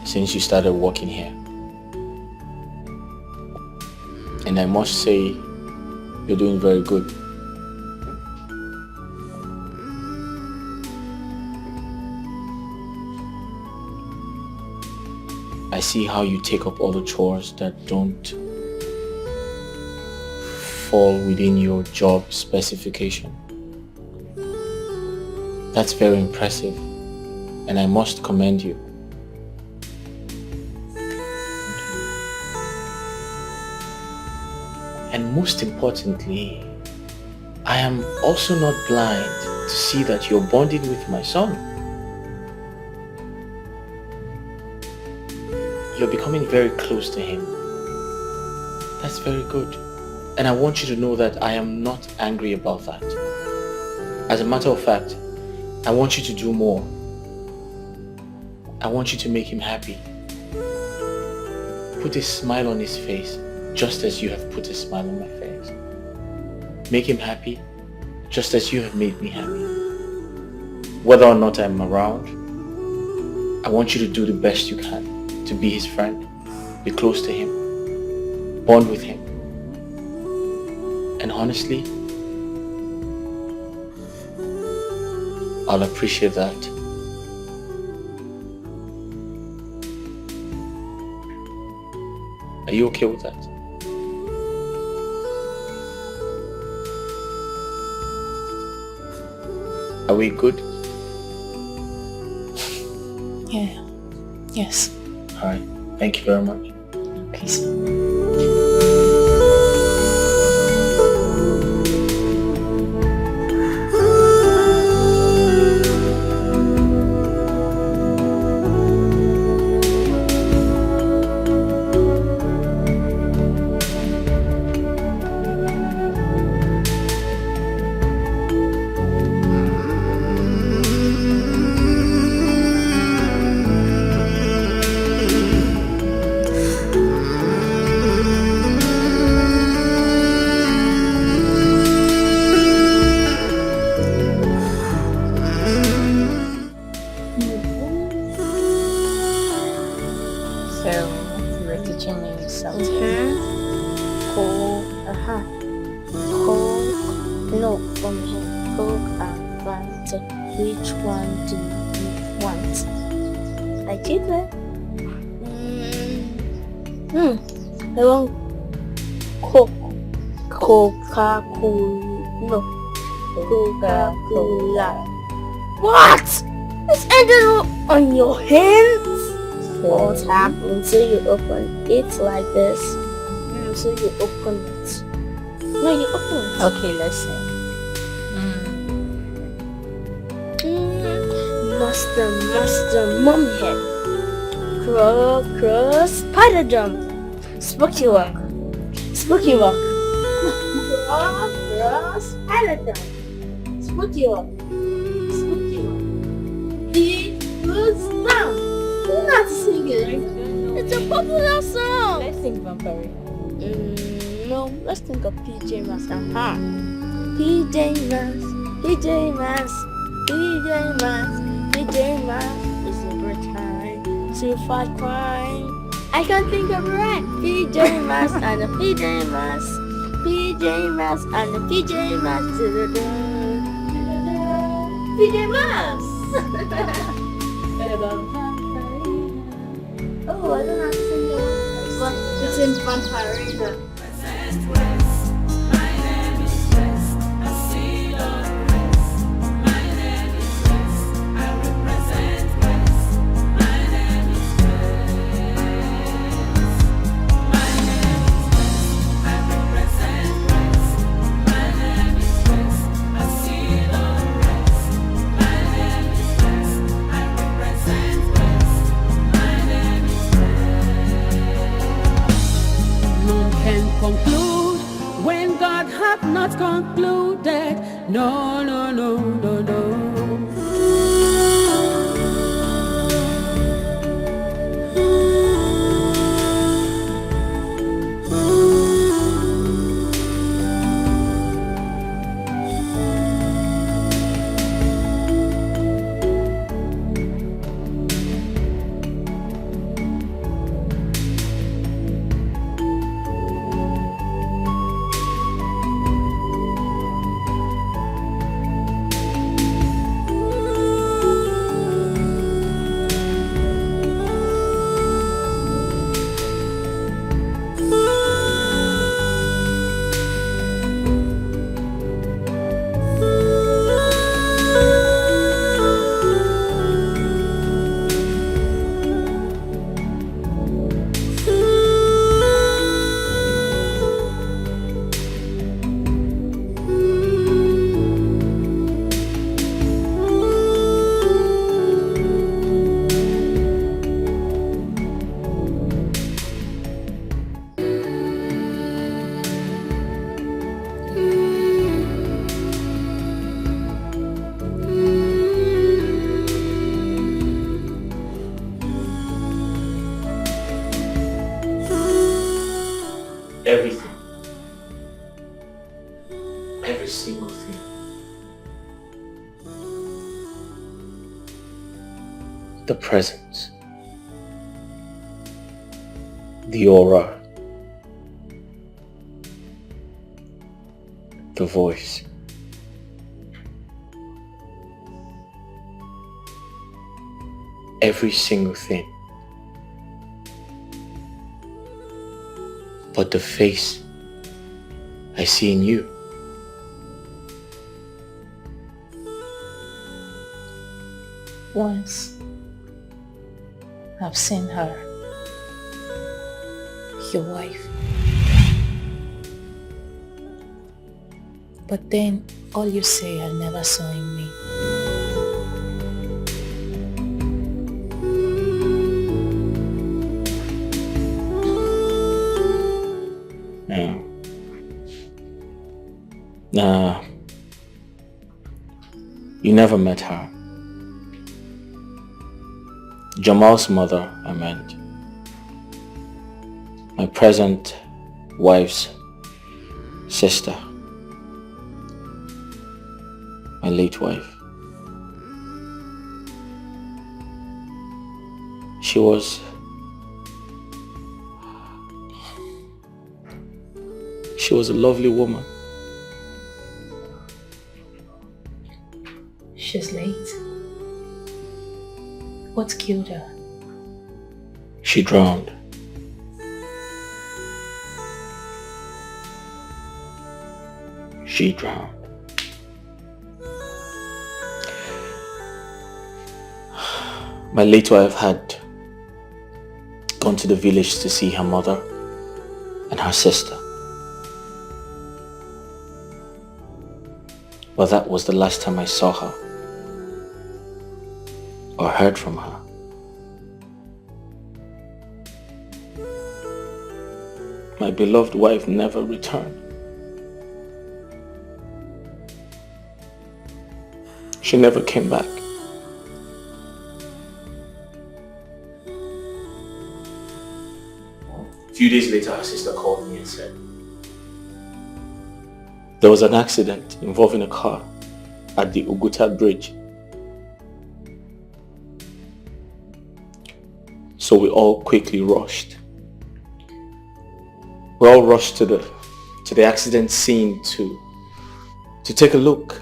since you started working here. And I must say, you're doing very good. I see how you take up all the chores that don't fall within your job specification. That's very impressive, and I must commend you. And most importantly, I am also not blind to see that you're bonding with my son. You're becoming very close to him. That's very good. And I want you to know that I am not angry about that. As a matter of fact, I want you to do more. I want you to make him happy. Put a smile on his face, just as you have put a smile on my face. Make him happy, just as you have made me happy. Whether or not I'm around, I want you to do the best you can to be his friend, be close to him, bond with him. And honestly, I'll appreciate that. Are you okay with that? Are we good? Yeah. Yes. Alright. Thank you very much. Please. From here, Coke and Fanta. Which one do you want? I keep it. I want Coke. Coca-Cola. No. Coca-Cola. What? It's ended on your hands? What happened? So you open it like this. So you open it. No, you open it. Okay, let's see. Master, mom head. Cross, spider jump. Spooky walk. Cross, spider jump. Spooky walk. Feet goes down. You're not singing. It's a popular song. Let's sing Vampire. No, let's think of PJ Masks. PJ Masks is a great time to fight crime. I can't think of it right. PJ Masks and the PJ Masks. PJ Masks and the PJ Masks to the door. PJ Masks! Oh, I don't know how to sing that. But it's in Vampire. Conclude when God hath not concluded. No, no, no, no, no. Everything. Every single thing. The presence. The aura. The voice. Every single thing. But the face I see in you. Once I've seen her, your wife. But then all you say I never saw in me. Nah, you never met her. Jamal's mother, I meant. My present wife's sister. My late wife. She was a lovely woman. She's late. What killed her? She drowned. She drowned. My late wife had gone to the village to see her mother and her sister. But that was the last time I saw her or heard from her. My beloved wife never returned. She never came back. A few days later, her sister called me and said, there was an accident involving a car at the Uguta bridge. So we all quickly rushed. We all rushed to the accident scene to take a look.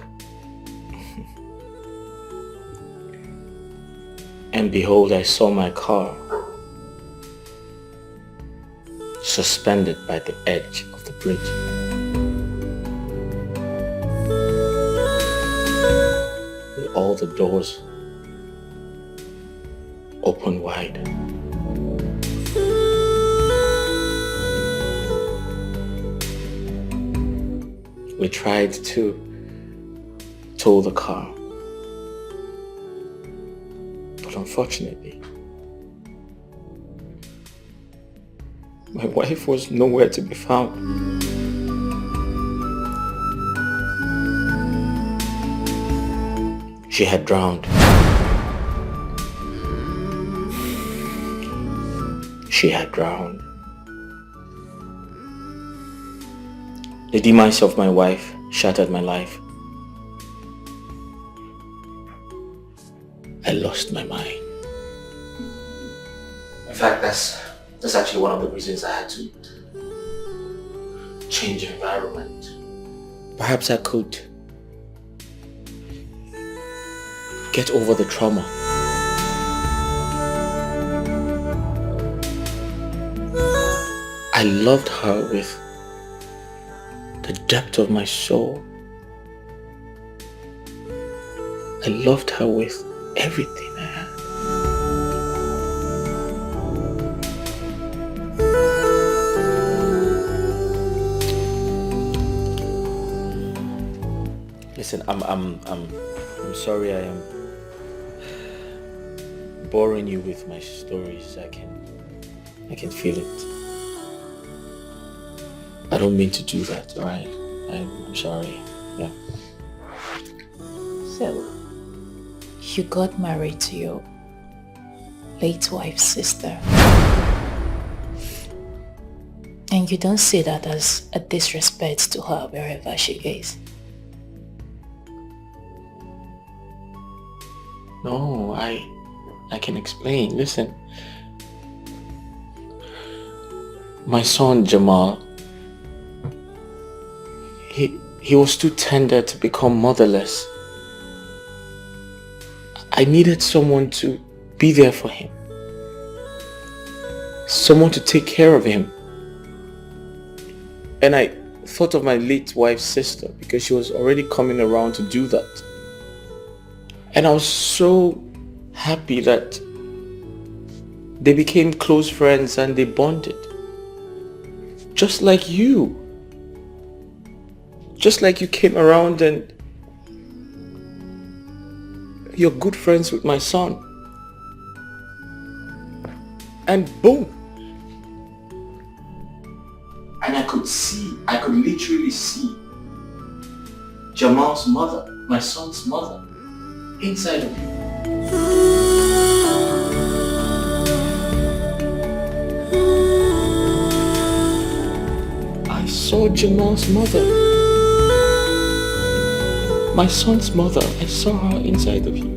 And behold, I saw my car suspended by the edge of the bridge. With all the doors open wide. We tried to tow the car, but unfortunately, my wife was nowhere to be found. She had drowned. She had drowned. The demise of my wife shattered my life. I lost my mind. In fact, that's actually one of the reasons I had to change environment. Perhaps I could get over the trauma. I loved her with the depth of my soul. I loved her with everything I had. Listen, I'm sorry I am boring you with my stories. I can feel it. I don't mean to do that, alright? I'm sorry. Yeah. So, you got married to your late wife's sister. And you don't see that as a disrespect to her wherever she is. No, I can explain. Listen. My son Jamal, he was too tender to become motherless. I needed someone to be there for him. Someone to take care of him. And I thought of my late wife's sister because she was already coming around to do that. And I was so happy that they became close friends and they bonded. Just like you. Just like you came around and you're good friends with my son. And boom. And I could literally see Jamal's mother, my son's mother, inside of you. I saw Jamal's mother. My son's mother, I saw her inside of you.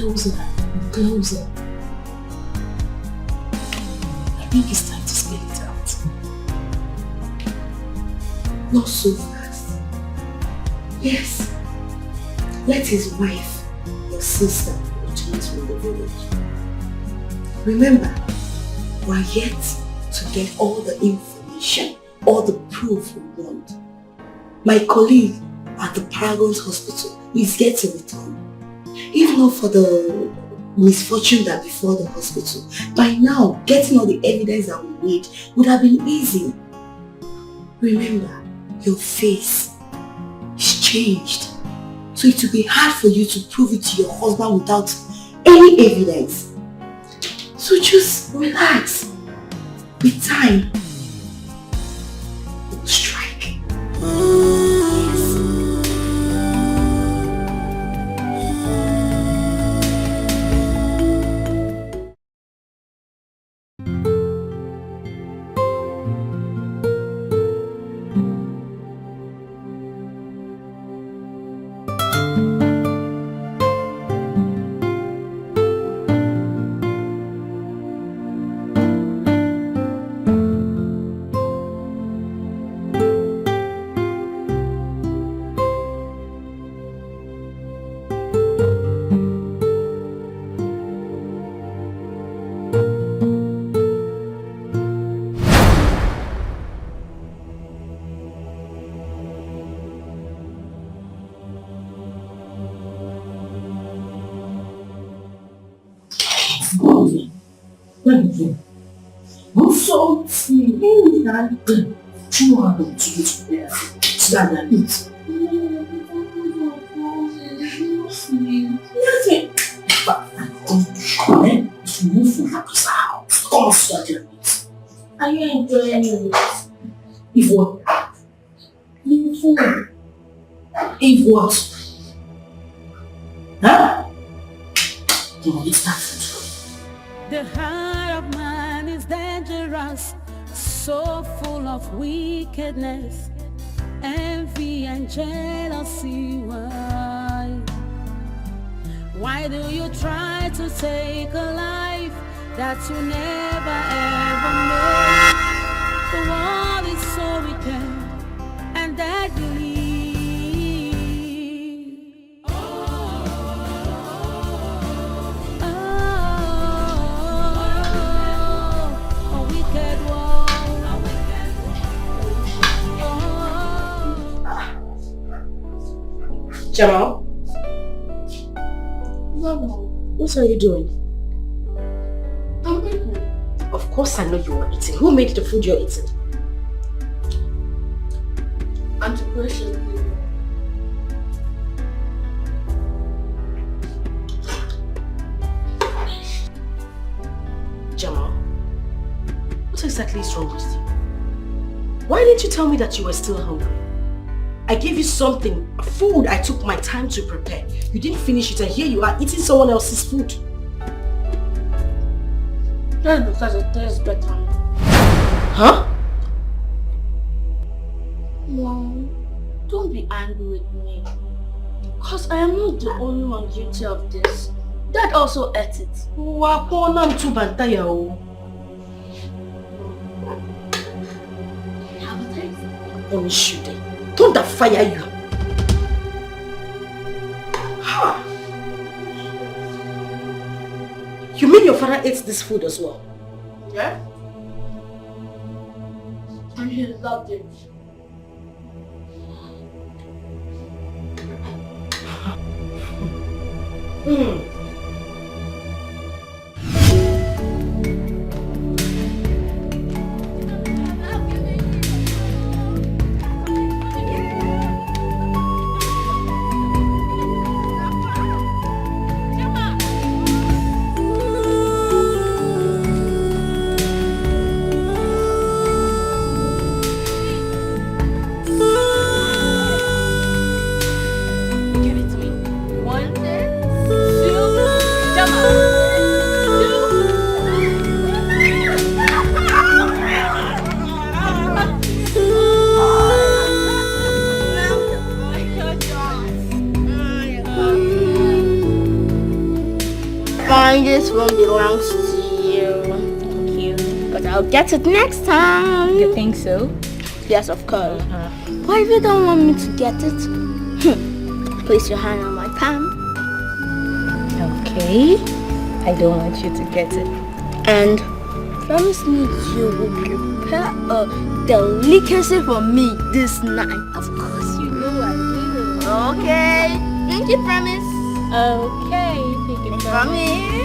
closer, closer. I think it's time to spell it out. Not so fast. Yes. Let his wife, your sister, return from the village. Remember, we're yet to get all the information, all the proof we want. My colleague at the Paragon's hospital is yet to return. If not for the misfortune that befell the hospital, by now, getting all the evidence that we need would have been easy. Remember, your face is changed. So it will be hard for you to prove it to your husband without any evidence. So just relax. With time, it will strike. Are you enjoying it? If what? If what? Huh? It's that food. The heart of man is dangerous, so full of wickedness, envy and jealousy. Why do you try to take a life that you never ever made? The world is so wicked and deadly. Jamal? Mama, What are you doing? I'm eating. Of course I know you are eating. Who made the food you're eating? Auntie Precious. Jamal, what exactly is wrong with you? Why didn't you tell me that you were still hungry? I gave you something, food I took my time to prepare. You didn't finish it and here you are eating someone else's food. That's because it tastes better. Huh? Mom, don't be angry with me. Because I am not the only one guilty of this. Dad also ate it. Have a taste. Let me shoot it. Don't that fire you. Ha! You mean your father ate this food as well? Yeah? And he loved it. Give it to me. 1, 2, this one belongs to you. Thank you. But I'll get it next time. You think so? Yes, of course. But if you don't want me to get it, place your hand on my palm. Okay. I don't want you to get it. And promise me you will prepare a delicacy for me this night. Of course, you know I will. Okay. Pinky promise. Okay, pinky promise.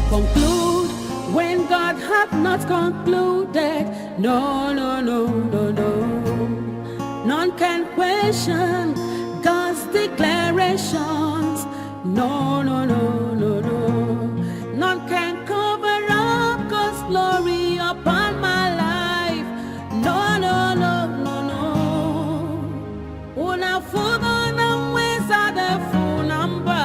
Conclude when God hath not concluded. No, no, no, no, no. None can question God's declarations. No, no, no, no, no. None can cover up God's glory upon my life. No, no, no, no, no. Una fuga na mweza de full number.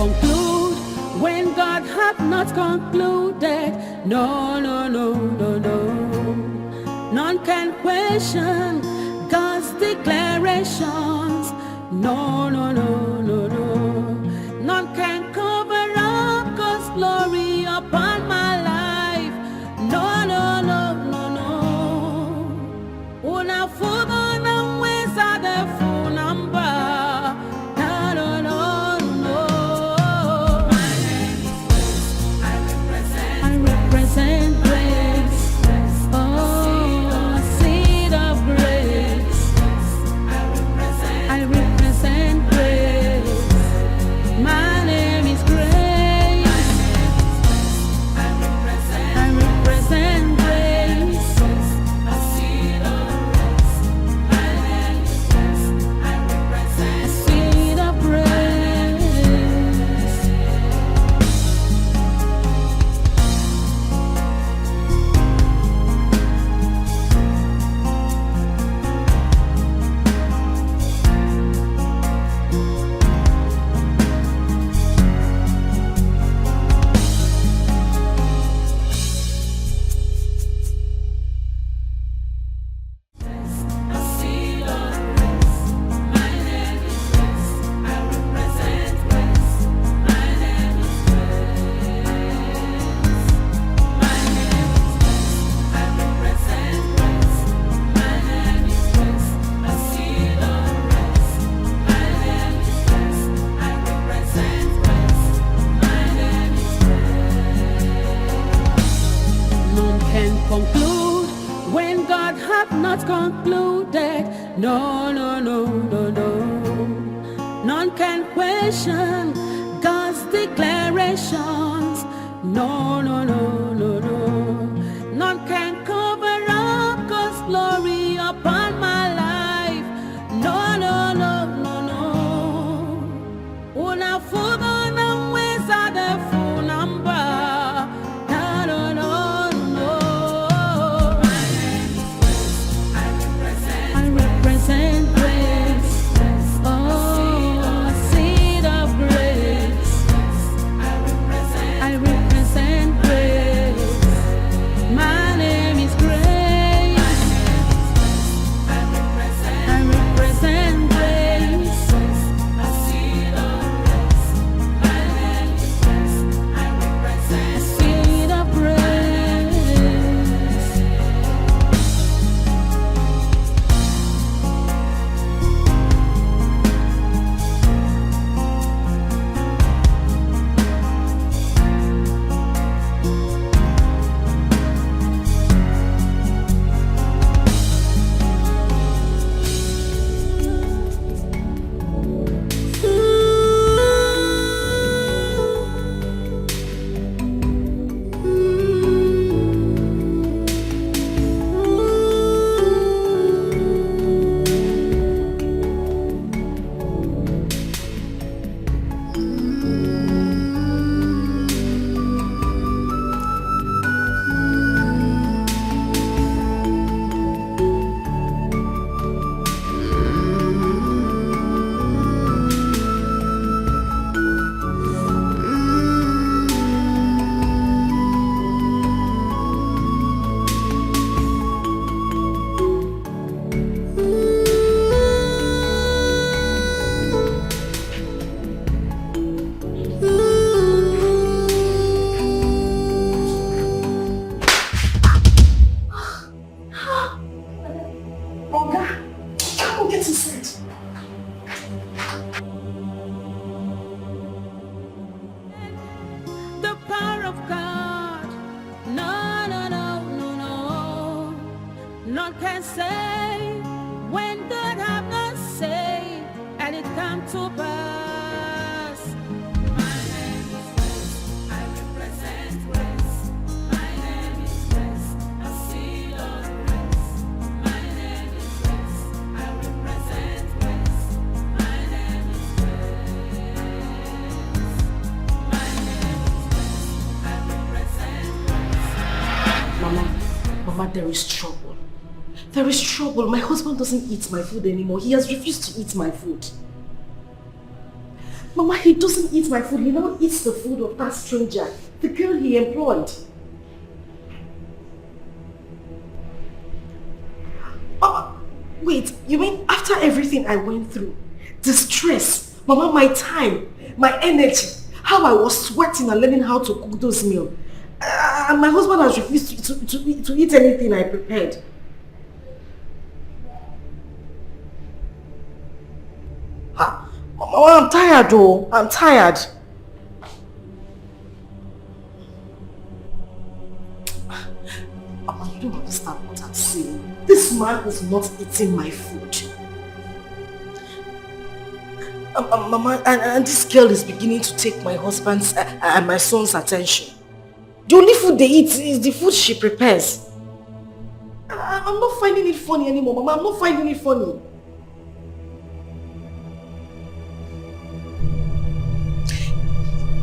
Conclude when God hath not concluded. No, no, no, no, no. None can question God's declarations. No, no, no, no, no. None can cover up God's glory upon my life. No, no, no, no, no. Una fuga na mweza de full number. Conclude when God hath not concluded. No, no, no, no, no. None can question God's declaration. confrontations. No, no, no, no, no. None can cover up God's glory upon my life. No, no, no, no, no. Una fuga na weza de funamba. No, no, no, no. I represent grace. Oh, a seed of grace. I represent grace. My name is Grace. I represent grace. A seed of grace. My name is Grace. I represent a seed of grace. Oga, come on, get inside. The power of God. No, no, no, no, no. None can say when God have not said, and it come to pass. My name is Grace. I represent grace. My name is Grace. A seed of grace. My name is Grace. I represent grace. My name is Grace. My name is Grace. I represent grace. Mama, there is trouble. There is trouble. My husband doesn't eat my food anymore. He has refused to eat my food. Mama, he doesn't eat my food. He now eats the food of that stranger, the girl he employed. Wait, you mean after everything I went through, the stress, Mama, my time, my energy, how I was sweating and learning how to cook those meals, and my husband has refused to eat anything I prepared. Mama, I'm tired though. I'm tired. Mama, you don't understand what I'm saying. This man is not eating my food. Mama, and this girl is beginning to take my husband's and my son's attention. The only food they eat is the food she prepares. I'm not finding it funny anymore, Mama. I'm not finding it funny.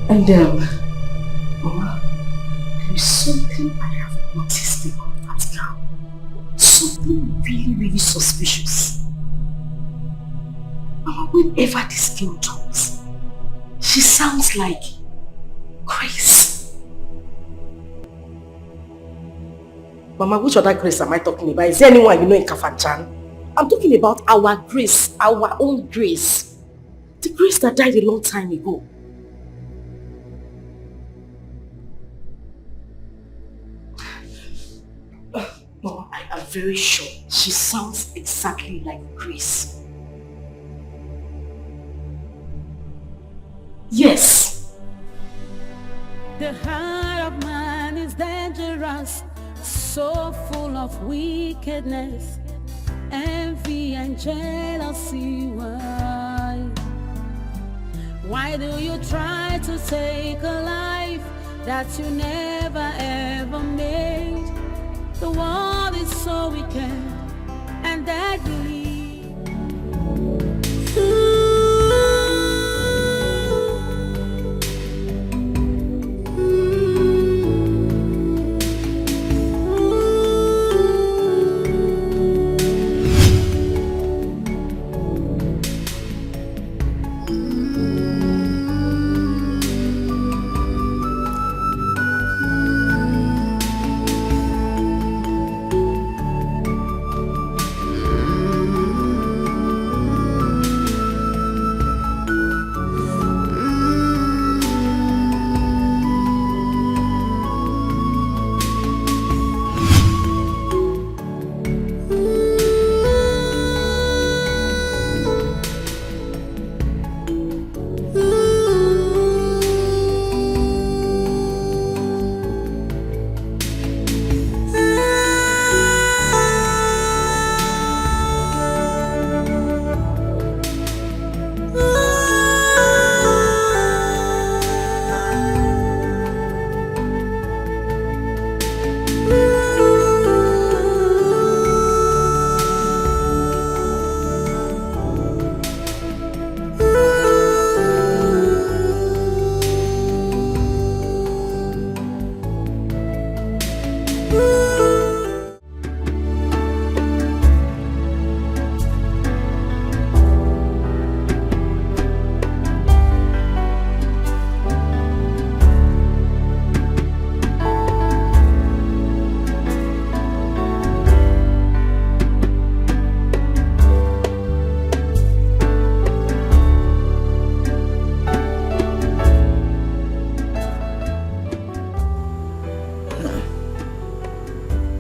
And Mama, there is something I have noticed about that girl. Something really, really suspicious. Mama, whenever this girl talks, she sounds like Grace. Mama, which other Grace am I talking about? Is there anyone you know in Kafanchan? I'm talking about our Grace, our own Grace. The Grace that died a long time ago. Mama, I am very sure she sounds exactly like Grace. Yes. The heart of man is dangerous, so full of wickedness, envy and jealousy. Why? Why do you try to take a life that you never ever made? The world is so wicked and deadly.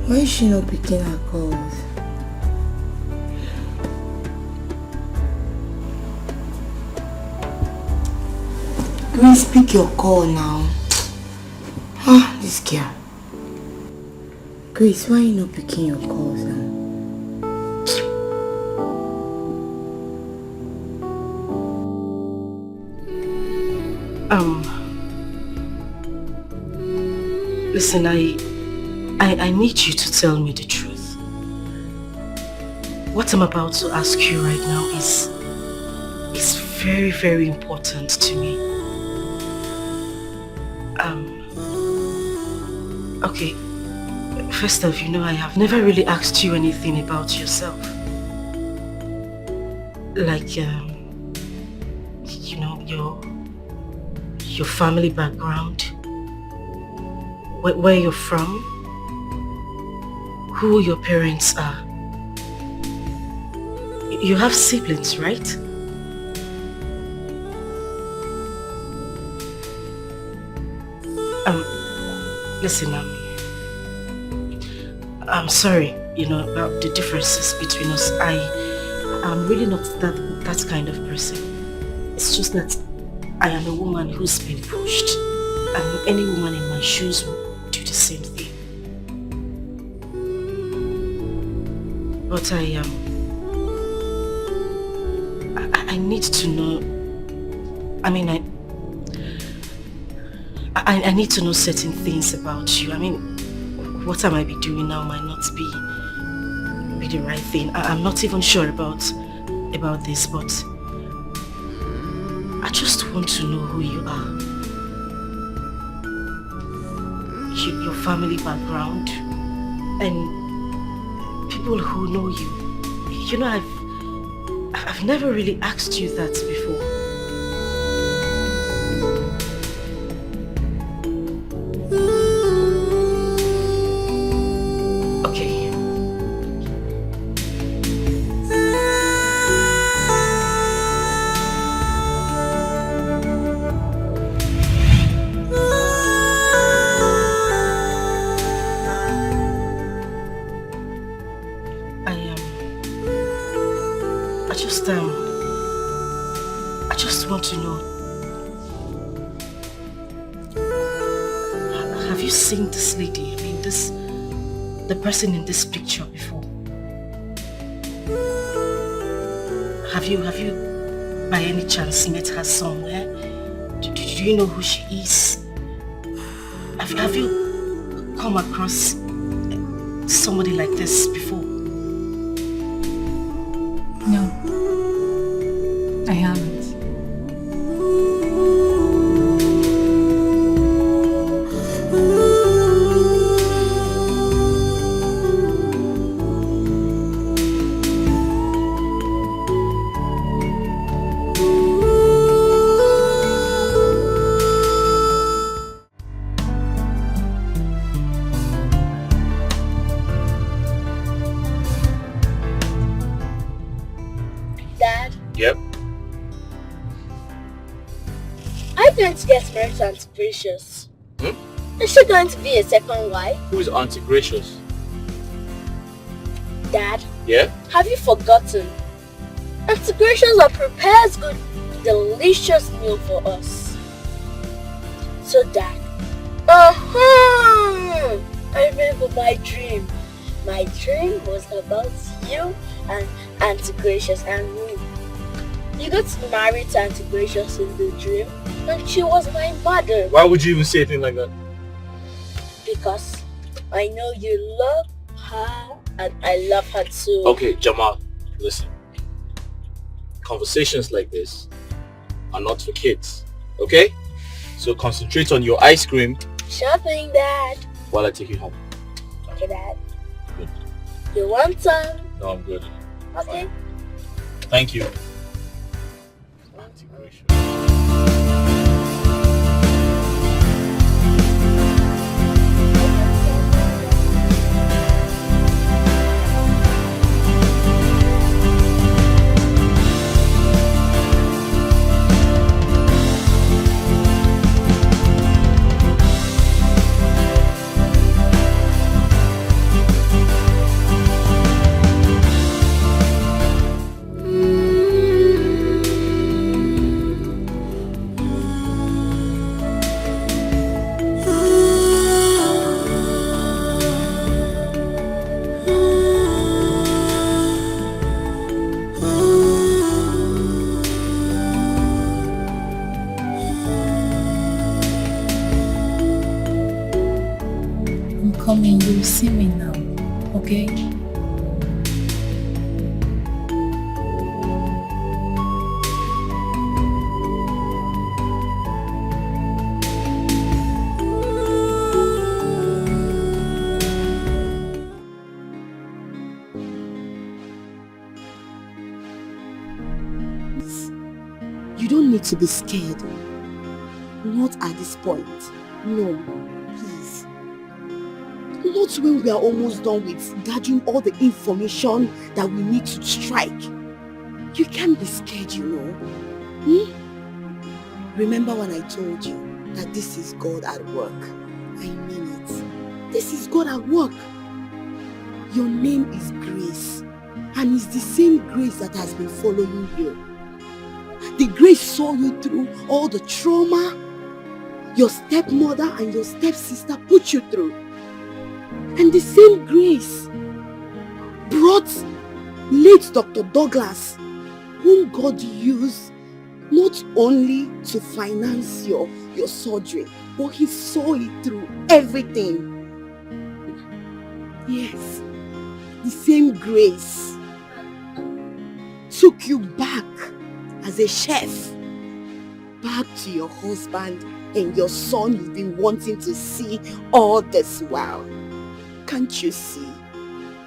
Why is she not picking her calls? Grace, pick your call now. Ah, this girl. Grace, why are you not picking your calls now? Listen, I need you to tell me the truth. What I'm about to ask you right now is very, very important to me. Okay, first off, I have never really asked you anything about yourself. Like, your family background, where you're from, who your parents are. You have siblings, right? Listen, I'm sorry, about the differences between us. I'm really not that kind of person. It's just that I am a woman who's been pushed, and any woman in my shoes will do the same thing. But I need to know. I need to know certain things about you. What I might be doing now might not be the right thing. I'm not even sure about this, but I just want to know who you are. Your family background, and people who know you. I've never really asked you that before. I just want to know, have you seen this lady? The person in this picture before? Have you by any chance met her somewhere? Do you know who she is? Have you come across somebody like this before? No, I haven't. Yep. I'm going to get married to Auntie Gracious. Is she going to be a second wife? Who is Auntie Gracious? Dad? Yeah? Have you forgotten? Auntie Gracious prepares good, delicious meal for us. So Dad, I remember my dream. My dream was about you and Auntie Gracious and me. You got married to Auntie Gracious in the dream, and she was my mother. Why would you even say anything like that? Because I know you love her, and I love her too. Okay, Jamal, listen. Conversations like this are not for kids, okay? So concentrate on your ice cream. Sure thing, Dad. While I take you home. Okay, Dad. Good. You want some? No, I'm good. Okay. Thank you. Coming, you'll see me now, okay? You don't need to be scared. Not at this point. No, please. Not when we are almost done with gathering all the information that we need to strike. You can't be scared, you know. Remember when I told you that this is God at work? I mean it. This is God at work. Your name is Grace, and it's the same Grace that has been following you. The Grace saw you through all the trauma your stepmother and your stepsister put you through. And the same Grace brought late Dr. Douglas, whom God used not only to finance your surgery, but he saw it through everything. Yes, the same Grace took you back as a chef, back to your husband and your son you've been wanting to see all this while. Can't you see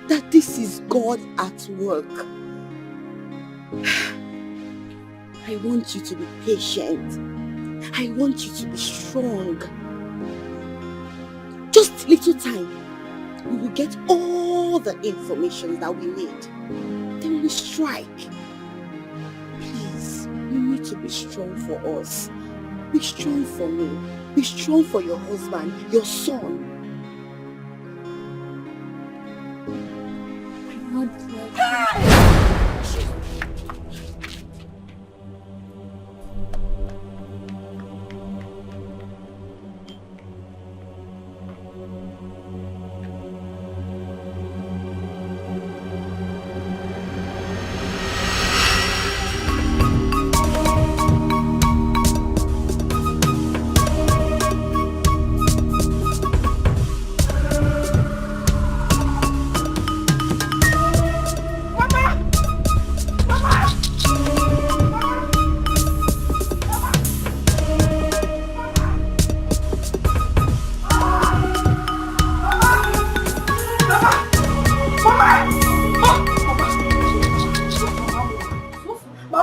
that this is God at work? I want you to be patient. I want you to be strong. Just little time. We will get all the information that we need. Then we strike. Please, you need to be strong for us. Be strong for me. Be strong for your husband, your son.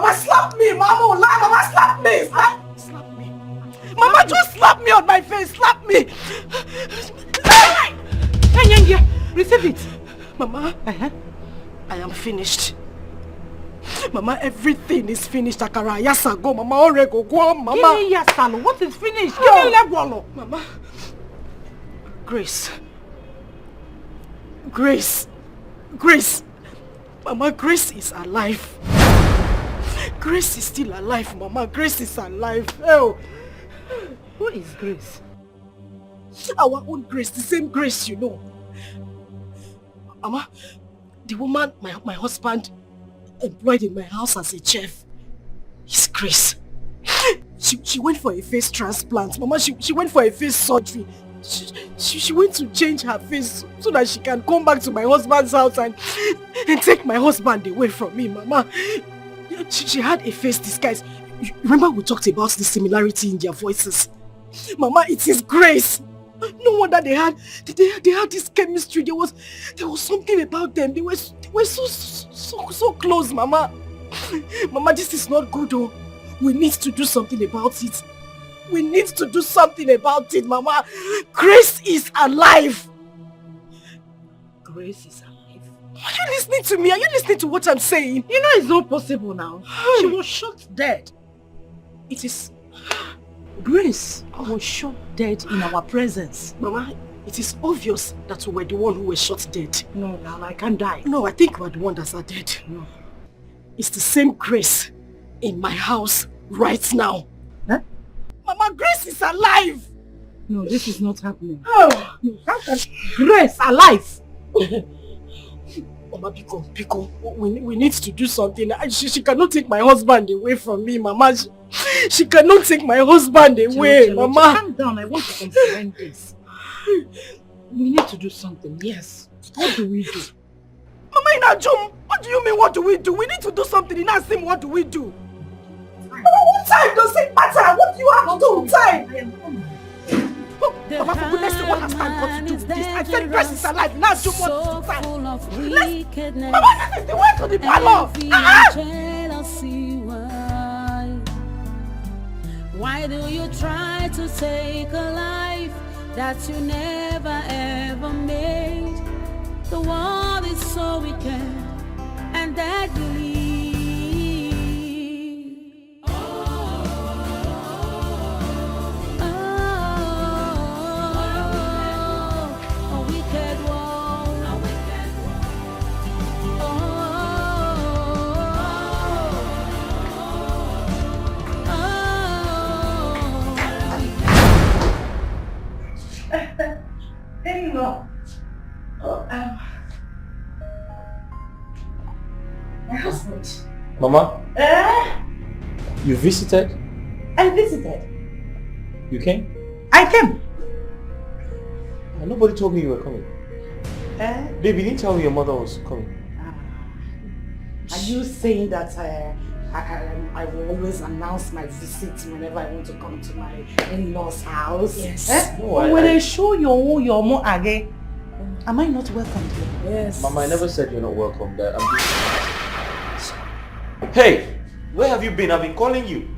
Mama, slap me! Mama, Mama, slap me! Slap me! Mama, just slap me on my face! Slap me! Receive it! Mama, I am finished. Mama, everything is finished. Akara, yasa go, Mama, orego go, Mama. Give me yasalo. What is finished? Give me legwalo. Mama. Grace. Grace. Grace. Mama, Grace is alive. Grace is still alive, Mama. Grace is alive. Oh. Who is Grace? Our own Grace, the same Grace, you know. Mama, the woman my husband employed in my house as a chef is Grace. She went for a face transplant. Mama, she went for a face surgery. She went to change her face so that she can come back to my husband's house and take my husband away from me, Mama. She had a face disguise. You remember we talked about the similarity in their voices? Mama, it is Grace. No wonder they had this chemistry. There was something about them. They were so close, Mama. Mama, this is not good, oh. We need to do something about it. We need to do something about it, Mama. Grace is alive. Grace is alive. Are you listening to me? Are you listening to what I'm saying? You know it's not possible now. She was shot dead. It is... Grace was shot dead in our presence. Mama, it is obvious that we were the one who was shot dead. No, now I can't die. No, I think we're the one that's dead. No. It's the same Grace in my house right now. Huh? Mama, Grace is alive! No, this is not happening. Oh! No, how can Grace alive? Mama, Biko, we need to do something. She cannot take my husband away from me, Mama. She cannot take my husband away, Mama. Calm down, I want to comprehend this. We need to do something, yes. What do we do? Mama, Inajum, what do you mean, what do we do? We need to do something. In Asim, what do we do? Mama, what time does it matter? What do you have to do? Time! I am coming. Mama, for goodness sake, what has time got to do with this? I said Grace is alive. Inajum, what is time? Mama, this is the way to the parlor. Why do you try to take a life that you never ever made? The world is so wicked and deadly. My husband. Mama? You visited? I visited. You came? I came. Nobody told me you were coming. Baby, didn't tell me your mother was coming. Are you saying that I will always announce my visit whenever I want to come to my in-laws' house? Yes. No, when I show your mom again, am I not welcome here? Yes. Mama, I never said you're not welcome. That I'm just... Hey, where have you been? I've been calling you.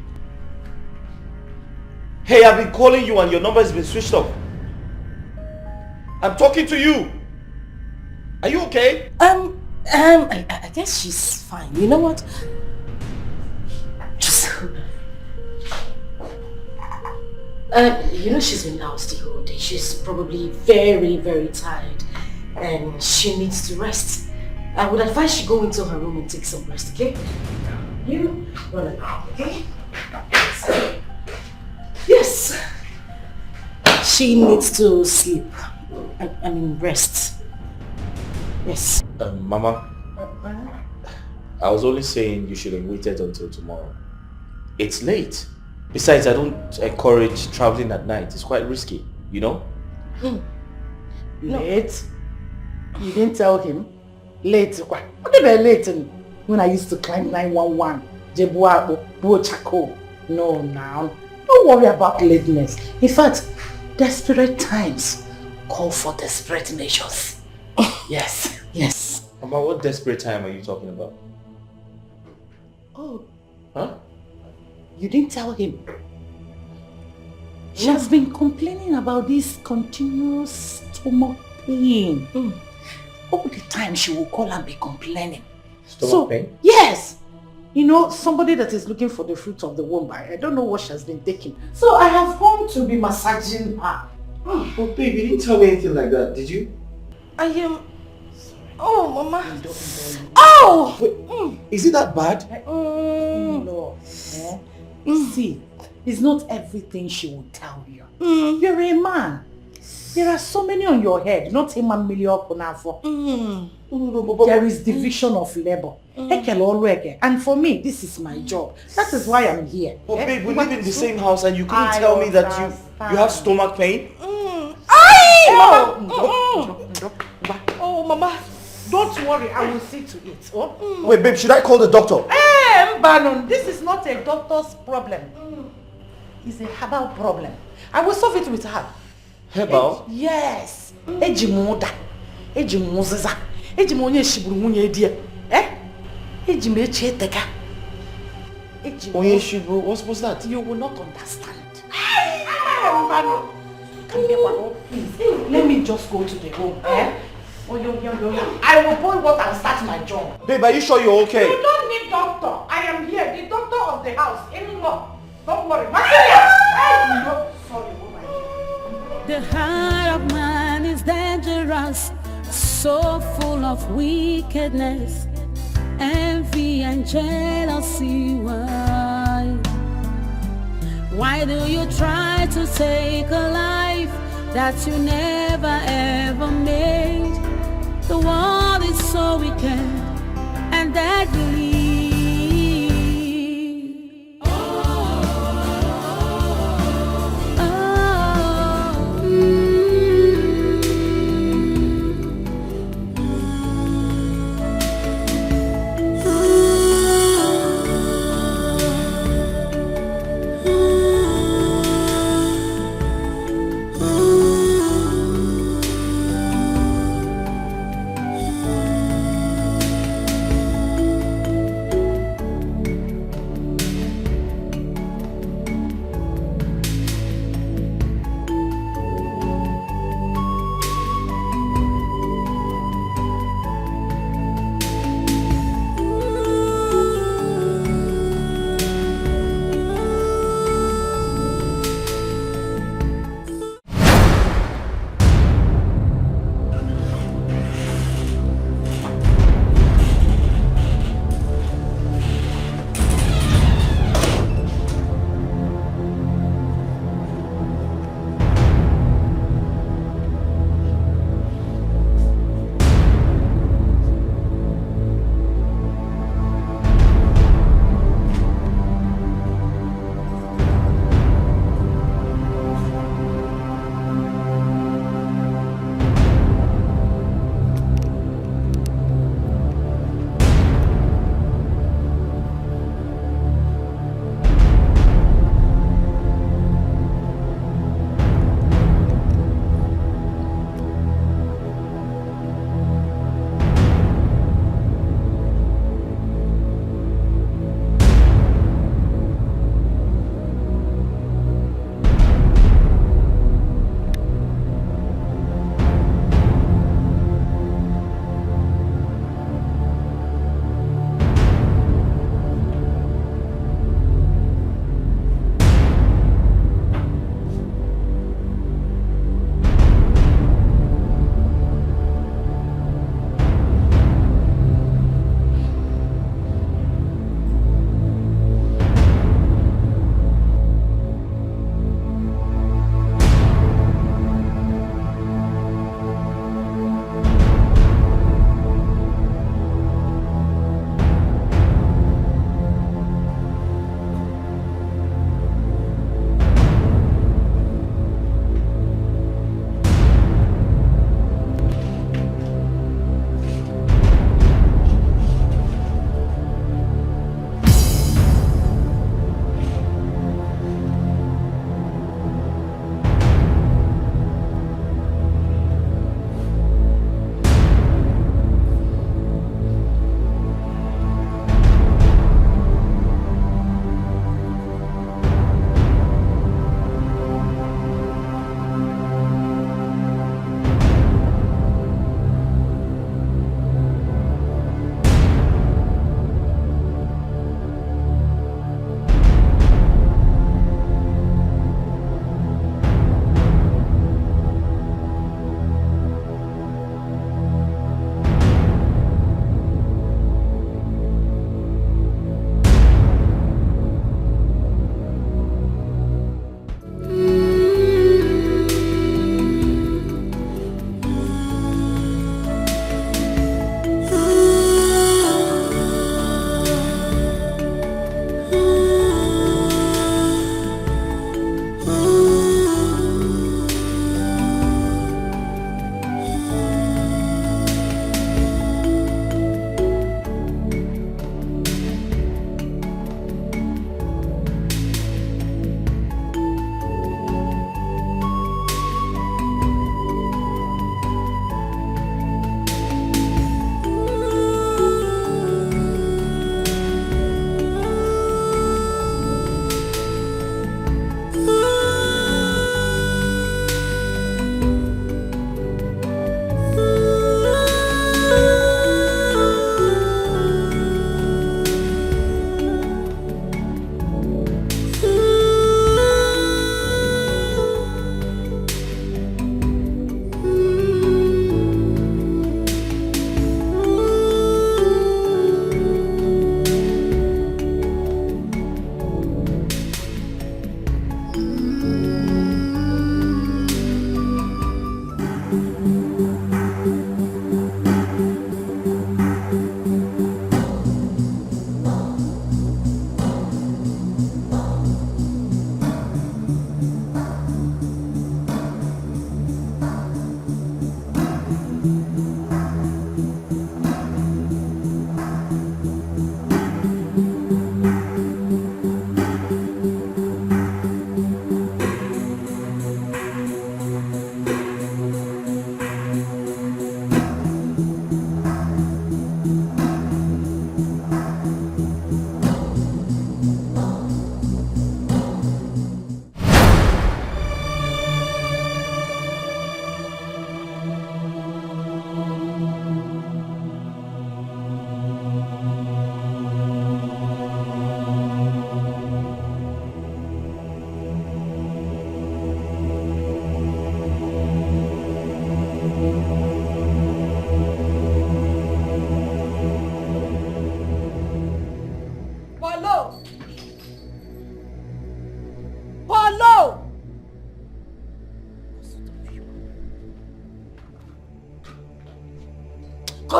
Hey, I've been calling you and your number has been switched off. I'm talking to you. Are you okay? I guess she's fine. You know what? Just... you know she's been out the whole day. She's probably very, very tired. And she needs to rest. I would advise she go into her room and take some rest, okay? You run around, okay? Yes. She needs to sleep. I mean rest. Yes. Mama, I was only saying you should have waited until tomorrow. It's late. Besides, I don't encourage traveling at night. It's quite risky, you know? Late? You didn't tell him? Late? What about late when I used to climb 911? Jebuabo, no, now. Don't worry about lateness. In fact, desperate times call for desperate measures. Yes, yes. Mama, what desperate time are you talking about? Oh, Huh? You didn't tell him. She has been complaining about this continuous stomach pain. All the time she will call and be complaining. Stomach pain? Yes. You know, somebody that is looking for the fruit of the womb. I don't know what she has been taking. So I have come to be massaging her. Oh, babe, you didn't tell me anything like that, did you? I am... Oh, Mama. Oh! Wait, is it that bad? No. See, it's not everything she will tell you. You're a man. There are so many on your head, not a man million. There is division of labor. And for me, this is my job. That is why I'm here. But babe, we live in the same house and you couldn't tell me that you have stomach pain? Oh, Mama. Don't worry, I will see to it. Oh? Wait, babe, should I call the doctor? Mbanon, this is not a doctor's problem. It's a herbal problem. I will solve it with her. Herbal? Yes. Ejimoda. Ejimoziza. Ejimonye shiburu munye edie. Ejimecheteka. Onye shiburu, what's that? You will not understand. Mbanon. Come here, Wano, please. Let me just go to the room. I will boil water and start my job. Babe, are you sure you're okay? You don't need doctor. I am here, the doctor of the house. Don't worry. Sorry. The heart of man is dangerous, so full of wickedness, envy and jealousy. Why do you try to take a life that you never ever made? The world is so wicked and deadly.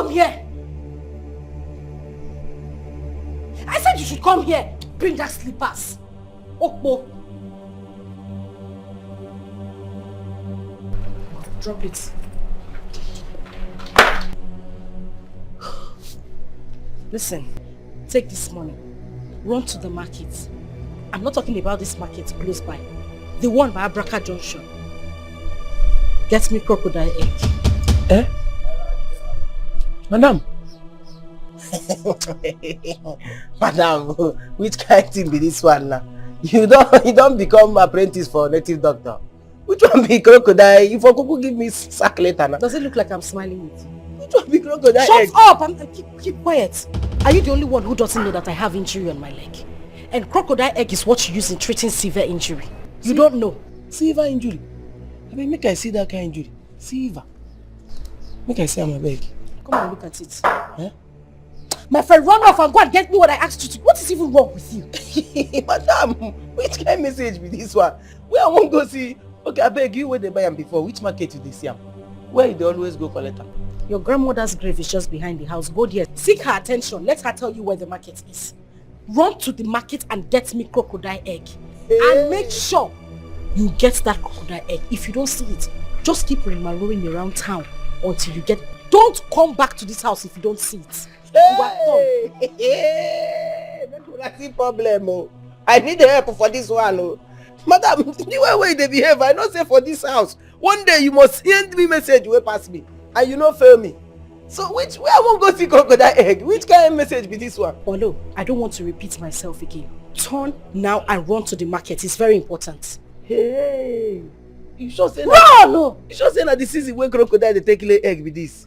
come here. I said you should come here. Bring that slippers. Okpo. Drop it. Listen, take this money. Run to the market. I'm not talking about this market close by. The one by Abraka Junction. Get me crocodile egg. Eh? Madam? Madam, which kind of thing be this one now? You don't become apprentice for native doctor. Which one be crocodile? If Okuku give me sack later now. Does it look like I'm smiling with you? Which one be crocodile Shut egg? up! Keep quiet. Are you the only one who doesn't know that I have injury on my leg? And crocodile egg is what you use in treating severe injury. You don't know. Severe injury? I mean, make I see that kind of injury. Severe. Make I see on my leg. Come on, look at it. Eh? My friend, run off and go and get me what I asked you to. What is even wrong with you? Madam, which kind of message be this one? Where I won't go see? Okay, I beg you where they buy them before. Which market you they see them? Where they always go collect them? Your grandmother's grave is just behind the house. Go there. Seek her attention. Let her tell you where the market is. Run to the market and get me crocodile egg. Hey. And make sure you get that crocodile egg. If you don't see it, just keep rolling around town until you get... Don't come back to this house if you don't see it. Hey! That's the problem. Oh. I need help for this one. Oh. Madam, the way they behave, I don't say for this house. One day you must send me message way past me. And you not fail me. So where I won't go see crocodile egg? Which kind of message be this one? Olo, I don't want to repeat myself again. Turn now and run to the market. It's very important. Hey! You sure say run! No! You sure say that this is where crocodile they take lay egg with this?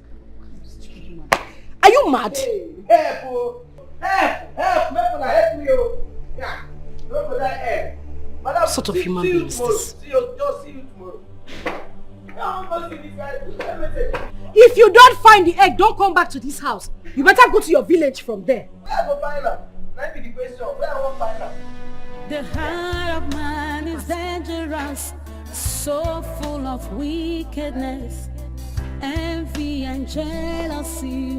Are you mad? Hey, help! Oh. Help! Help me! Oh. Yeah. Crocodile egg. Madam, what sort of human being is this? See you tomorrow. If you don't find the egg, don't come back to this house. You better go to your village from there. Where I go find her? That be the question. Where I won't find her? The heart of man is dangerous, so full of wickedness, envy and jealousy.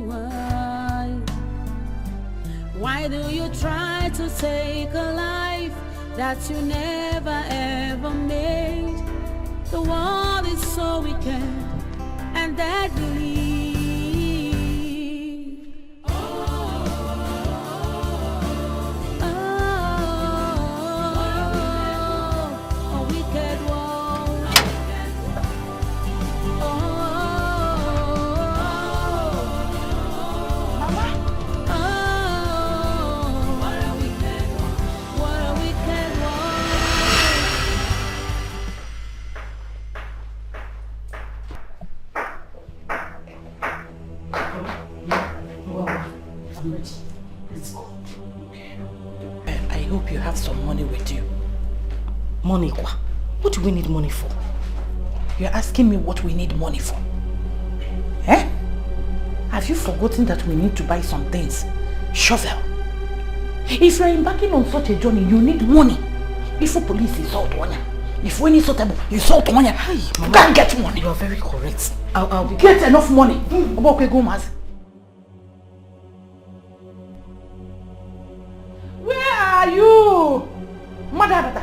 Why do you try to take a life that you never ever made? The world is so wicked and deadly. I hope you have some money with you. Money, kwa? What do we need money for? You're asking me what we need money for? Eh? Have you forgotten that we need to buy some things? Shovel. If you're embarking on such a journey, you need money. If the police is out on you, if we need something, you salt on you. You can't get money. You are very correct. I'll get enough money. Okay, go, Maz. Where are you? Mother.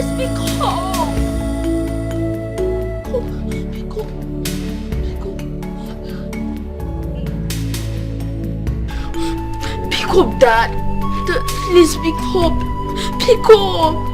Please pick up. Pick up, Dad. Please pick up. Pick up.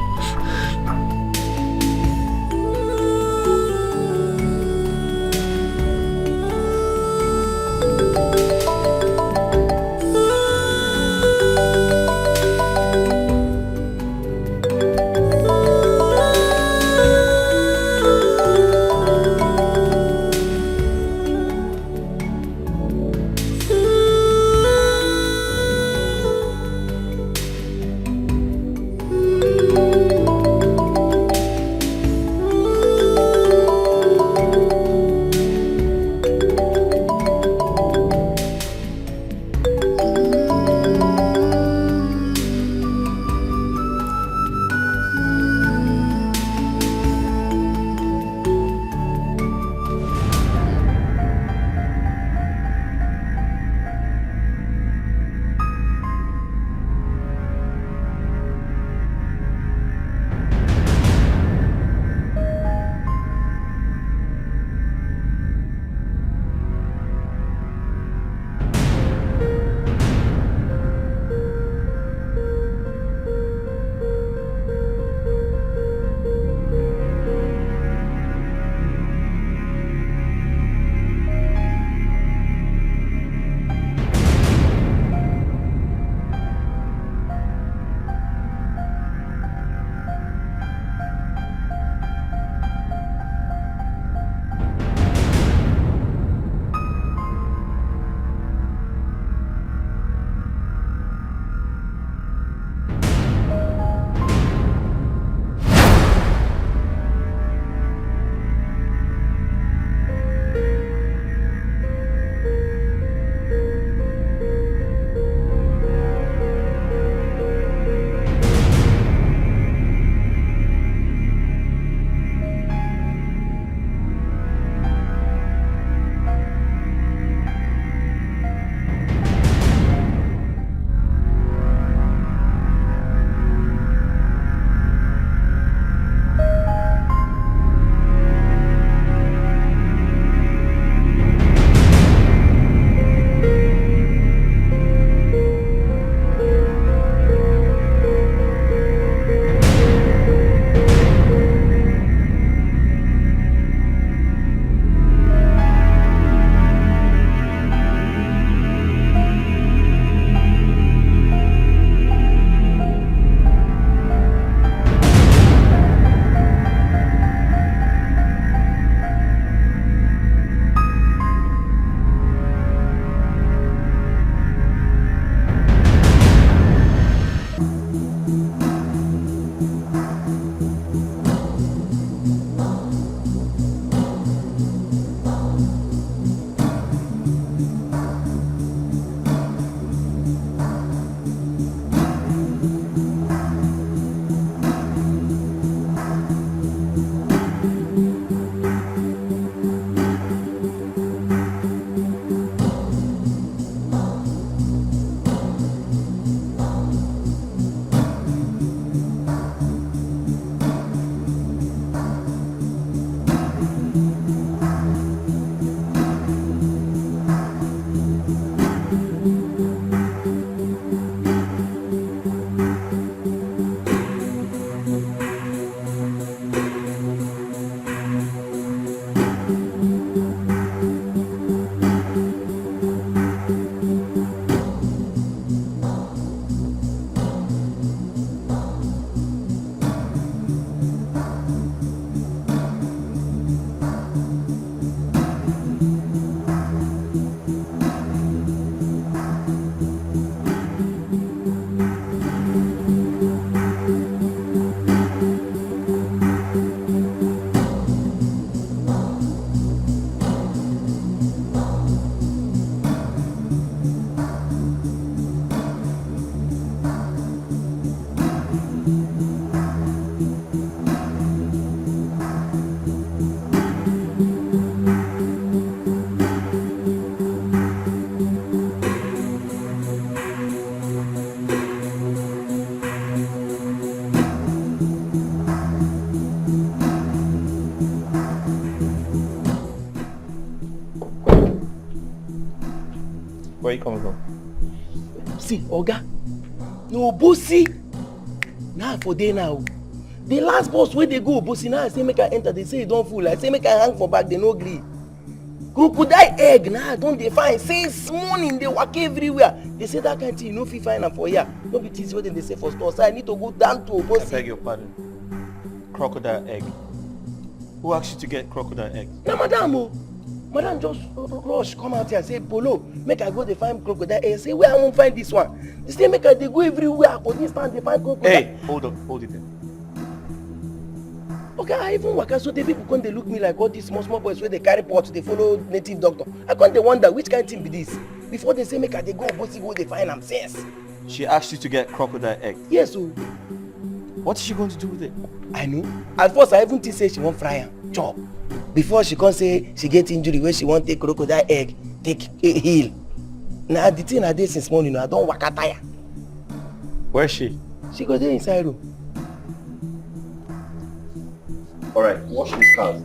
Where are you coming from? See, Oga, no bossy. Now for day now. The last boss where they go, bossy now I say make I enter, they say you don't fool. I say make I hang for back, they no gree. Crocodile egg now don't they find since morning they walk everywhere. They say that kind of thing you know if you find them for here. Don't be teasing what they say for store. So I need to go down to bossy. I beg your pardon. Crocodile egg. Who asked you to get crocodile egg? No, madam, oh. Madam just rush come out here and say, Polo, make I go they find crocodile egg. Say, where I won't find this one? They say, make I they go everywhere. For this time, they find crocodile. Hey, hold on, hold it there. Okay, I even work out so the people come they look me like all these small boys where they carry pots, they follow native doctor. I can't they wonder which kind of thing be this? Before they say, make I they go, bossy go, they find them sense. She asked you to get crocodile egg. Yes, so. What is she going to do with it? I know. At first, I even think say she won't fry am, chop. Before she can say she get injury where she won't take crocodile egg, take a heel. Now the thing I did since morning, I don't work tire. Where is she? She go there inside room. Alright, wash these cars.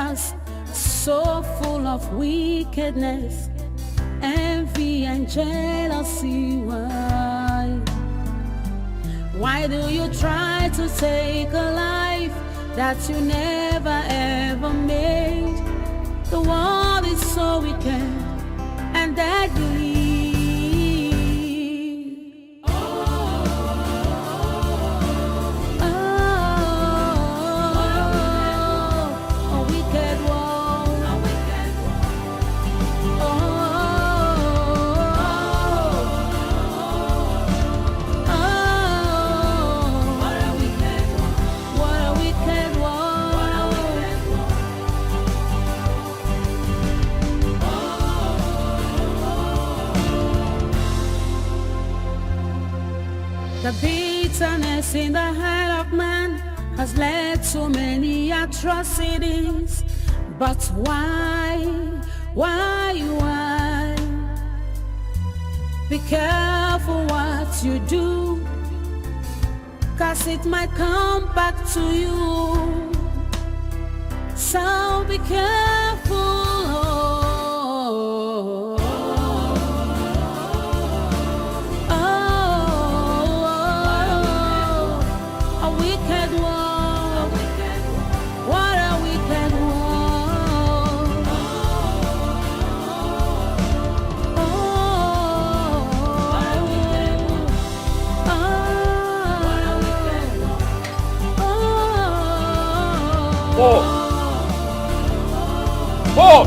us, so full of wickedness, envy and jealousy. Why do you try to take a life that you never ever made? The world is so wicked and deadly. The bitterness in the heart of man has led to many atrocities. But why? Be careful what you do, 'cause it might come back to you. So be careful. Paul!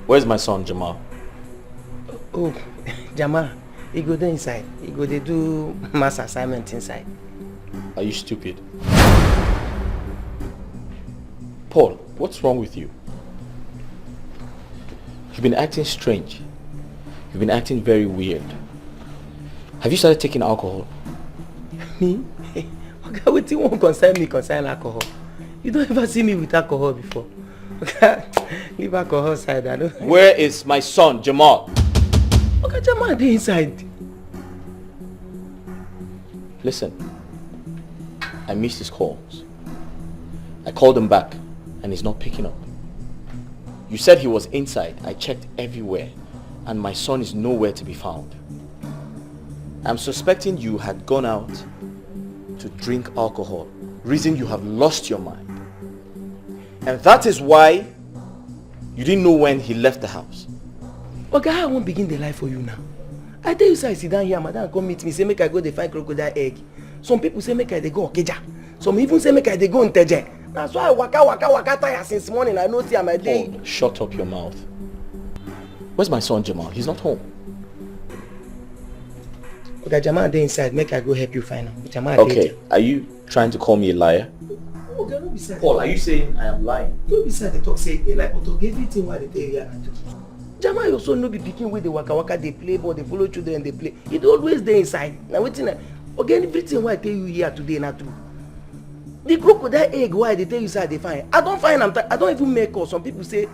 Where's my son, Jamal? Oh, Jamal, he go there inside. He go there do mass assignment inside. Are you stupid? Paul, what's wrong with you? You've been acting strange. You've been acting very weird. Have you started taking alcohol? Me? Okay, what do you want concern me concern alcohol? You don't ever see me with alcohol before. Okay, leave alcohol aside. I don't. Where is my son, Jamal? Okay, Jamal, they inside. Listen, I missed his calls. I called him back and he's not picking up. You said he was inside. I checked everywhere and my son is nowhere to be found. I'm suspecting you had gone out to drink alcohol, reason you have lost your mind. And that is why you didn't know when he left the house. Okay, I won't begin the life for you now. I tell you, so I sit down here, madam come meet me, say make I go dey find crocodile egg. Some people say make I dey go Okeja. Some even say make I dey go Nteje. That's why I waka tire since morning. I know see my day. Paul, shut up your mouth. Where's my son Jamal? He's not home. Okay, Jamal dey inside. Make I go help you find him. Jamal okay, are you trying to call me a liar? Okay, no be sad. Paul, are you saying I am lying? No be sad. They talk say they like but everything what they tell you and do. Jamal also no be pikin wey dey waka dey play ball, dey follow children dey play. He always dey inside. Now wetin okay, everything what I tell you here today na true. The crocodile egg why they tell you say they find. I don't find am. I don't even make call. Some people say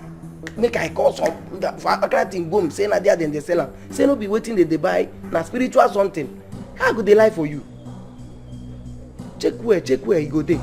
make I call some for akara thing boom say na there then they sell am. Say no be wetin they buy na spiritual something. How go dey lie for you? Check where you go there.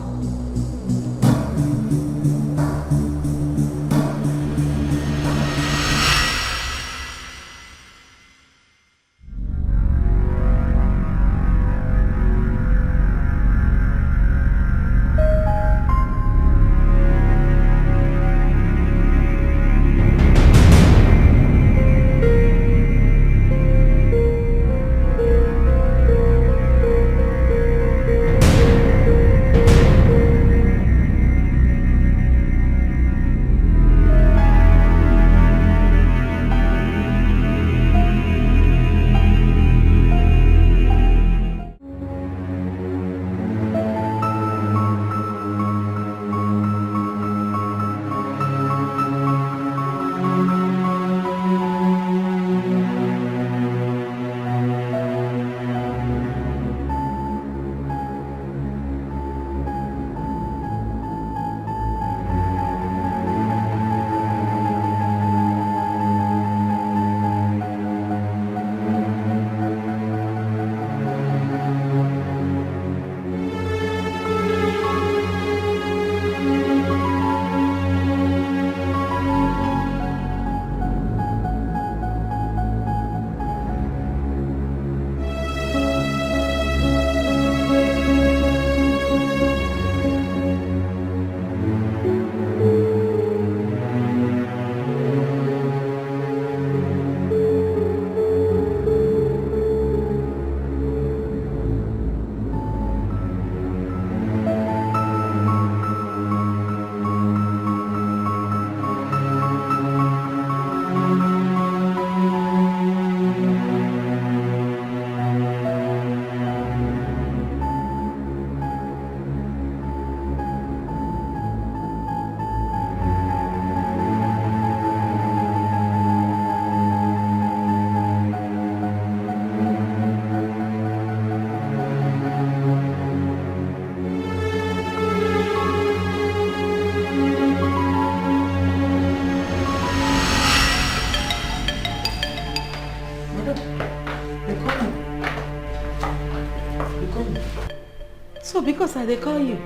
because I they call you,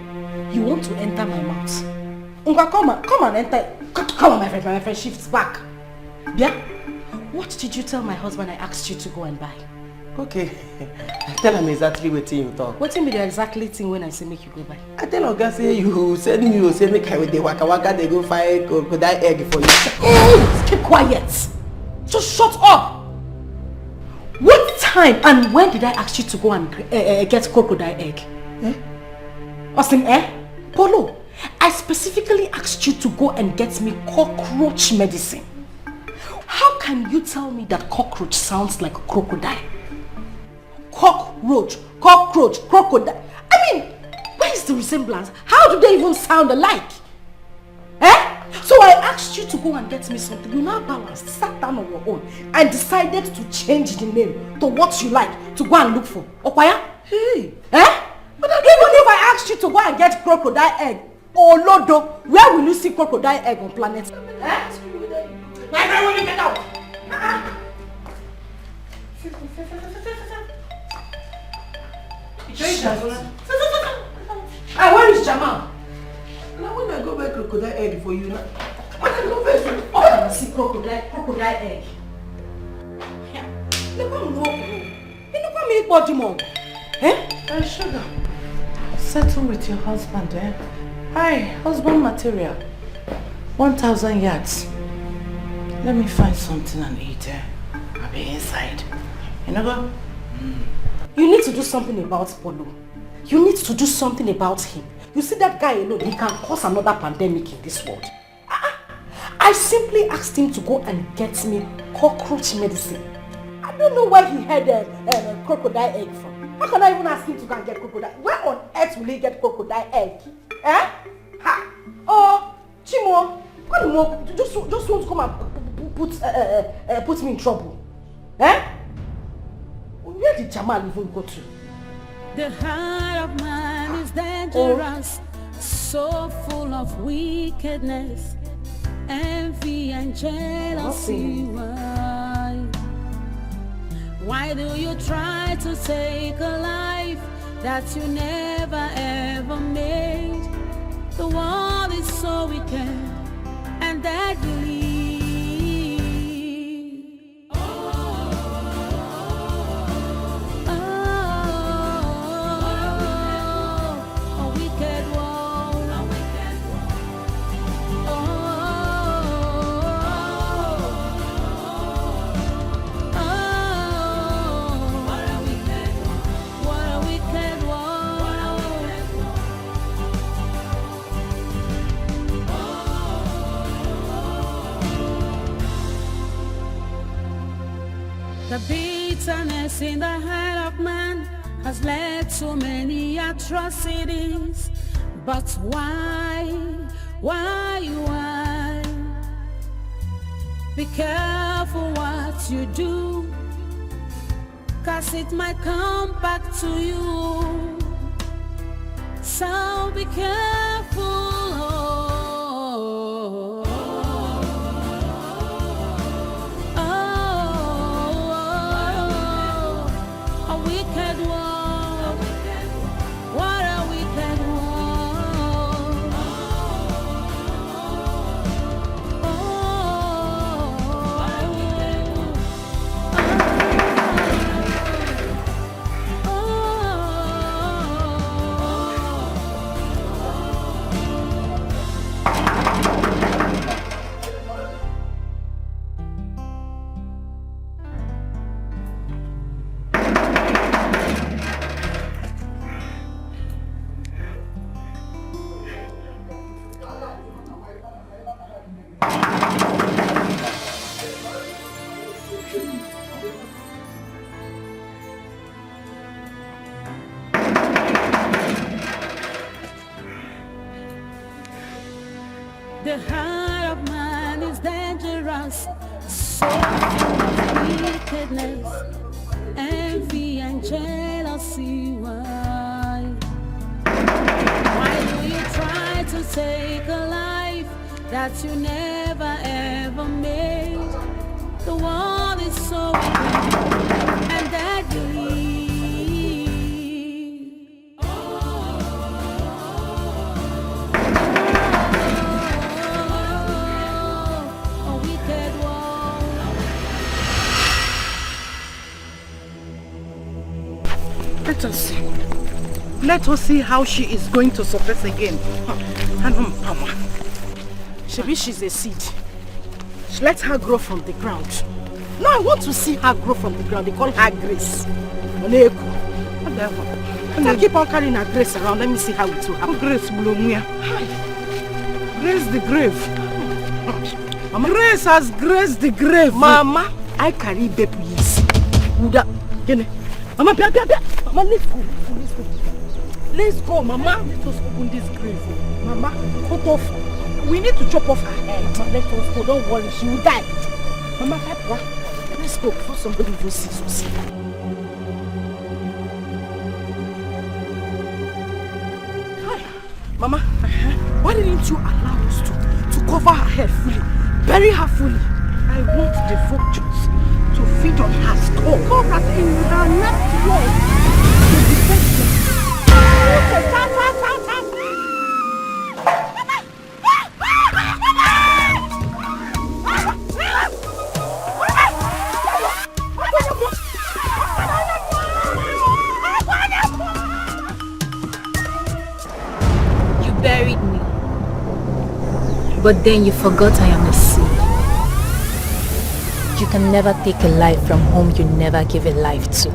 you want to enter my mouth. Unga, come and enter. Come on, my friend shifts back. Yeah? What did you tell my husband I asked you to go and buy? Okay. Tell him exactly what you talk. What be the exactly thing when I say make you go buy? I tell Oga say you send me, you say make I with the waka they go find crocodile egg for you. Keep quiet. Just shut up. What time and when did I ask you to go and get crocodile egg? Austin, Polo, I specifically asked you to go and get me cockroach medicine. How can you tell me that cockroach sounds like a crocodile? Cockroach, crocodile. I mean, where is the resemblance? How do they even sound alike? So I asked you to go and get me something. You now balanced, sat down on your own and decided to change the name to what you like to go and look for. Okwaya? Hey. But even if I asked you to go and get crocodile egg, Olodo, where will you see crocodile egg on planet? My friend, will you get out? Where is Jamal? Now when I go buy crocodile egg for you now. What can you do? Oh, I see crocodile egg. Look at me. Look at me, body mom. Sugar, settle with your husband, Hi, husband material. 1,000 yards. Let me find something and eat, I'll be inside. You know go? You need to do something about Polo. You need to do something about him. You see that guy alone, he can cause another pandemic in this world. I simply asked him to go and get me cockroach medicine. I don't know where he had a crocodile egg from. How can I even ask him to go and get crocodile? Where on earth will he get crocodile egg? Oh, Chimo, just want to come and put me in trouble. Where did Jamal even go to? The heart of man is dangerous, so full of wickedness, envy and jealousy. Why do you try to take a life that you never ever made? The world is so wicked and deadly. The bitterness in the heart of man has led to many atrocities. But why? Be careful what you do, 'cause it might come back to you. So be careful. The heart of man is dangerous, so full of wickedness, envy and jealousy. Why do you try to take a life that you never ever made? The world is so wicked and deadly. Let us see. Let us see how she is going to surface again. Maybe she's a seed. Let her grow from the ground. No, I want to see her grow from the ground. They call her Grace. Let her keep on carrying her Grace around. Let me see how it will happen. Grace Blomia. Grace the grave. Mama. Grace has graced the grave. Mama, I carry baby. Mama, Mama, let's go. Let's go, Mama. Let us open this grave. Mama, cut off. We need to chop off her head. Mama, let us go. Don't worry, she will die. Mama, help. Let's go before somebody will see us. Mama, why didn't you allow us to cover her head fully? Bury her fully. I want the vultures to feed on her skull. Cover in her left wall. You buried me, but then you forgot I am a seed. You can never take a life from whom you never give a life to.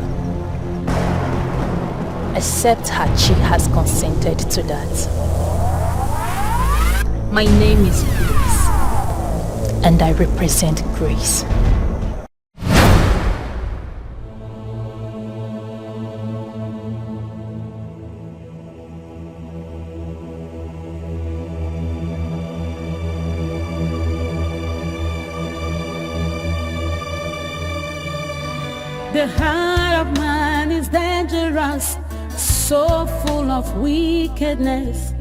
Except Hachi has consented to that. My name is Grace, and I represent Grace. The heart of man is dangerous, so full of wickedness,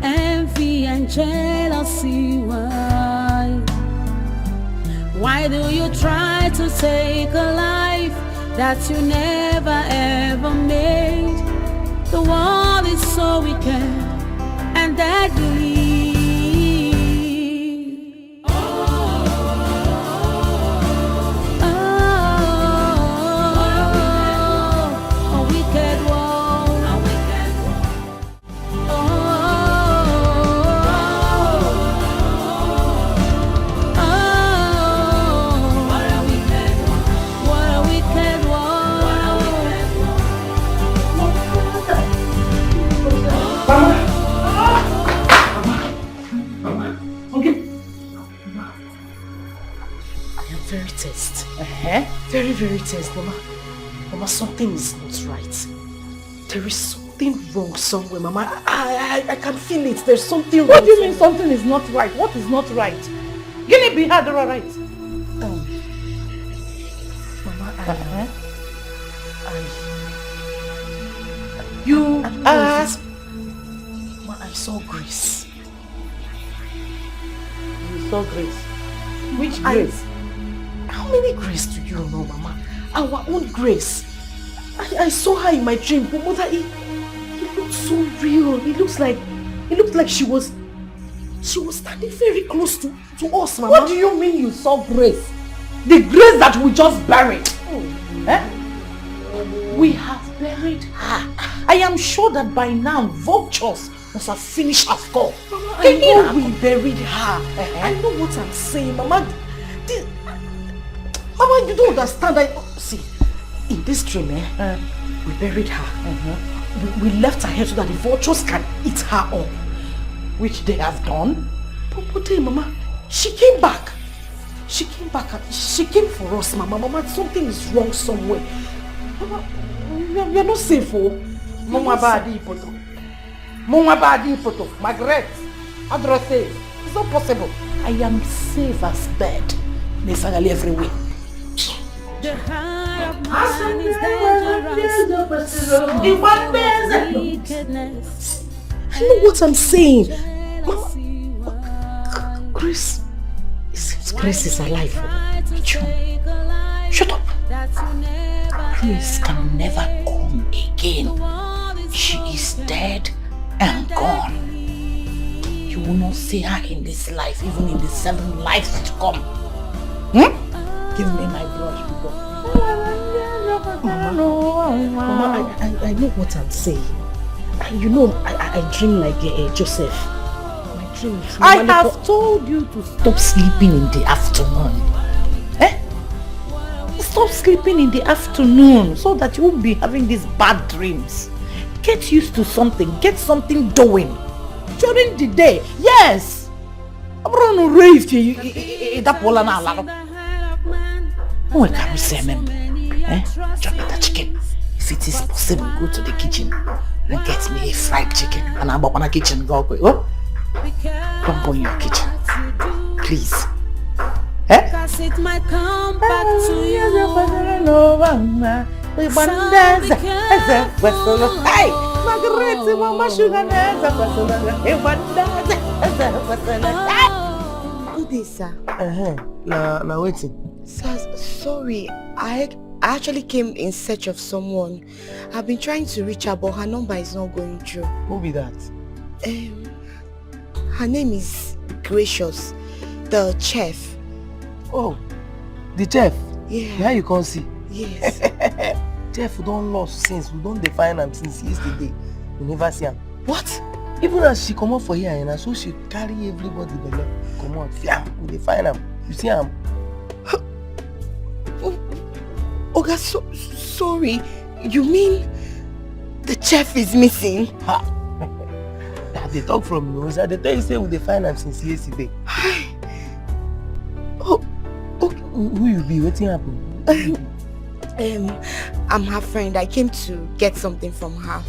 envy and jealousy. Why do you try to take a life that you never ever made? The world is so wicked and deadly. Very test, Mama. Mama, something is not right. There is something wrong somewhere, Mama. I can feel it. There's something wrong. What do you mean something is not right? What is not right? Can it be hard or right? Mama, Mama, I saw Grace. You saw Grace? Which Grace? How many Grace do you know, Mama? Our own Grace. I saw her in my dream, but Mother, it looked so real. It looked like she was standing very close to us, Mama. What do you mean you saw Grace? The Grace that we just buried. We have buried her. I am sure that by now vultures must have finished her skull. Mama, I know we buried her. I know what I'm saying, Mama. Mama, you don't understand. See, in this dream, we buried her. We left her here so that the vultures can eat her up, which they have done. But then, Mama, she came back. She came back. She came for us, Mama. Mama, something is wrong somewhere. Mama, you're not safe, oh. Mama badi poto. Mama badi poto. Margaret, address it. It's not possible. I am safe as bed. Nesagally everywhere. The heart of man is dangerous, so wickedness. I know what I'm saying. Mama, Grace, it seems Grace is alive. Shut up. Grace can never come again. She is dead and gone. You will not see her in this life, even in the 7 lives to come. Give me my brush before. Mama, I know what I'm saying. You know, I dream like Joseph. My dream. I have told you to stop sleeping in the afternoon. Stop sleeping in the afternoon so that you won't be having these bad dreams. Get used to something. Get something doing. During the day. Yes. I'm going to rave to you. That will not allow. Oh, I can't remember. Drop the chicken. If it is possible, go to the kitchen and get me a fried chicken. And I'm up on the kitchen. Go. Oh? Don't go in your kitchen. Please. Cause it might come back to you. Hey! Margaret, Mama Sugar. Good day, sir. Now waiting. Sir, sorry. I actually came in search of someone. I've been trying to reach her, but her number is not going through. Who be that? Her name is Gracious, the chef. Oh, the chef? Yeah. Now you can't see? Yes. Chef, we don't lost since. We don't define him since yesterday. We never see him. What? Even as she come up for here, and so she carry everybody below. Come on, fiam, we define him. You see him? Oga, sorry. You mean the chef is missing? Ha! They talk from nose. They tell you say we define him since yesterday. Who you be? What's happening? I'm her friend. I came to get something from her.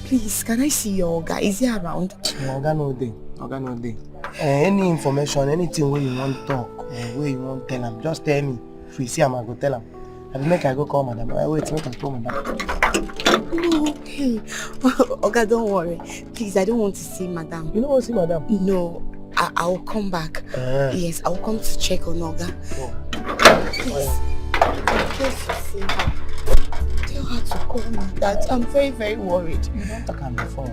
Please, can I see your Oga? Is he around? Oga no day. Any information, anything where you want to talk, where you want to tell him, just tell me. If you see him, I go tell him. I make I go call madam. Wait, make I call madam. No, okay. Oga, don't worry. Please, I don't want to see madam. You don't want to see madam? No, I'll come back. Yes, I'll come to check on Oga. Oh. Please, just to see her. Tell her to call me that. I'm very, very worried. You don't talk on the phone.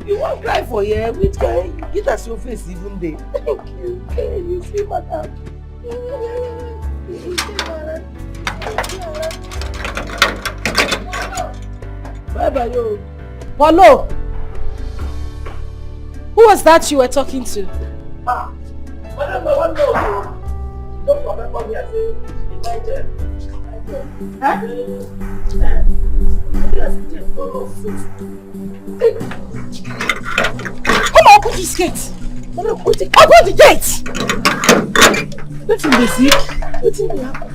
You won't cry for you. Which guy? Get us your face even there. Thank you. Okay, you see madam. Bye bye yo. Hello. Who was that you were talking to? Don't remember me as a Nigerian. Come on, open this gate. Open the gate. What's in the sea? What's in the apple?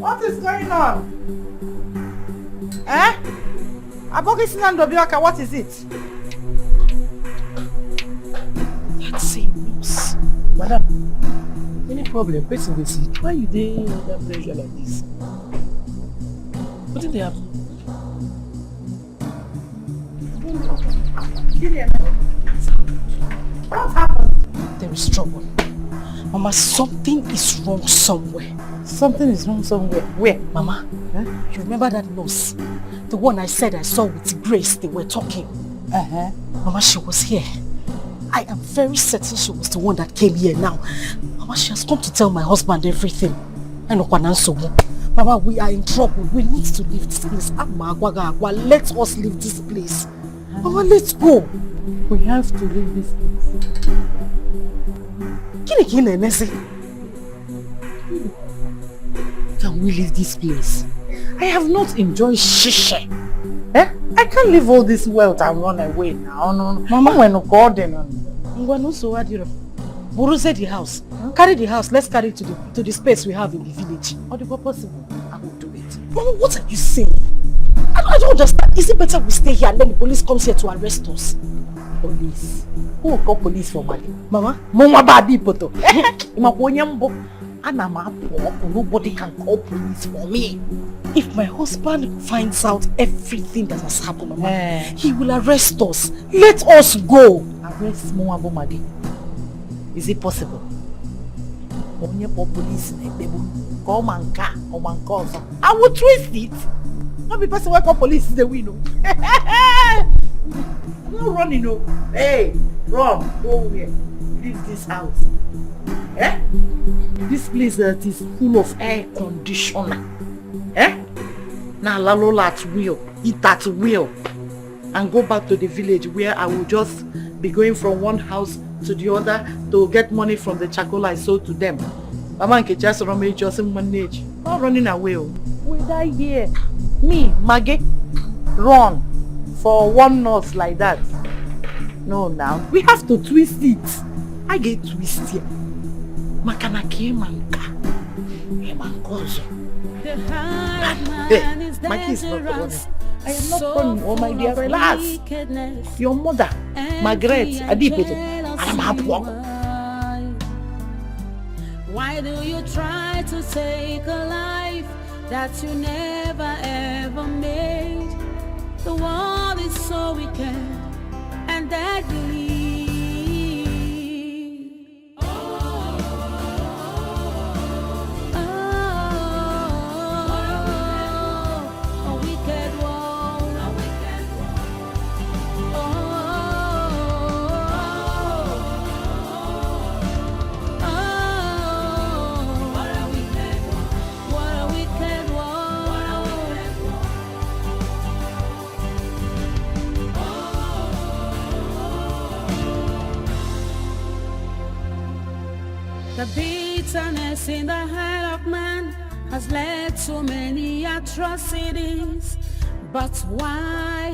What is going on? What is it? That's a news. Madam, any problem? Person will see. Why you doing under pressure like this? What did they happen? What happened? There is trouble. Mama, something is wrong somewhere. Something is wrong somewhere. Where? Mama, you remember that nurse? The one I said I saw with Grace, they were talking. Mama, she was here. I am very certain she was the one that came here now. Mama, she has come to tell my husband everything. Mama, we are in trouble. We need to leave this place. Let us leave this place. Mama, let's go. We have to leave this place. Can we leave this place? I have not enjoyed shisha. I can't leave all this wealth and run away now. No. Mama, we're not garden. Borose the house. Carry the house. Let's carry it to the space we have in the village. Or the possible. I will do it. Mama, what are you saying? I don't understand. Is it better we stay here and then the police comes here to arrest us? Police? Who will call police for Mali? Mama? Mama baby poto. Nobody can call police for me. If my husband finds out everything that has happened, Mama, he will arrest us. Let us go. Arrest Mwabo Madi. Is it possible? Police I will twist it. Not be person wake up police is the window. No running, no. Hey, run, go where? Leave this house. Eh? This place that is full of air conditioner. Eh? Now lalola at will, eat at will, and go back to the village where I will just be going from one house to the other to get money from the charcoal I sold to them. Mama and just run just manage. Not running away. We die here. Me, Maggie, run for one nurse like that. No, now we have to twist it. I get twisted. Makana manka. Hey, Maggie is not running. I am not running, oh my dear, relax. Your mother, Margaret, Adipete, I'm happy. Why do you try to take a life that you never ever made? The world is so wicked and deadly. The bitterness in the heart of man has led to many atrocities. But why?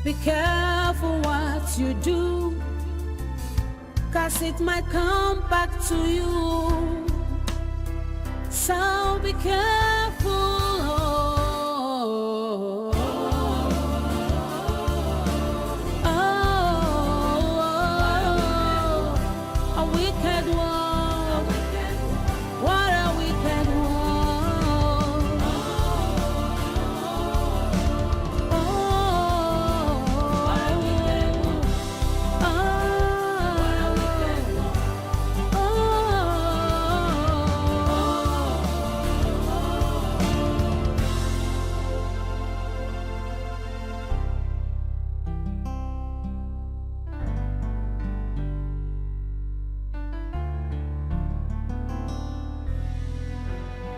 Be careful what you do, 'cause it might come back to you. So be careful.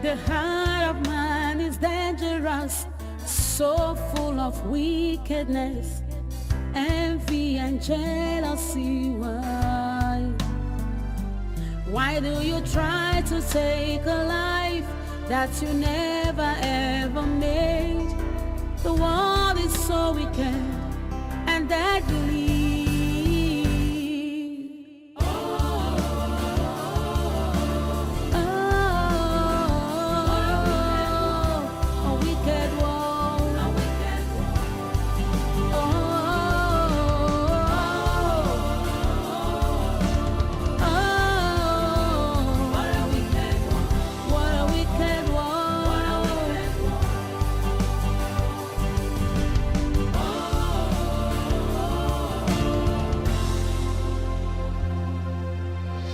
The heart of man is dangerous, so full of wickedness, envy and jealousy. Why do you try to take a life that you never ever made? The world is so wicked and deadly.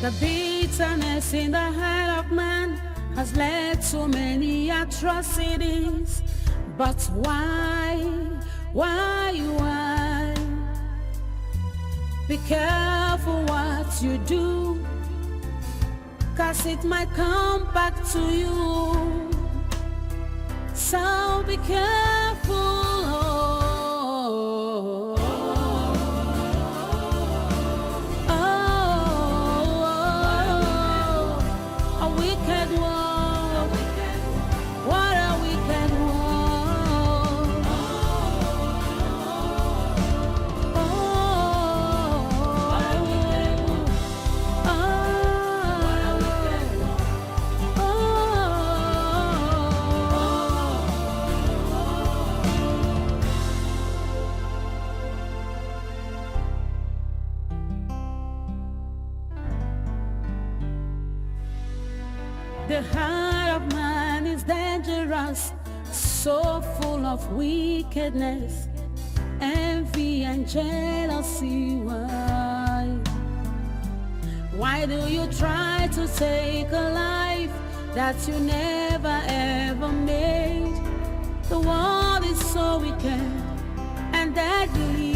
The bitterness in the heart of man has led to many atrocities. But why? Be careful what you do, 'cause it might come back to you. So be careful. The heart of man is dangerous, so full of wickedness, envy and jealousy. Why do you try to take a life that you never ever made. The world is so wicked and deadly.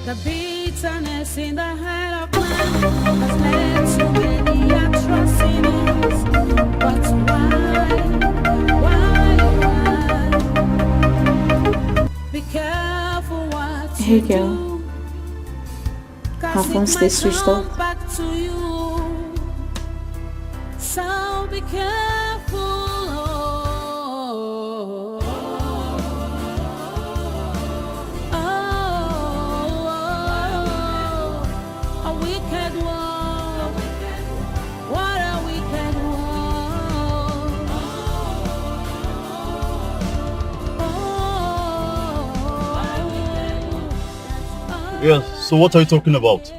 The bitterness in the heart of man has led to many atrocities. But why? Be careful what Hey you girl, do, her 'cause phone it stay might switched come off. back to you. So be careful. A wicked one. What a wicked one. Yeah, so what are you talking about?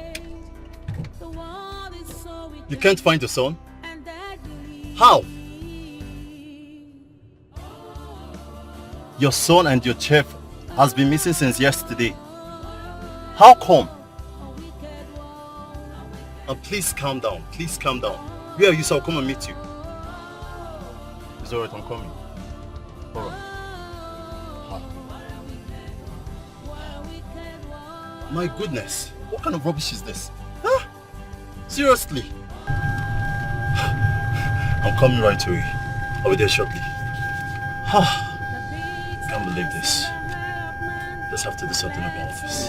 You can't find your son? How? Your son and your chef has been missing since yesterday. How come? Please calm down. Please calm down. Where are you, so I'll come and meet you. It's alright, I'm coming. Alright. My goodness, what kind of rubbish is this? Huh? Seriously? I'm coming right away. I'll be there shortly. Can't believe this. Just have to do something about this.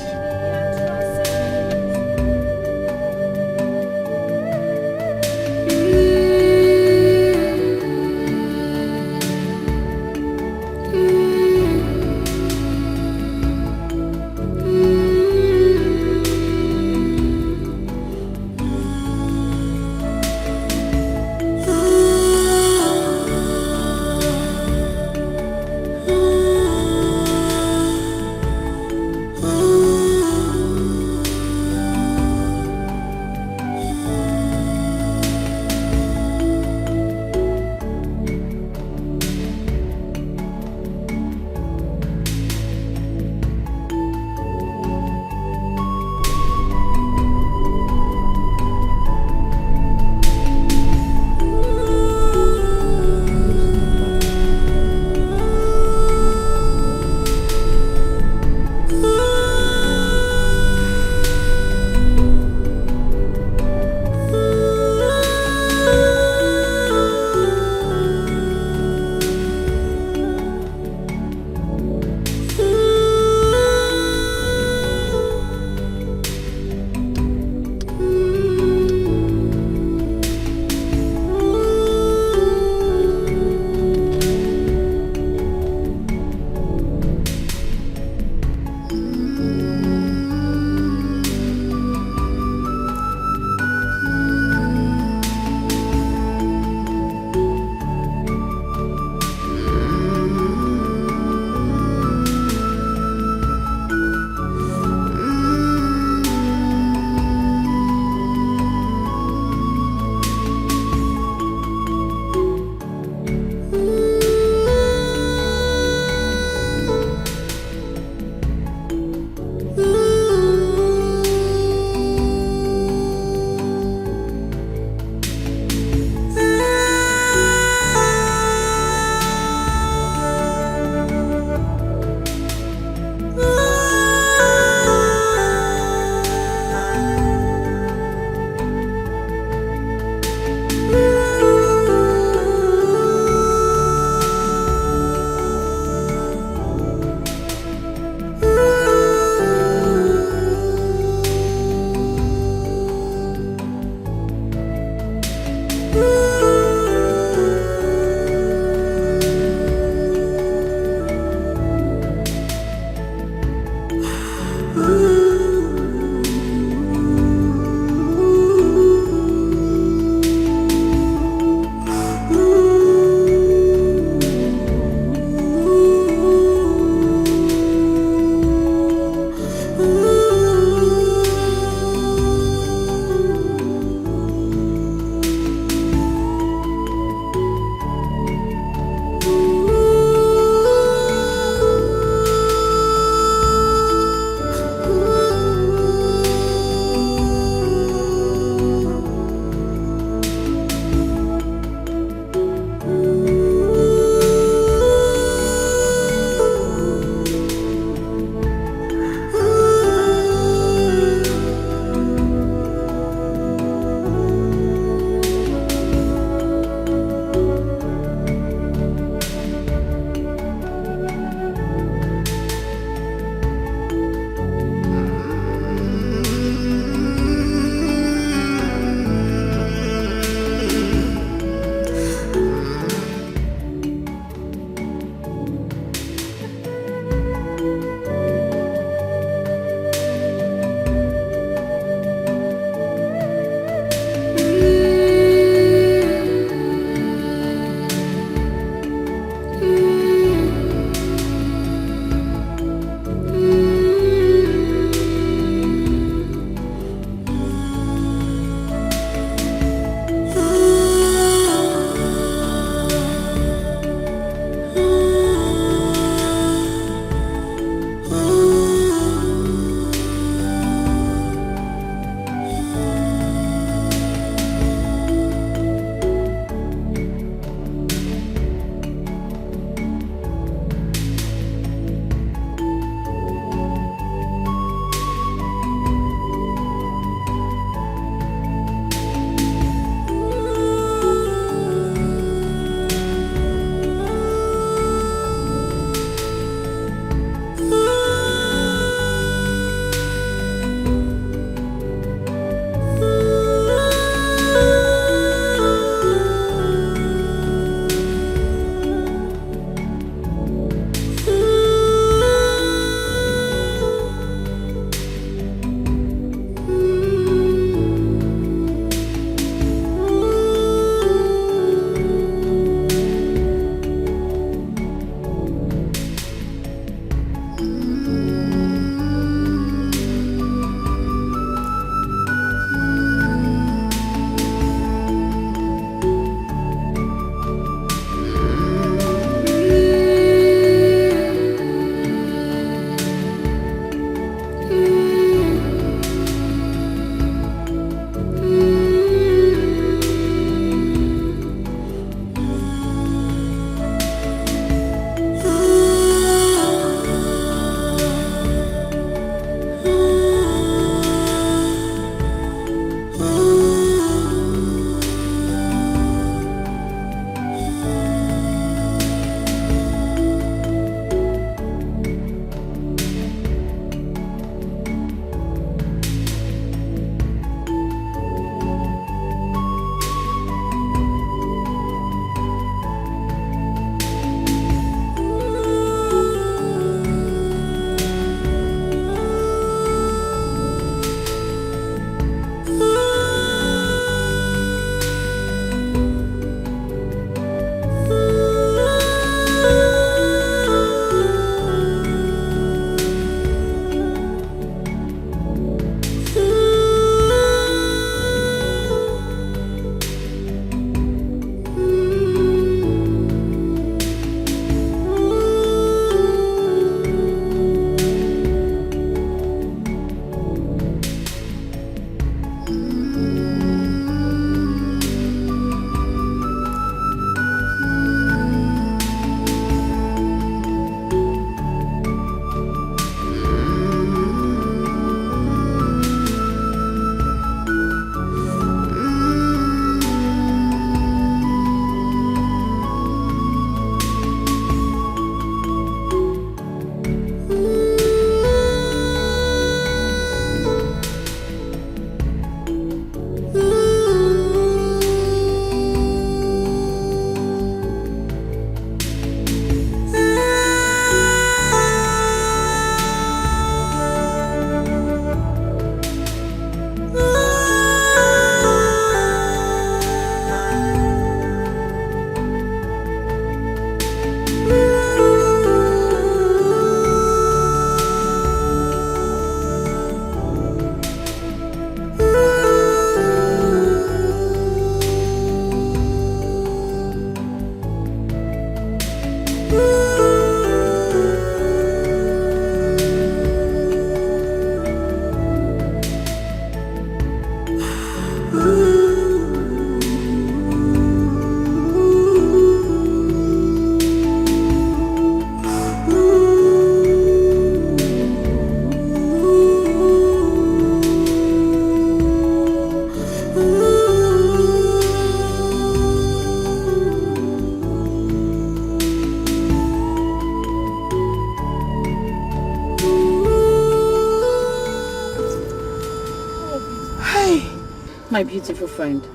my beautiful friend?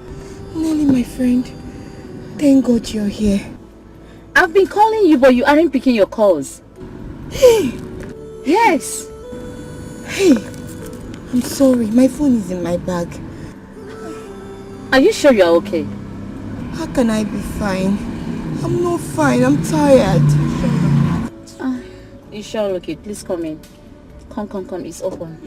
Molly, my friend. Thank God you're here. I've been calling you, but you aren't picking your calls. Hey! Yes. Hey! I'm sorry, my phone is in my bag. Are you sure you're okay? How can I be fine? I'm not fine, I'm tired. You sure okay? Please come in. Come, it's open.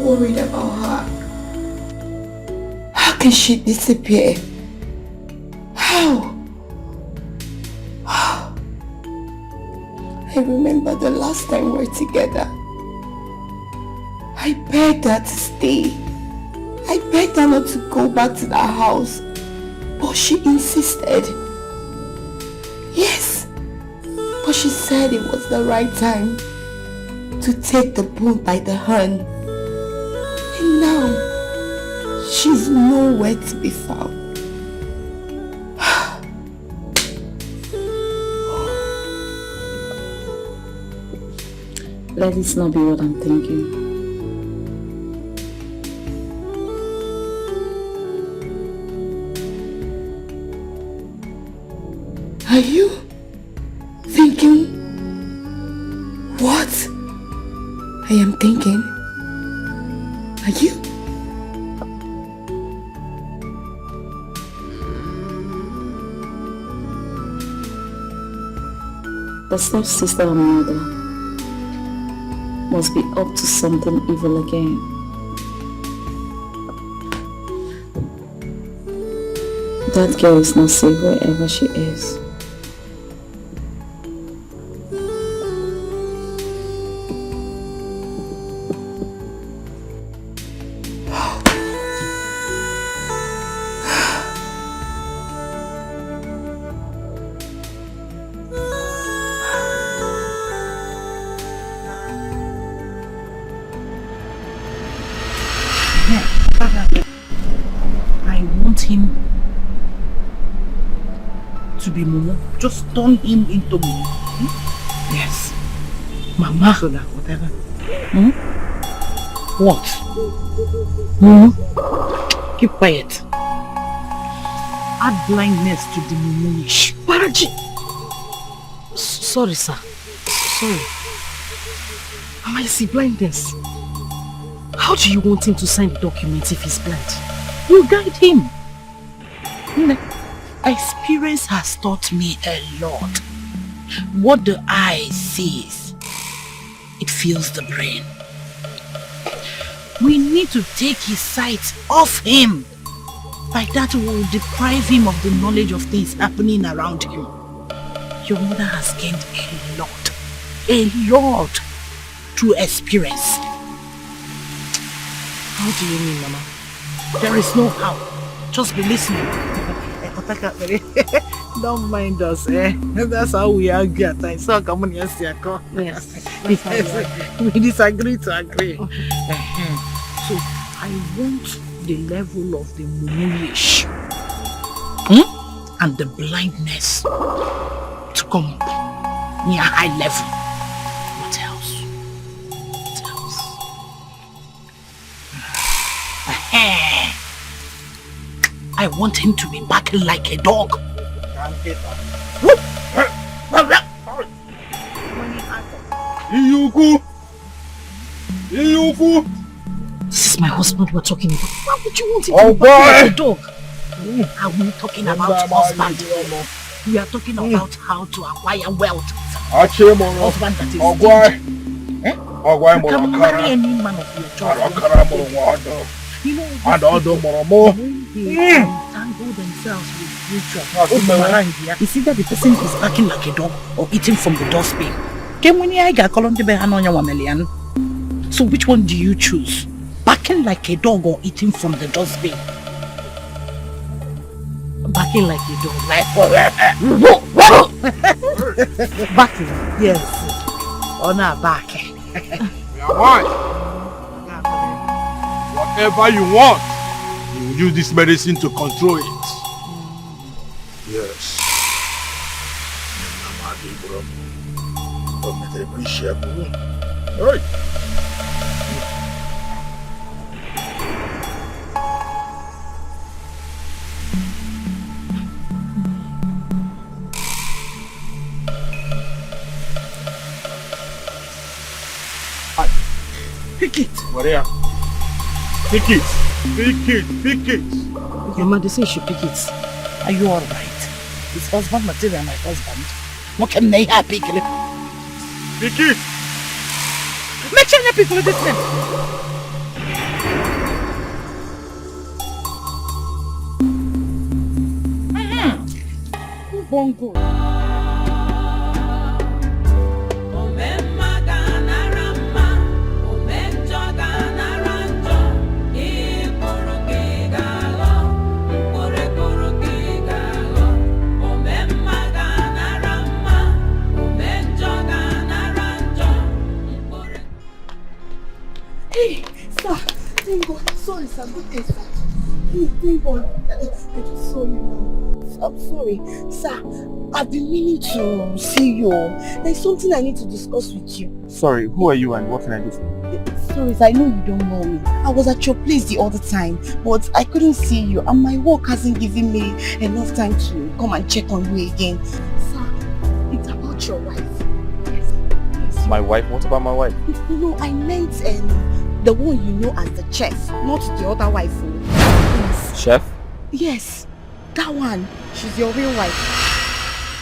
Worried about her. How can she disappear? How? I remember the last time we were together. I begged her to stay. I begged her not to go back to that house. But she insisted. Yes. But she said it was the right time to take the bull by the horn. And now, she's nowhere to be found. Let this not be what I'm thinking. Are you thinking what I am thinking? Are you? The step-sister and mother must be up to something evil again. That girl is not safe wherever she is. Just turn him into me. Yes. Mama. So that whatever. What? Keep quiet. Add blindness to the mumunish. Paraji. Sorry, sir. Sorry. Mama, you see blindness. How do you want him to sign the documents if he's blind? You guide him. Experience has taught me a lot. What the eye sees, it fills the brain. We need to take his sight off him. Like that we will deprive him of the knowledge of things happening around him. Your mother has gained a lot through experience. How do you mean, Mama? There is no how. Just be listening. Don't mind us, eh? That's how we argue at times. So come on, yes. We disagree to agree. So I want the level of the mumunish and the blindness to come near high level. What else? I want him to be barking like a dog. This is my husband we're talking about. Why would you want him to be barking like a dog? Are we talking about husband? We are talking about how to acquire wealth. Husband that is you can marry any man of your choice. You know, and all the more. Tangle themselves with future. It's either the person is barking like a dog or eating from the dustbin. So which one do you choose? Barking like a dog or eating from the dustbin? Barking like a dog. Barking, yes. Or not barking. Whatever you want, you will use this medicine to control it. Yes. Hey. Pick it. What are Pick it. Pick it. Pick it. Your mother says you should pick it. Are you alright? It's husband material, my husband. What can they have? Pick it. Pick it. Make sure you pick with this man. Bongo. Hey, sir, thank God. Sorry, sir. Good day, sir. Thank God. I just saw you now. I'm sorry. Sir, I've been meaning to see you. There's something I need to discuss with you. Sorry, who are you and what can I do for you? Sorry, sir, I know you don't know me. I was at your place the other time, but I couldn't see you and my work hasn't given me enough time to come and check on you again. Sir, it's about your wife. Yes. My wife? What about my wife? No, I meant the one you know as the chef, not the other wife. Yes. Chef? Yes, that one. She's your real wife.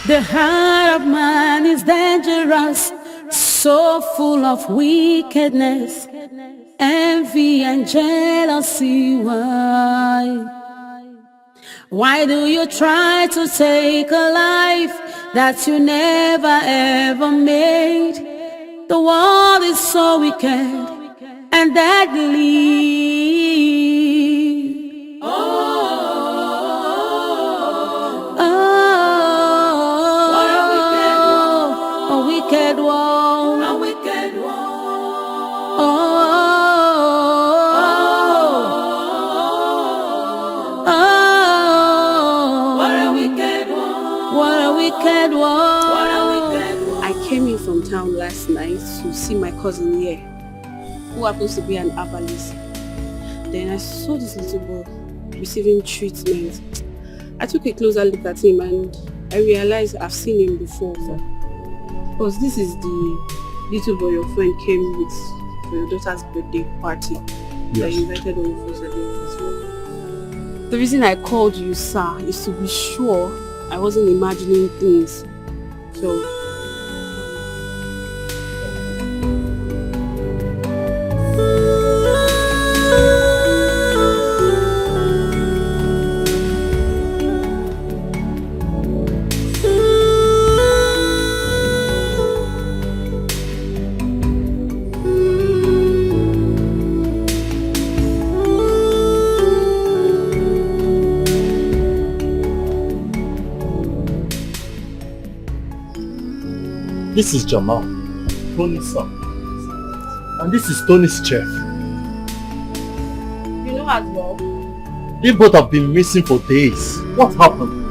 The heart of man is dangerous, so full of wickedness, envy and jealousy. Why do you try to take a life that you never ever made? The world is so wicked and deadly. I came in from town last night to see my cousin here, who happens to be an herbalist. Then I saw this little boy receiving treatment. I took a closer look at him and I realized I've seen him before. Because this is the little boy your friend came with for your daughter's birthday party. Yes. That you invited all of us at the office. The reason I called you, sir, is to be sure I wasn't imagining things. So this is Jamal, Tony's son. And this is Tony's chef. you know as well. They both have been missing for days. What happened?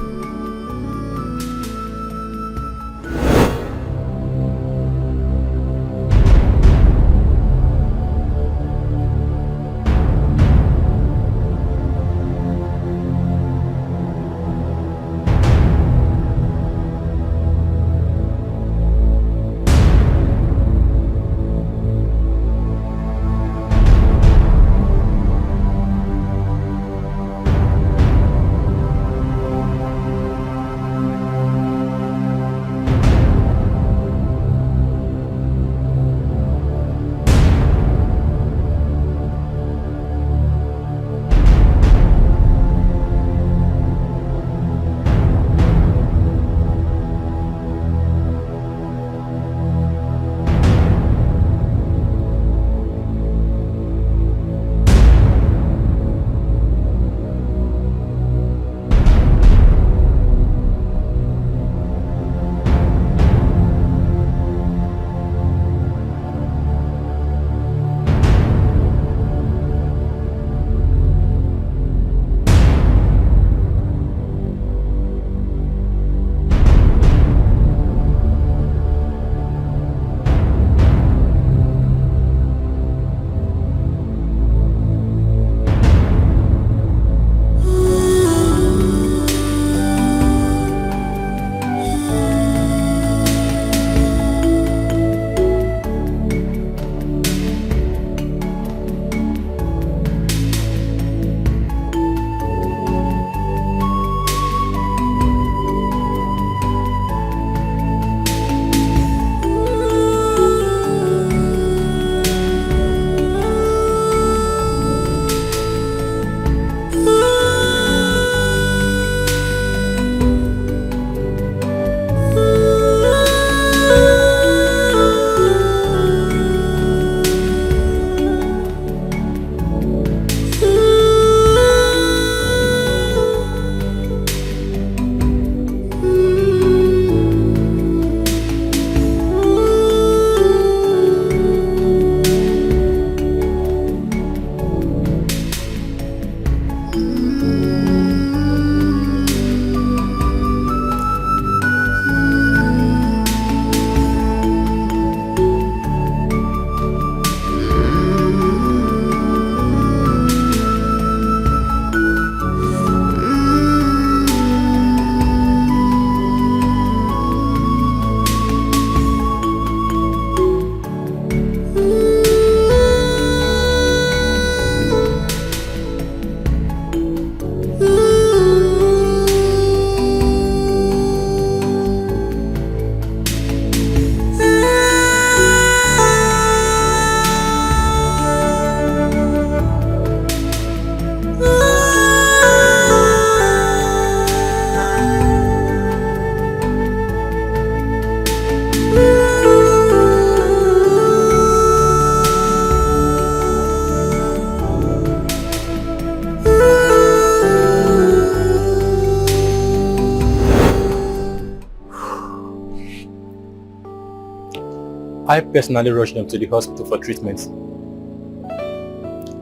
I personally rushed them to the hospital for treatment.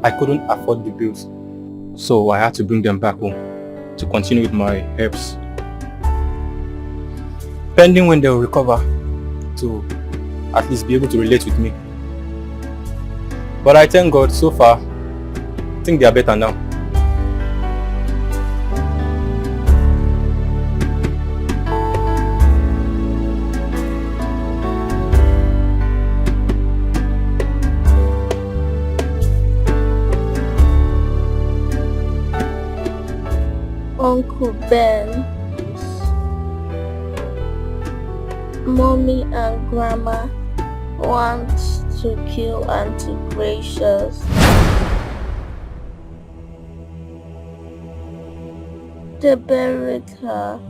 I couldn't afford the bills, so I had to bring them back home to continue with my herbs. Pending when they will recover to at least be able to relate with me. But I thank God, so far, I think they are better now. Uncle Ben, Mommy and Grandma want to kill Auntie Gracious. They buried her.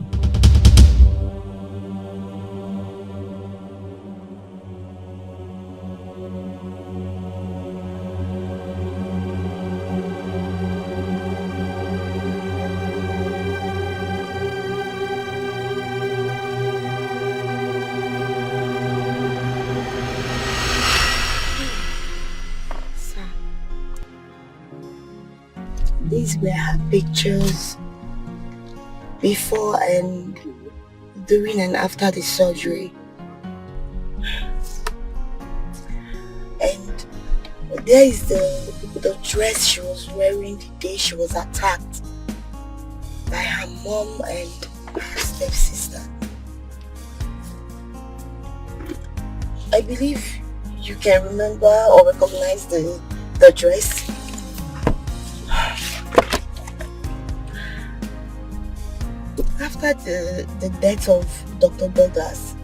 These were her pictures before and during and after the surgery. And there is the dress she was wearing the day she was attacked by her mom and her stepsister. I believe you can remember or recognize the dress. After the death of Dr. Douglas,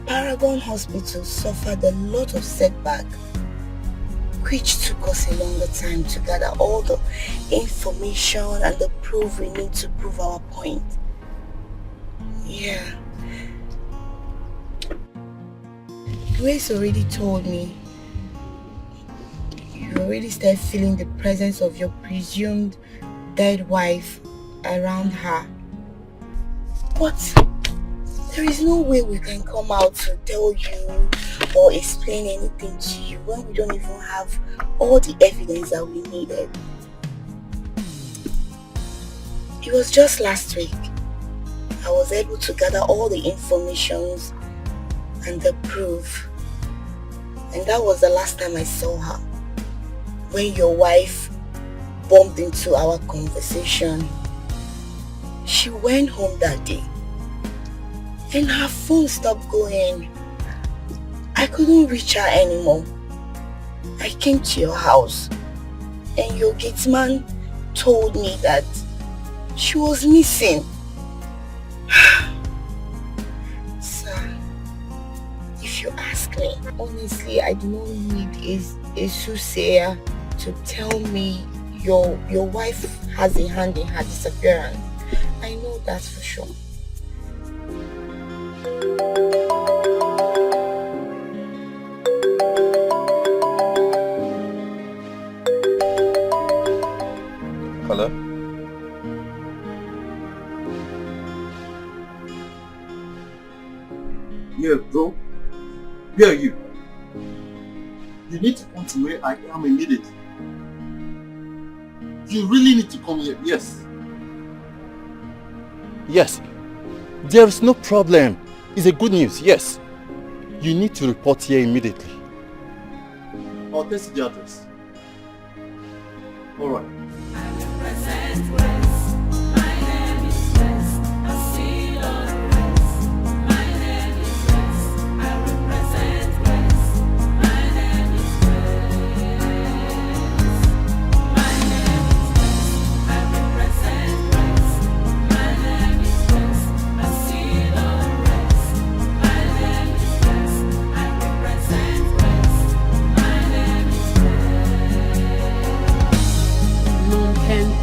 Paragon Hospital suffered a lot of setback, which took us a longer time to gather all the information and the proof we need to prove our point. Yeah. Grace already told me you already started feeling the presence of your presumed dead wife around her. But there is no way we can come out to tell you or explain anything to you when we don't even have all the evidence that we needed. It was just last week I was able to gather all the information and the proof, and that was the last time I saw her, when your wife bumped into our conversation. She went home that day and her phone stopped going. I couldn't reach her anymore. I came to your house and your gateman told me that she was missing. Sir, if you ask me, honestly, I do not need a soothsayer to tell me your wife has a hand in her disappearance. I know that for sure. Hello? Yeah, bro. Where are you? You need to come to where I am immediately. You really need to come here, yes. Yes. There is no problem. It's a good news, yes. You need to report here immediately. I'll text the address. Alright.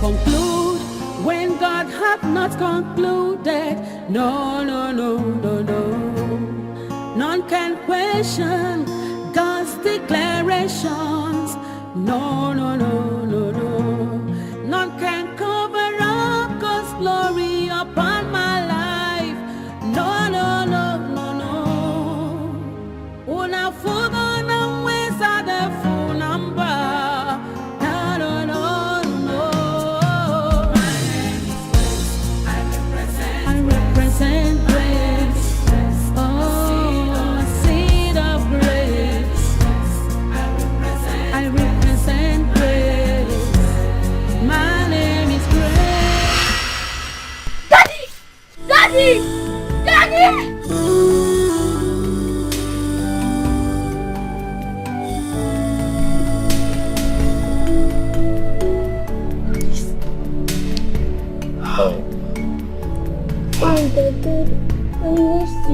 Conclude when God hath not concluded. No, no, no, no, no. None can question God's declarations. No, no, no, no, no. None can cover up God's glory upon my life. No, no, no, no, no. Oh, now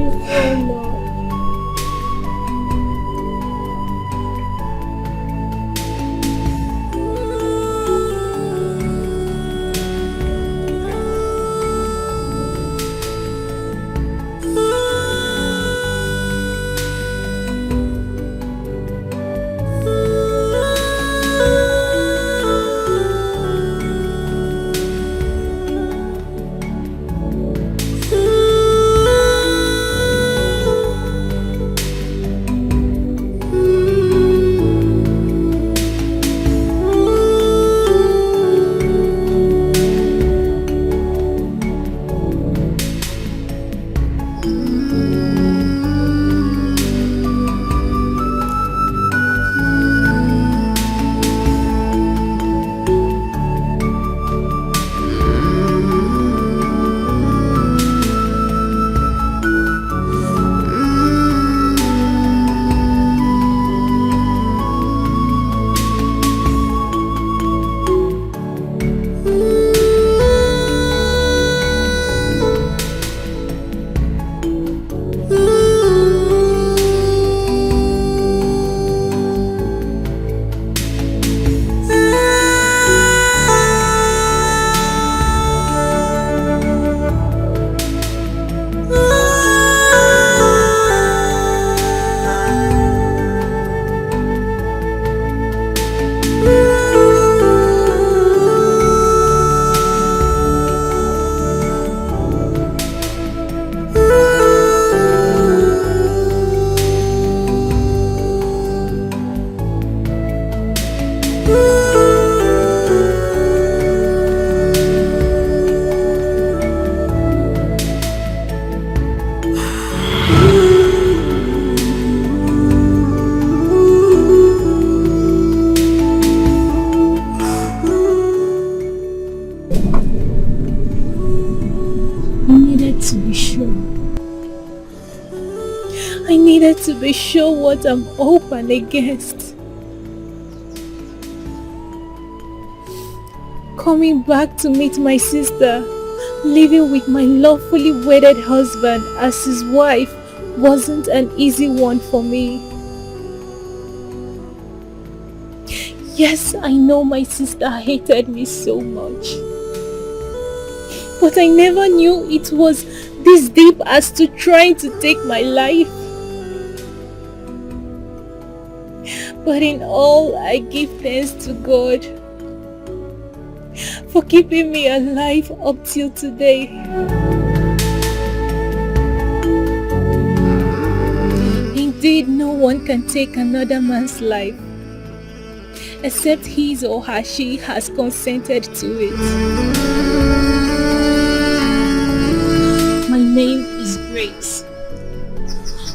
you so much. To be sure what I'm open against. Coming back to meet my sister, living with my lawfully wedded husband as his wife wasn't an easy one for me. Yes, I know my sister hated me so much. But I never knew it was this deep as to trying to take my life. But in all, I give thanks to God for keeping me alive up till today. Indeed, no one can take another man's life except his or her she has consented to it. My name is Grace,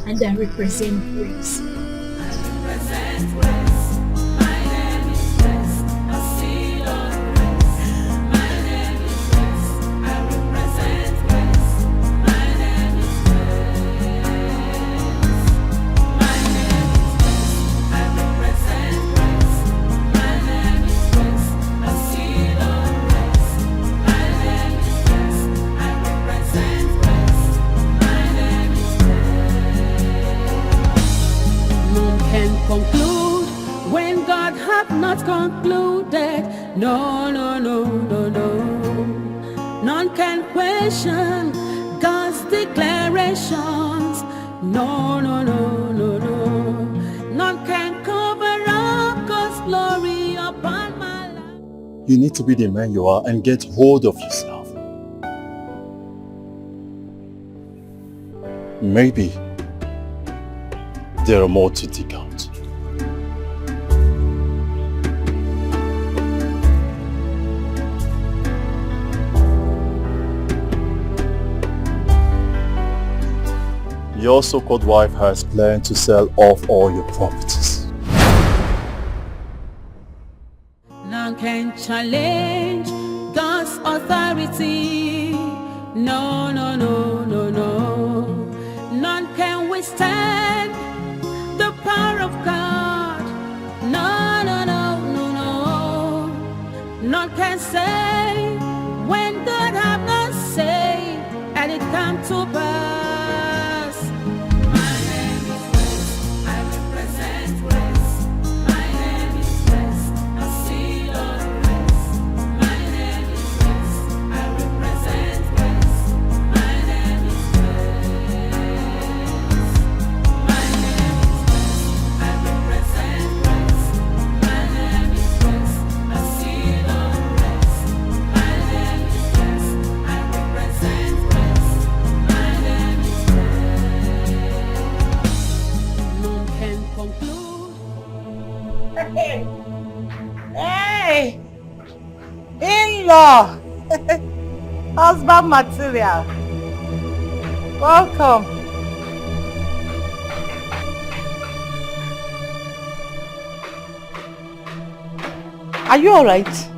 and I represent Grace. Conclude when God hath not concluded. No, no, no, no, no. None can question God's declarations. No, no, no, no, no. None can cover up God's glory upon my life. You need to be the man you are and get hold of yourself. Maybe there are more to dig out. Your so-called wife has planned to sell off all your properties. None can challenge God's authority. No, no, no, no, no. None can withstand the power of God. No, no, no, no, no. None can say when God have not said, and it come to pass. Hey! In-law! Husband material. Welcome. Are you alright?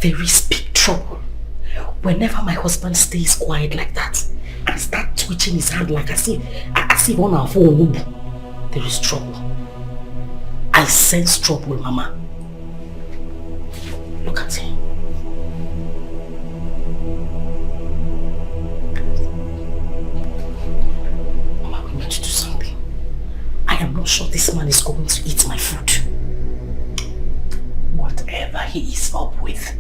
There is big trouble. Whenever my husband stays quiet like that and start twitching his hand like as if on our phone, there is trouble. I sense trouble, Mama. Look at him. Mama, we need to do something. I am not sure this man is going to eat my food. Whatever he is up with,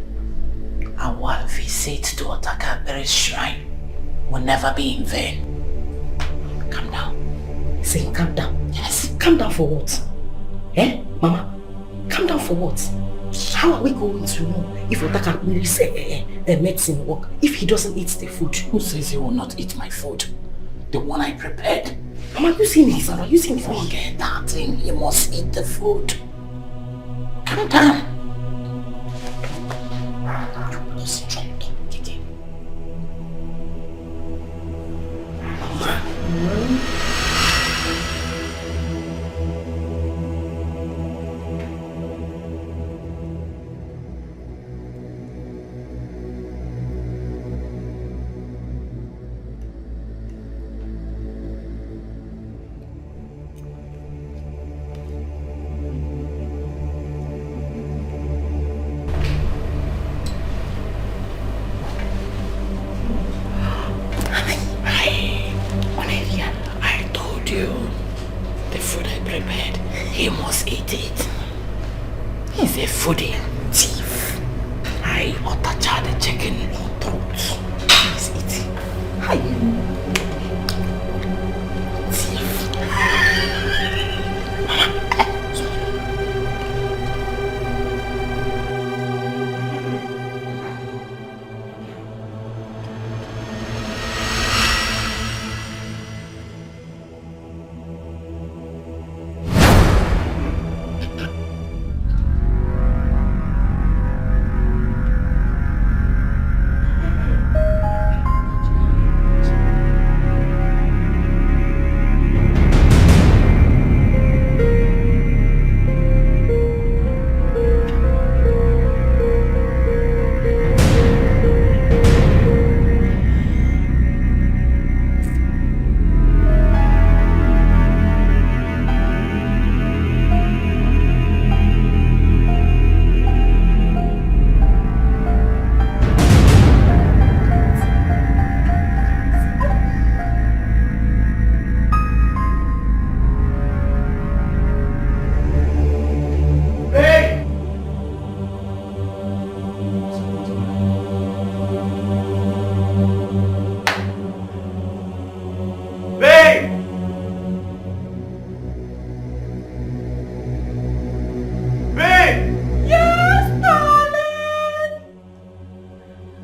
our visit to Otakabere's shrine will never be in vain. Calm down. Say, calm down. Yes. Calm down for what? Eh, Mama? Calm down for what? How are we going to know if Otakabere's medicine work if he doesn't eat the food? Who says he will not eat my food? The one I prepared. Mama, you see me, Sarah. You see me. Forget that thing. He must eat the food. Calm down.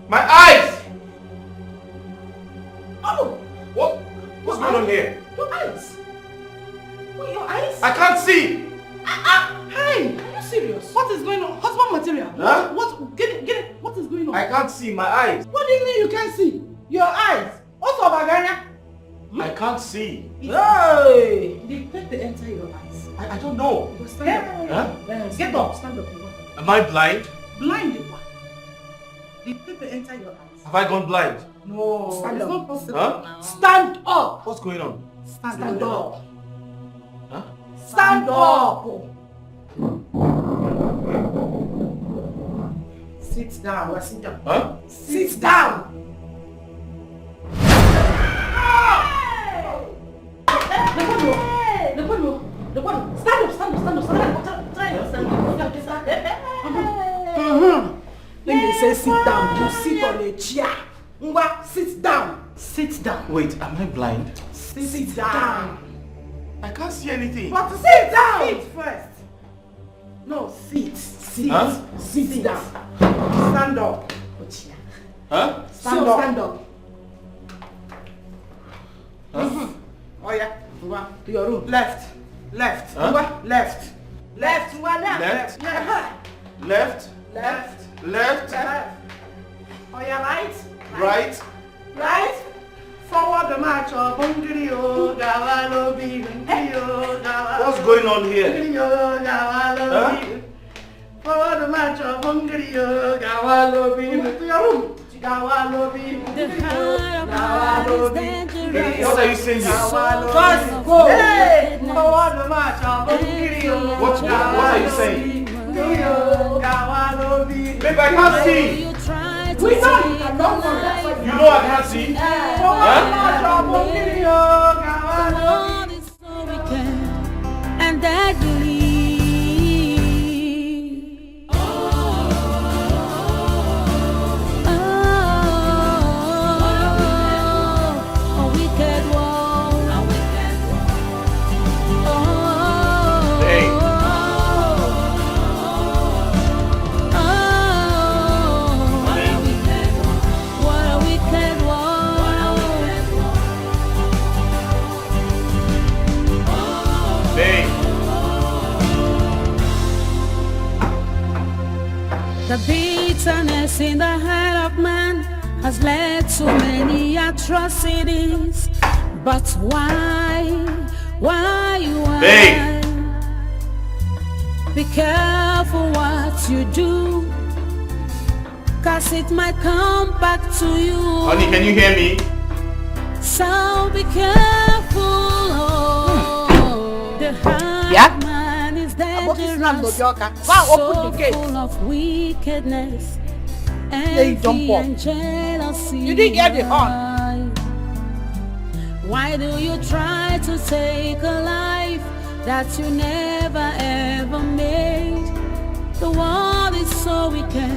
My eyes! Oh! What's going on here? Your eyes? What, your eyes? I can't see! Hey! Are you serious? What is going on? Husband material? Huh? Get it. What is going on? I can't see my eyes. What do you mean you can't see? Your eyes? What's up, Aganya? I can't see. Hey! Did pepper enter your eyes? I don't know. Stand up. Huh? Get up. Stand up. Am I blind? Blind what? Did pepper enter your eyes? Have I gone blind? No. Stand it's up. not possible. Huh? Stand up. What's going on? Stand up. Huh? Stand up. Sit down. Sit down. Huh? Sit down. When they say sit down, you sit on a chair. Ngwa, sit down. Sit down. Wait, am I blind? Sit down. I can't see anything. But sit down. Sit first. No, sit. Sit. Huh? Sit down. Stand up. Huh? Stand up. Stand up. Huh? Oh yeah. Ngwa, to your room. Left. Left. Huh? Ngwa, left. Left. Ngwa, left. Left. Yeah. Left. Left. Left. Left. Oh yeah, right. Right. Right. Forward the march of Bungirio, Gavalo Bingirio, Gavalo. What's going on here? Bungirio, Gavalo. Forward the march of Bungirio, Gavalo Bingirio. To your room. Gavalo Bingirio, Gavalo Bingirio. What are you saying here? Just go. Hey! Forward the march of Bungirio. What are you saying? Gavalo Bingirio. Babe, I can't see. We know you cannot see that. You know I can't see. And I believe a wicked one. Hey. What a wicked one. Babe. The bitterness in the heart of man has led to many atrocities. But why? Babe. Be careful what you do, 'cause it might come back to you. Honey, can you hear me? So be careful. The heart man is dangerous, so full of wickedness, envy and jealousy. You didn't get the horn. Why do you try to take a life that you never ever made? The world is so wicked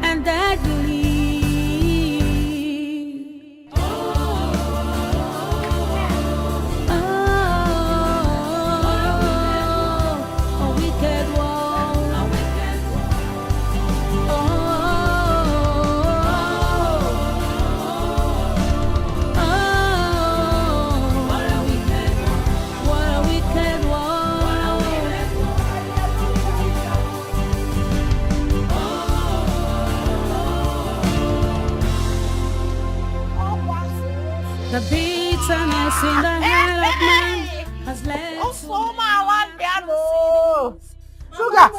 and deadly. The bitterness in the heart of man has led Sugar.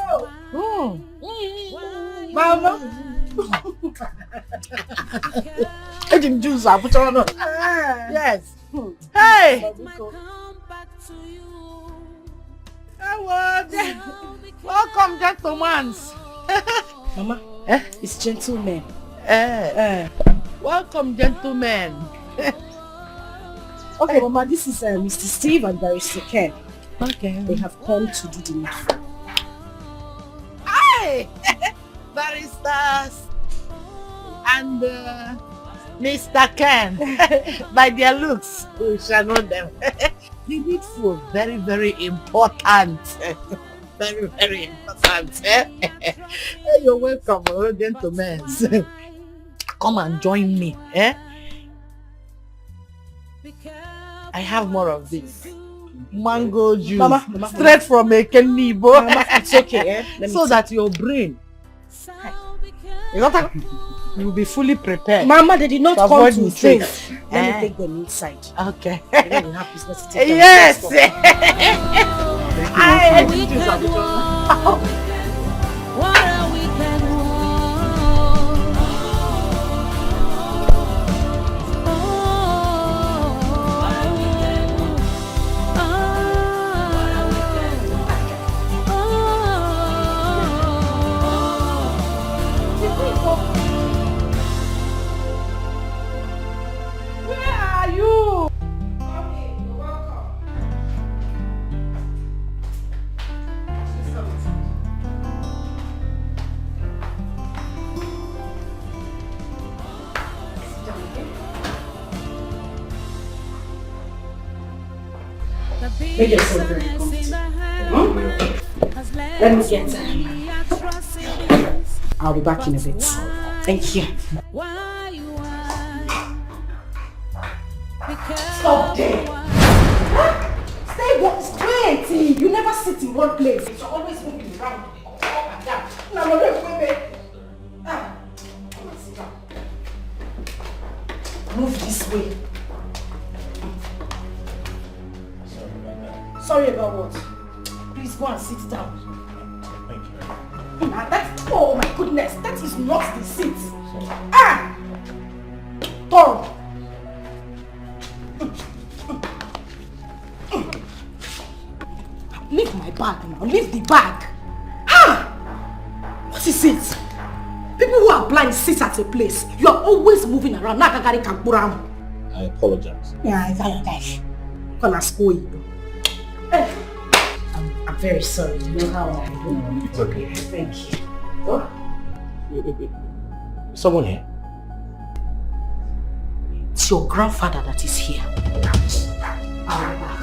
Mama. I didn't juice. I put on. Yes. Hey. Welcome, gentlemen. Mama, it's gentlemen. Welcome, gentlemen. Okay, Mama, this is Mr. Steve and Barrister Ken. Okay. They have come to do the needful. Hi, baristas and Mr. Ken. By their looks, we shall know them. The needful, very, very important. Very, very important. You're welcome, gentlemen. come and join me. Eh? I have more of this. Mango juice. Mama, straight from a Kenibo. Mama, it's okay. So that your brain, you will be fully prepared. Mama, they did not come to say. Let me take them inside. Okay. They don't have business to take them. Yes. I make yourself very comfortable. Let me get them. I'll be back in a bit. Thank you. Stop there. Stay straight. You never sit in one place. You're always moving around, up and down. No, wait. Come on, sit down. Move this way. Sorry about what? Please go and sit down. Thank you. Oh my goodness, that is not the seat. Ah! Toro. Leave my bag now. Leave the bag. Ah! What is it? People who are blind sit at a place. You are always moving around. I apologize. Yeah, I apologize. Gonna school you. I'm very sorry. You know how I do. It's okay. Thank you. Oh. Someone here? It's your grandfather that is here. I'll be back.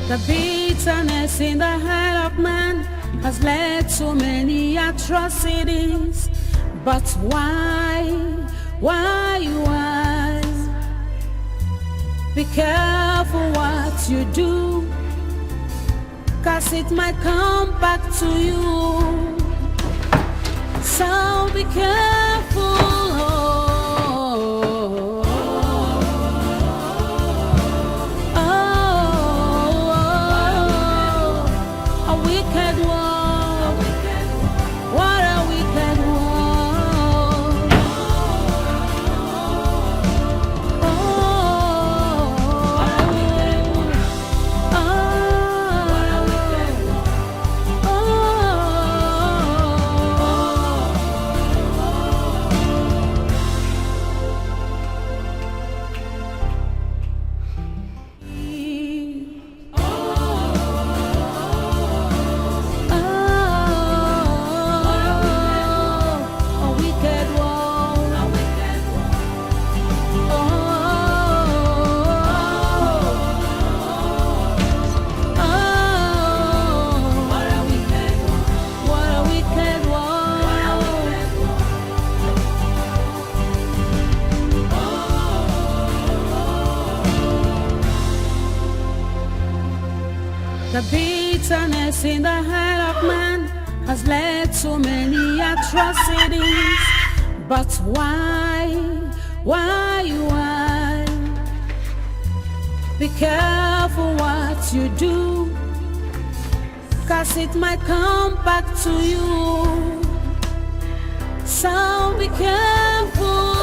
The bitterness in the heart of man has led to many atrocities. But why? Be careful what you do, 'cause it might come back to you. So be careful. The bitterness in the heart of man has led to many atrocities. But why? Be careful what you do, 'cause it might come back to you. So be careful.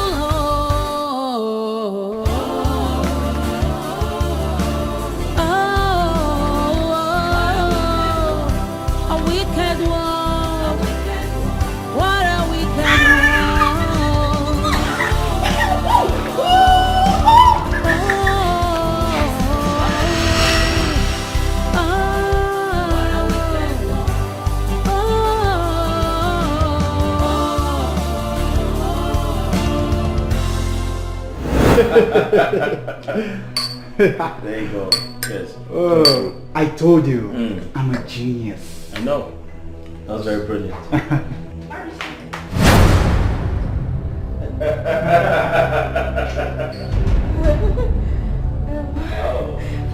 There you go. Yes. Oh, I told you, I'm a genius. I know. That was very brilliant.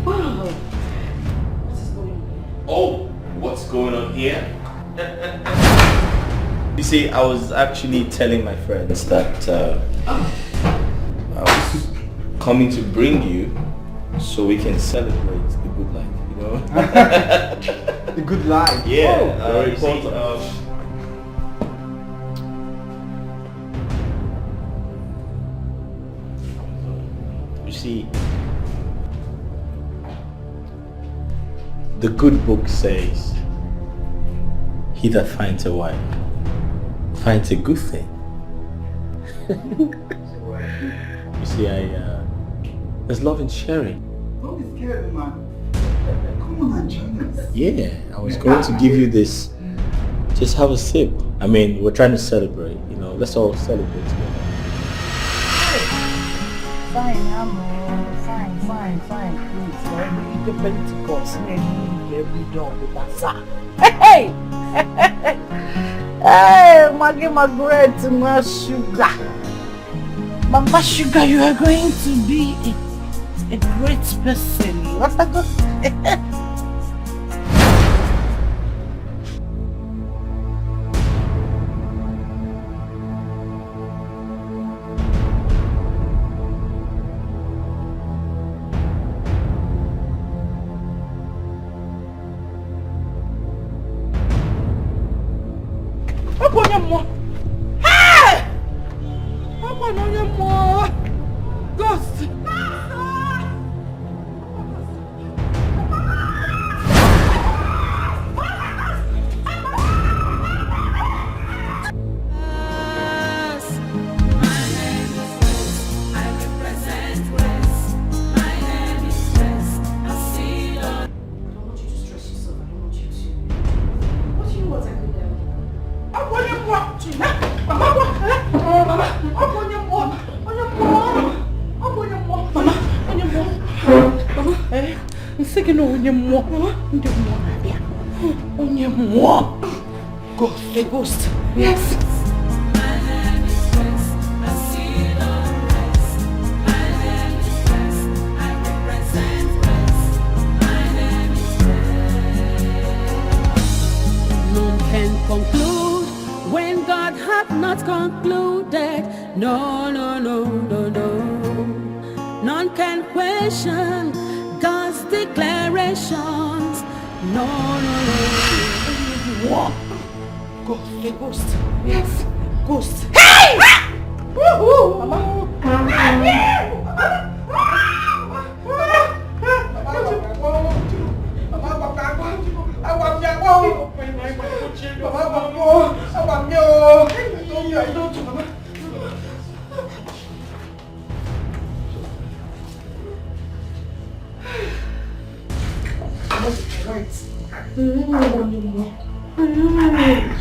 Wow. Oh, what's going on here? You see, I was actually telling my friends that I was coming to bring you so we can celebrate the good life, you know? The good life? Yeah, very you see, important. You see, the good book says, he that finds a wife finds a good thing. You see, there's love in sharing. Don't be scared, man. Come on and join us. Yeah, I was going to give you this. Just have a sip. I mean, we're trying to celebrate, you know. Let's all celebrate together. Fine, fine. Please, you can Pentecost. Every door with bazaar. Hey! Hey, Maggie Margaret, my sugar. Mama Sugar, you are going to be a great person. What a good... Ghost! Ghost. A ghost. Yes. None can conclude when God hath not concluded. No. None can question God's declarations. No. Ghost. A ghost. Yes. Ghost. Hey! Woohoo! Mama.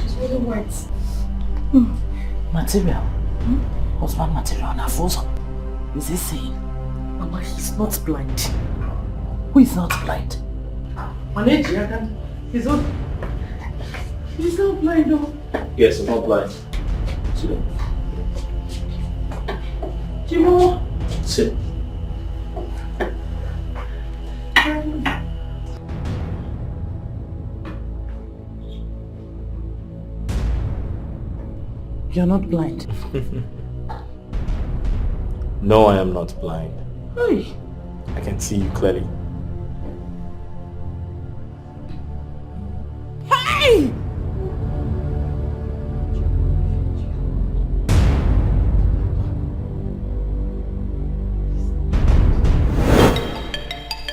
She's really white. Material. Husband material and Afoso. Is he saying? Mama, he's not blind. Who is not blind? He's not. He's not blind, though. Yes, I'm not blind. Sit down. Jimo. Sit. You're not blind. No, I am not blind. Hey. I can see you clearly. Hey!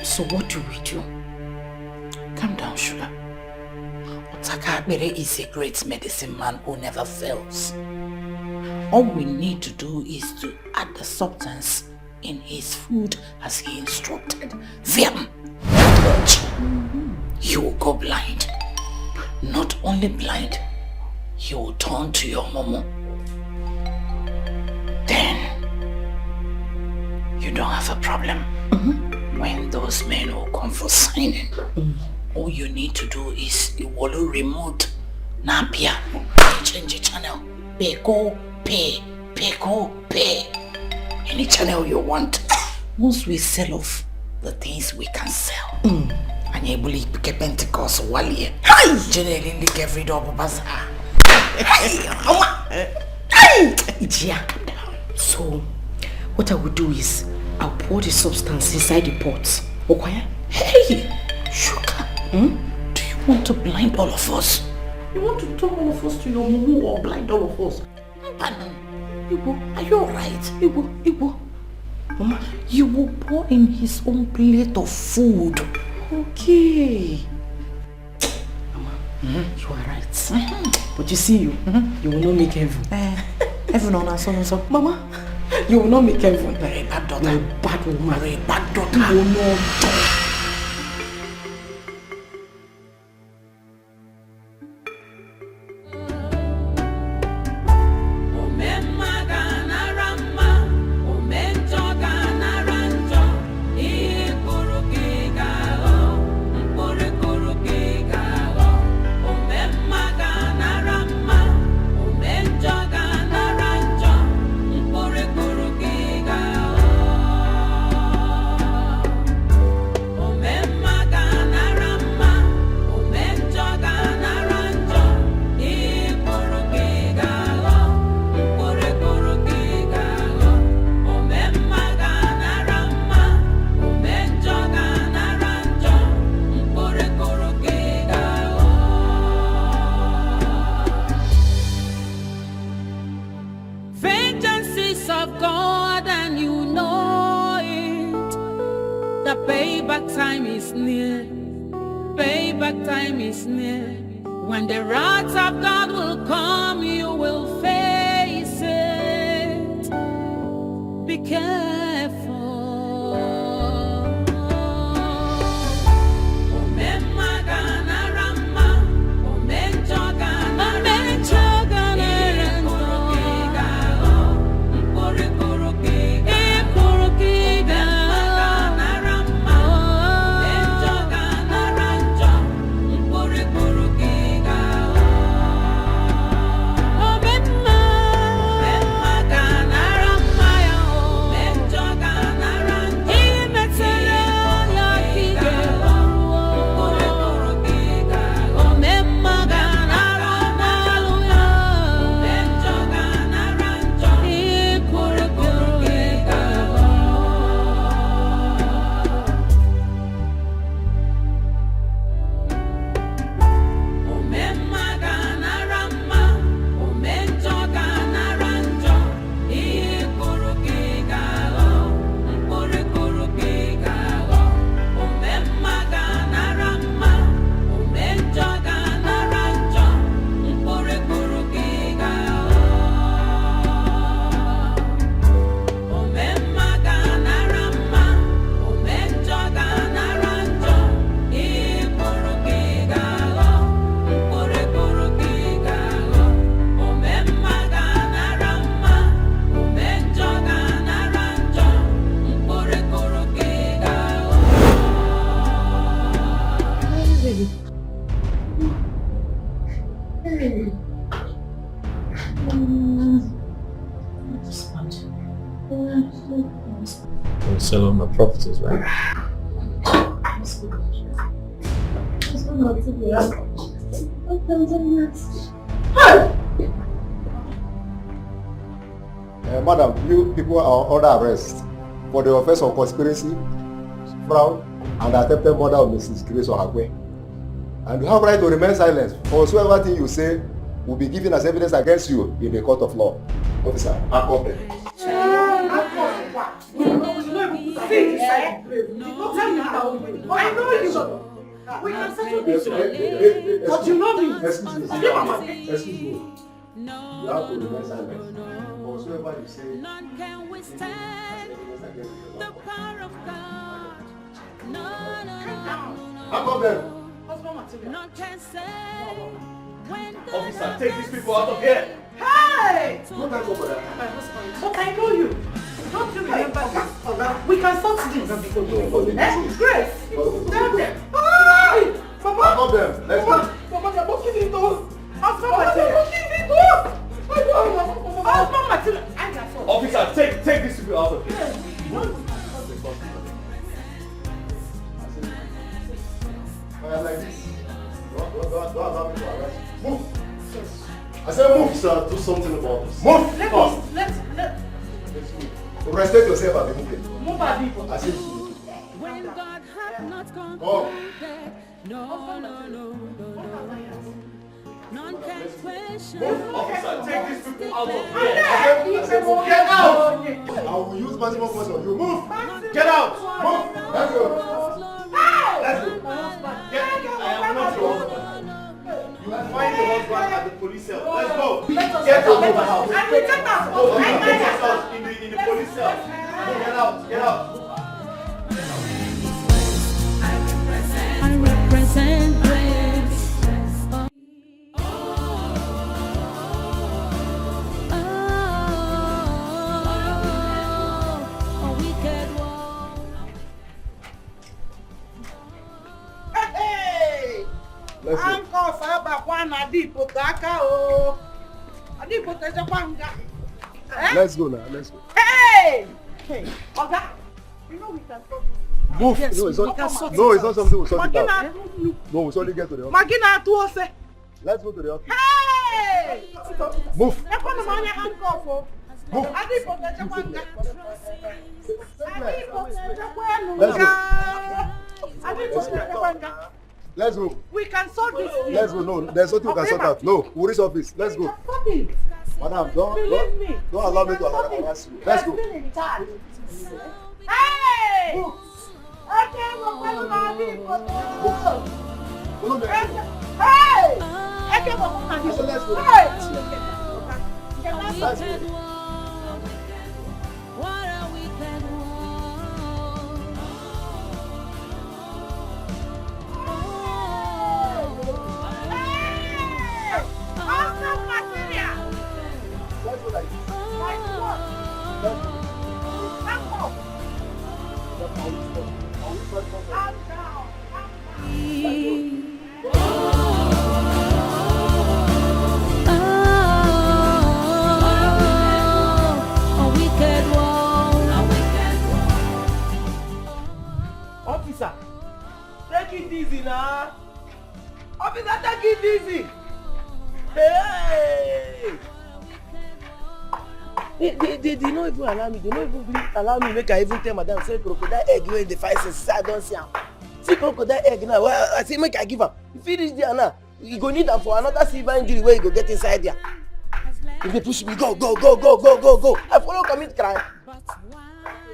So what do we do? Calm down, Sugar. Otakabere is a great medicine man who never fails. All we need to do is to add the substance in his food as he instructed. Them. He will go blind. Not only blind, he will turn to your momo. Then you don't have a problem. When those men will come for signing, all you need to do is you will remote Napia, change the channel, pay, any channel you want. Once we sell off the things we can sell, and you believe Pentecost Wally, generally every double bazaar. So, what I will do is I'll pour the substance inside the pot. Okay? Hey, sugar. Do you want to blind all of us? You want to turn all of us to your mumu or blind all of us? Igbo, are you alright? Igbo. Mama, you will pour in his own plate of food. Okay. Mama, you are right. But you see you will not make heaven. Heaven on our son also. Mama, you will not make heaven. Very bad daughter. You're a bad woman. Very bad daughter. You will not. When the wrath of God will come, you will face it. Be careful. Sell all my properties, right? Madam, you people are under arrest for the offense of conspiracy, fraud, and attempted murder of Mrs. Grace Ohagwe. And you have right to remain silent, for whatsoever thing you say will be given as evidence against you in the court of law. Officer, back up there. I know you. We can settle this. But you know me. Excuse me. Excuse me. You have to remain silent. Whatsoever you say, none can withstand the power of God. No. back up there. None can say when God Officer, take these people out of here. Hey! Don't go for that. But I know you. Don't you remember this? We can sort this. Grace! Tell them. Mama! Help them. Let's go. Mama, they're blocking the door. Husband Matilda. Blocking the door. Husband Matilda. Officer, take these people out of here. Like this. Don't allow me to arrest you. Move. I said move. Sir, do something about this. Move. Let's move. Respect yourself and be moving. move our people. I said When God hath not concluded, no. None can question. Officer, take these people out of here. get out! I will use maximum force on you. Move! Get out! Move! Let's go! Let's go! I am not your husband. You will find your husband at the police cell. Let's go! Get out of the house! And we take us in the police cell. Get out! Get out! I represent grace. A wicked one. Hey! Uncle Saba Kwana Dipo Kaka o. Adipo Tejakwanga. Let's go now. Let's go. Hey! Hey, Oga, you know we can solve this. Move! Yes, No, it's we not. can sort No, it it's not out. something we'll sort it out. Magina, No, we'll only get to the office. Magina Tuose. Let's go to the office. Hey! Move! Ekwano manya handcuff o. Move! Adipo Tejakwanga. Adipo Let's go. Tejakwanga. Adipo Tejakwanga. Let's go. We can solve this thing. Let's go. No, there's nothing we can sort out. No, we'll reach office. Let's go. Stop it. Madam, Believe me. don't allow me to harass you. Let's go. You're still in charge. Hey! Okay, we're going to Adipo. Hey! Okay, we're going to Adipo. Let's go. Hey! Let's go. What a wicked one. Hey! Awesome material! Let's go like this. Like what? Come on! Calm down. A wicked one. Officer, take it easy now. Officer, take it easy. Hey! They don't even allow me. They don't even allow me make I even tell madam say crocodile egg wey in the fire since I don't see am. See crocodile egg now. Well, I say make I give am. If he reach there now, you go need am for another silver injury where you go get inside there. If they push me, go. I follow commit crime.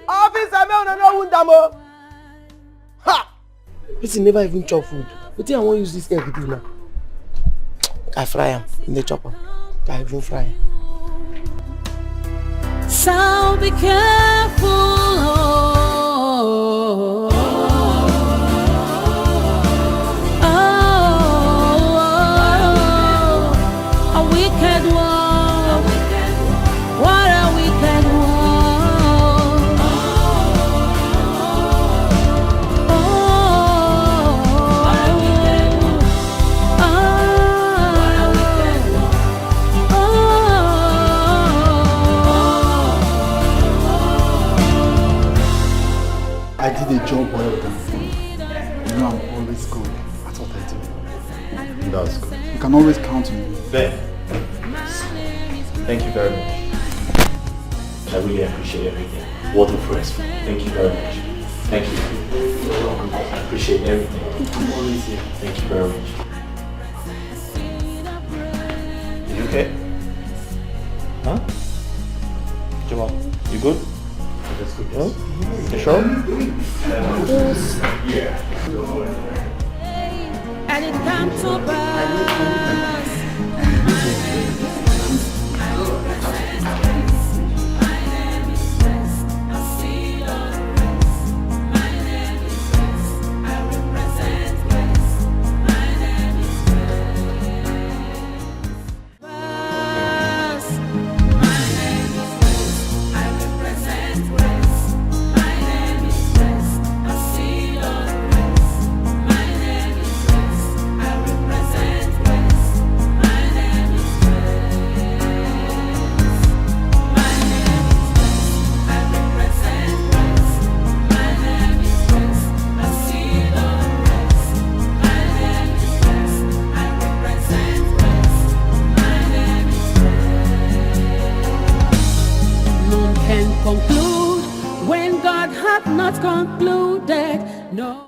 Officer, me no wound am o. Ha! Person never even chop food. Wetin I wan use this egg do now? I fry am in the chopper. I even fry am. So be careful. A wicked one. What a wicked one. I did a job well done. You know I'm always good at what I do. That's good. You can always count on me. Ben, thank you very much. I really appreciate everything. What a first. Thank you very much. Thank you. I appreciate everything. I'm always here. Thank you very much. You okay? Huh? Jamal, you good? That's good. Huh? You sure? Yeah. And it come to pass. My name is Grace. I represent can conclude when God hath not concluded. No.